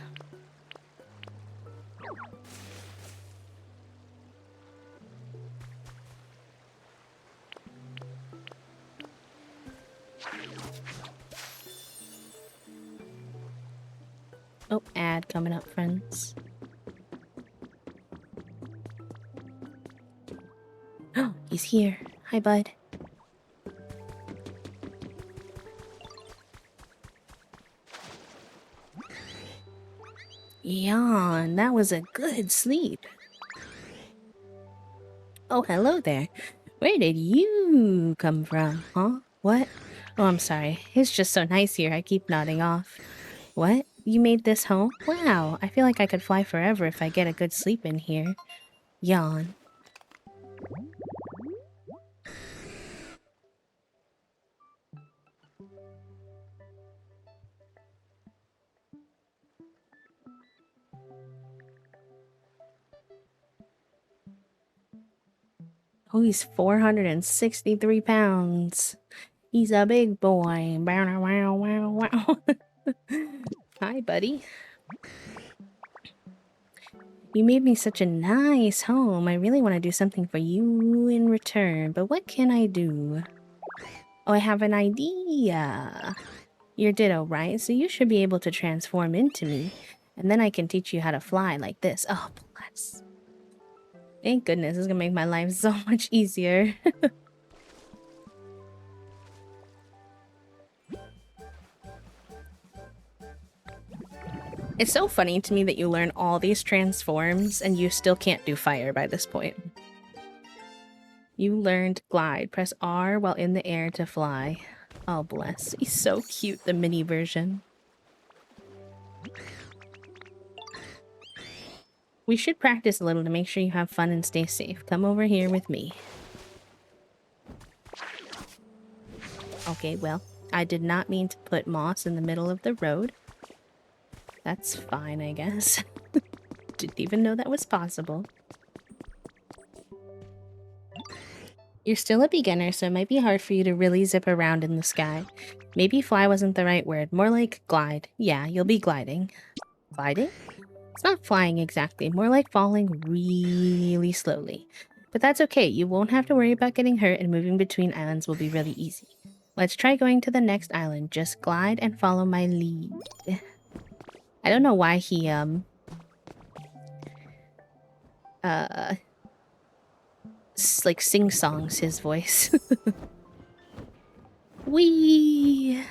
Oh, ad coming up, friends. Oh, he's here. Hi, bud. Yawn, that was a good sleep. Oh, hello there. Where did you come from, huh? What? Oh, I'm sorry. It's just so nice here. I keep nodding off. What? You made this home? Wow, I feel like I could fly forever if I get a good sleep in here. Yawn. Oh, he's 463 pounds. He's a big boy. Bow, wow, wow, wow. Hi, buddy. You made me such a nice home. I really want to do something for you in return, but what can I do? Oh, I have an idea. You're Ditto, right? So you should be able to transform into me, and then I can teach you how to fly like this. Oh, bless. Thank goodness, this is gonna make my life so much easier. It's so funny to me that you learn all these transforms and you still can't do fire by this point. You learned glide. Press R while in the air to fly. Oh, bless. He's so cute, the mini version. We should practice a little to make sure you have fun and stay safe. Come over here with me. Okay, well, I did not mean to put moss in the middle of the road. That's fine, I guess. Didn't even know that was possible. You're still a beginner, so it might be hard for you to really zip around in the sky. Maybe fly wasn't the right word. More like glide. Yeah, you'll be gliding. Gliding? It's not flying exactly. More like falling really slowly. But that's okay. You won't have to worry about getting hurt, and moving between islands will be really easy. Let's try going to the next island. Just glide and follow my lead. I don't know why he, like sing-songs his voice. Whee!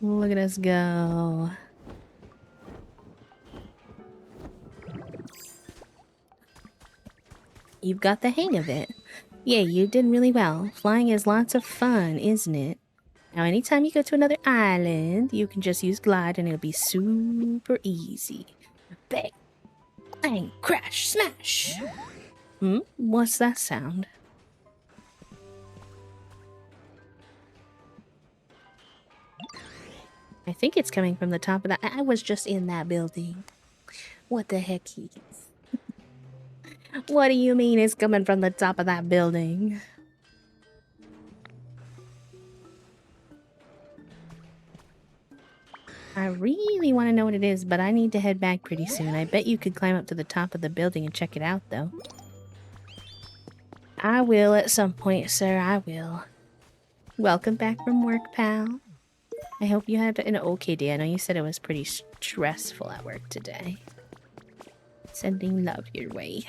Look at us go. You've got the hang of it. Yeah, you did really well. Flying is lots of fun, isn't it? Now, anytime you go to another island, you can just use glide and it'll be super easy. Bang! Clang! Crash! Smash! Hmm? What's that sound? I think it's coming from the top of that. I was just in that building. What the heck, Keith? What do you mean it's coming from the top of that building? I really want to know what it is, but I need to head back pretty soon. I bet you could climb up to the top of the building and check it out, though. I will at some point, sir. I will. Welcome back from work, pal. I hope you had an okay day. I know you said it was pretty stressful at work today. Sending love your way.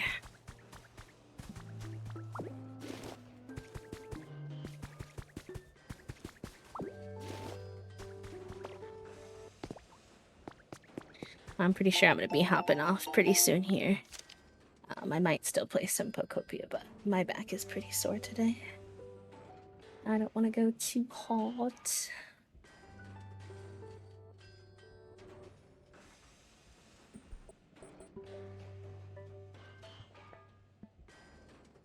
I'm pretty sure I'm gonna be hopping off pretty soon here. I might still play some pokopia, but my back is pretty sore today. I don't want to go too hot.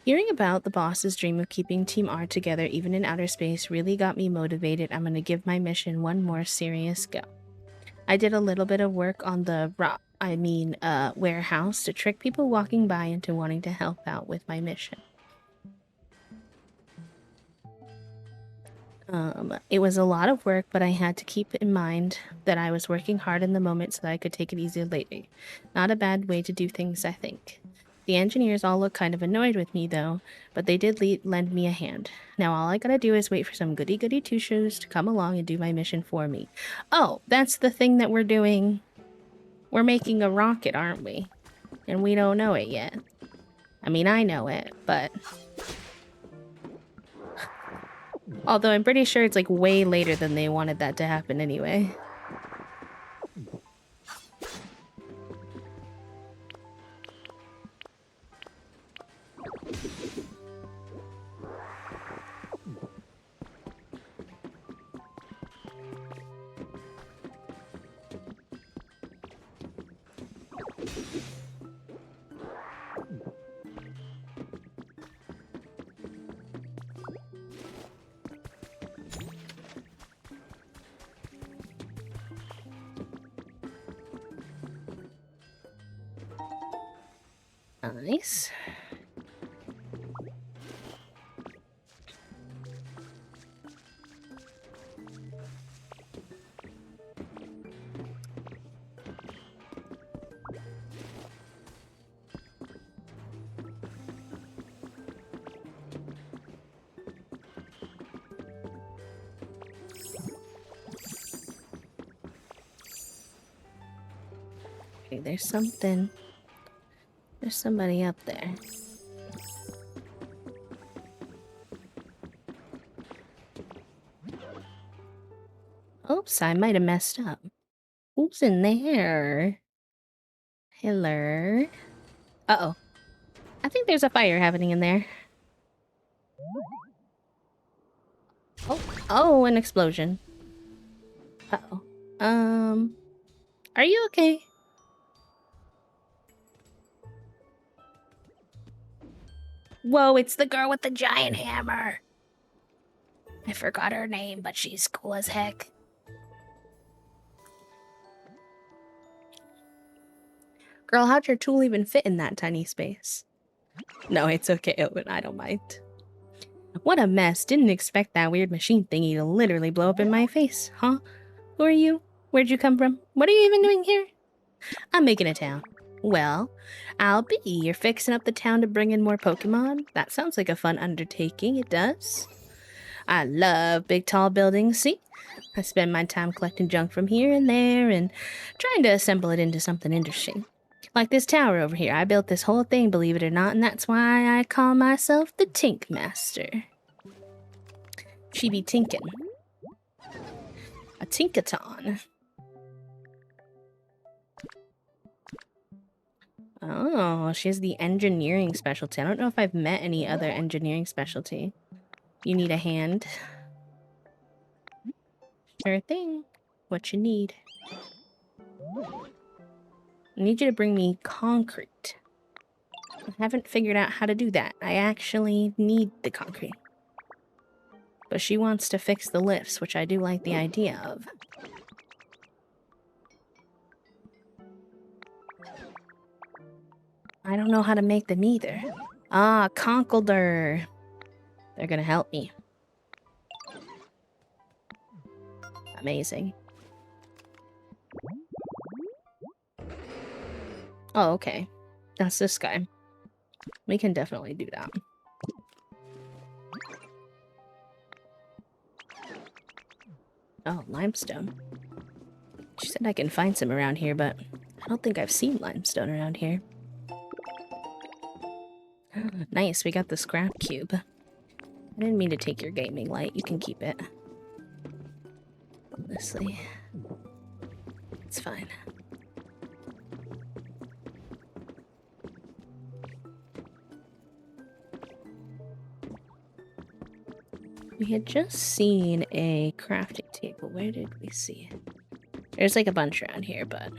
Hearing about the boss's dream of keeping Team R together even in outer space really got me motivated. I'm gonna give my mission one more serious go. I did a little bit of work on the warehouse to trick people walking by into wanting to help out with my mission. It was a lot of work, but I had to keep in mind that I was working hard in the moment so that I could take it easier later. Not a bad way to do things, I think. The engineers all look kind of annoyed with me, though, but they did lend me a hand. Now all I gotta do is wait for some goody-goody two-shoes to come along and do my mission for me. Oh, that's the thing that we're doing. We're making a rocket, aren't we? And we don't know it yet. I mean, I know it, but... Although I'm pretty sure it's like way later than they wanted that to happen anyway. Nice. Okay, there's something. There's somebody up there. Oops, I might have messed up. Who's in there? Hello? Uh-oh. I think there's a fire happening in there. Oh, an explosion. Uh-oh. Are you okay? Whoa, it's the girl with the giant hammer. I forgot her name, but she's cool as heck. Girl, how'd your tool even fit in that tiny space? No, it's okay, Owen. I don't mind. What a mess. Didn't expect that weird machine thingy to literally blow up in my face, huh? Who are you? Where'd you come from? What are you even doing here? I'm making a town. Well, I'll be. You're fixing up the town to bring in more Pokemon? That sounds like a fun undertaking, it does. I love big tall buildings, see? I spend my time collecting junk from here and there and trying to assemble it into something interesting. Like this tower over here. I built this whole thing, believe it or not, and that's why I call myself the Tink Master. She be tinkin'. A Tinkaton. Oh, she has the engineering specialty. I don't know if I've met any other engineering specialty. You need a hand? Sure thing. What you need? I need you to bring me concrete. I haven't figured out how to do that. I actually need the concrete. But she wants to fix the lifts, which I do like the idea of. I don't know how to make them either. Ah, Conkeldurr. They're gonna help me. Amazing. Oh, okay. That's this guy. We can definitely do that. Oh, limestone. She said I can find some around here, but I don't think I've seen limestone around here. Nice, we got the scrap cube. I didn't mean to take your gaming light. You can keep it. Honestly. It's fine. We had just seen a crafting table. Where did we see it? There's like a bunch around here, but...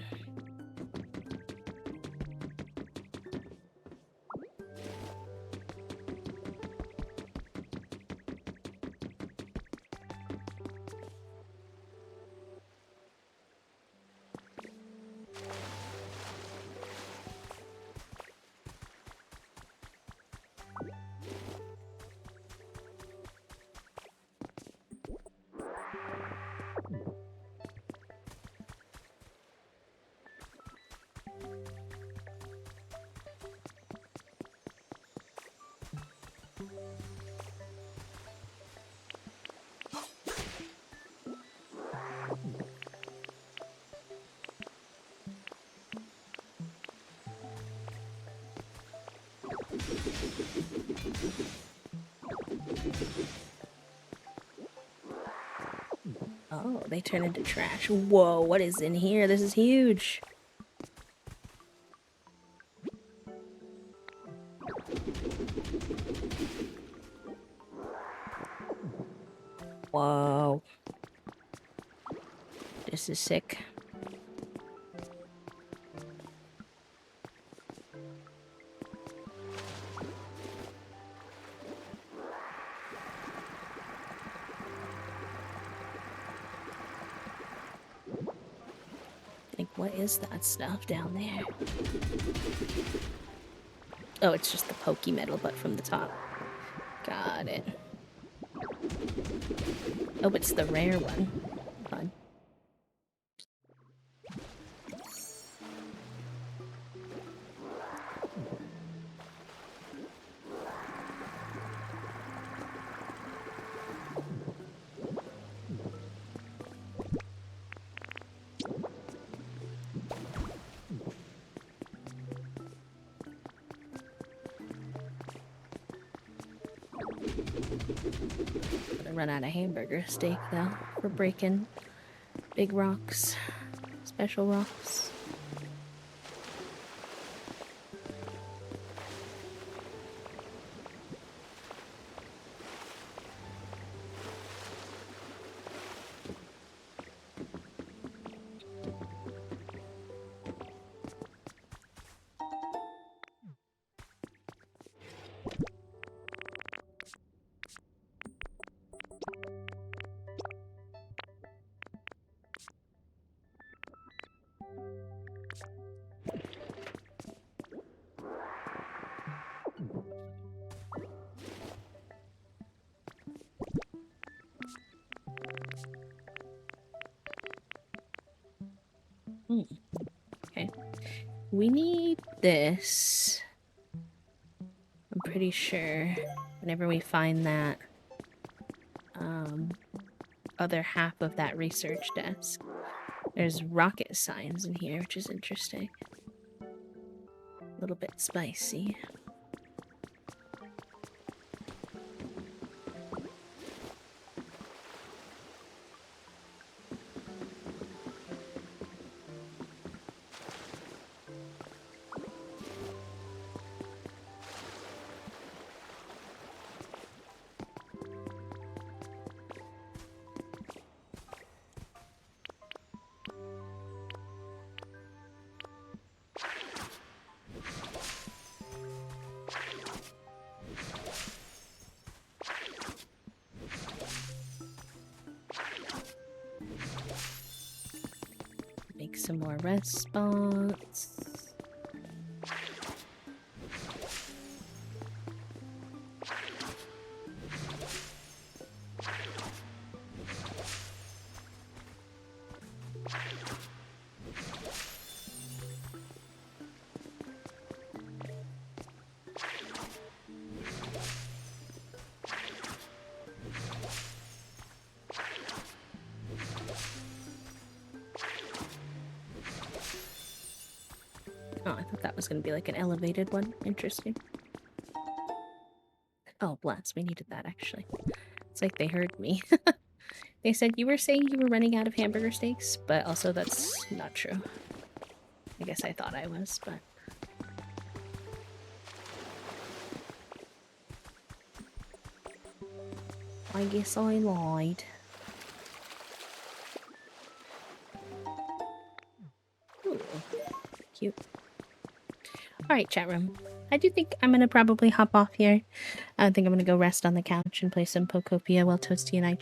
Oh, they turn into trash. Whoa, what is in here? This is huge. Whoa. This is sick. Like, what is that stuff down there? Oh, it's just the pokey metal, but from the top. Got it. Oh, it's the rare one. Fun. Gonna run out of hamburger steak though for breaking big rocks, special rocks. Okay. We need this. I'm pretty sure whenever we find that other half of that research desk, there's rocket signs in here, which is interesting. A little bit spicy. Make some more rest spots. Thought that was gonna be like an elevated one. Interesting. Oh, bless. We needed that actually. It's like they heard me. They said you were saying you were running out of hamburger steaks, but also that's not true. I guess I thought I was, but... I guess I lied. Ooh, cute. Alright, chat room. I do think I'm gonna probably hop off here. I think I'm gonna go rest on the couch and play some Pokopia while Toasty and I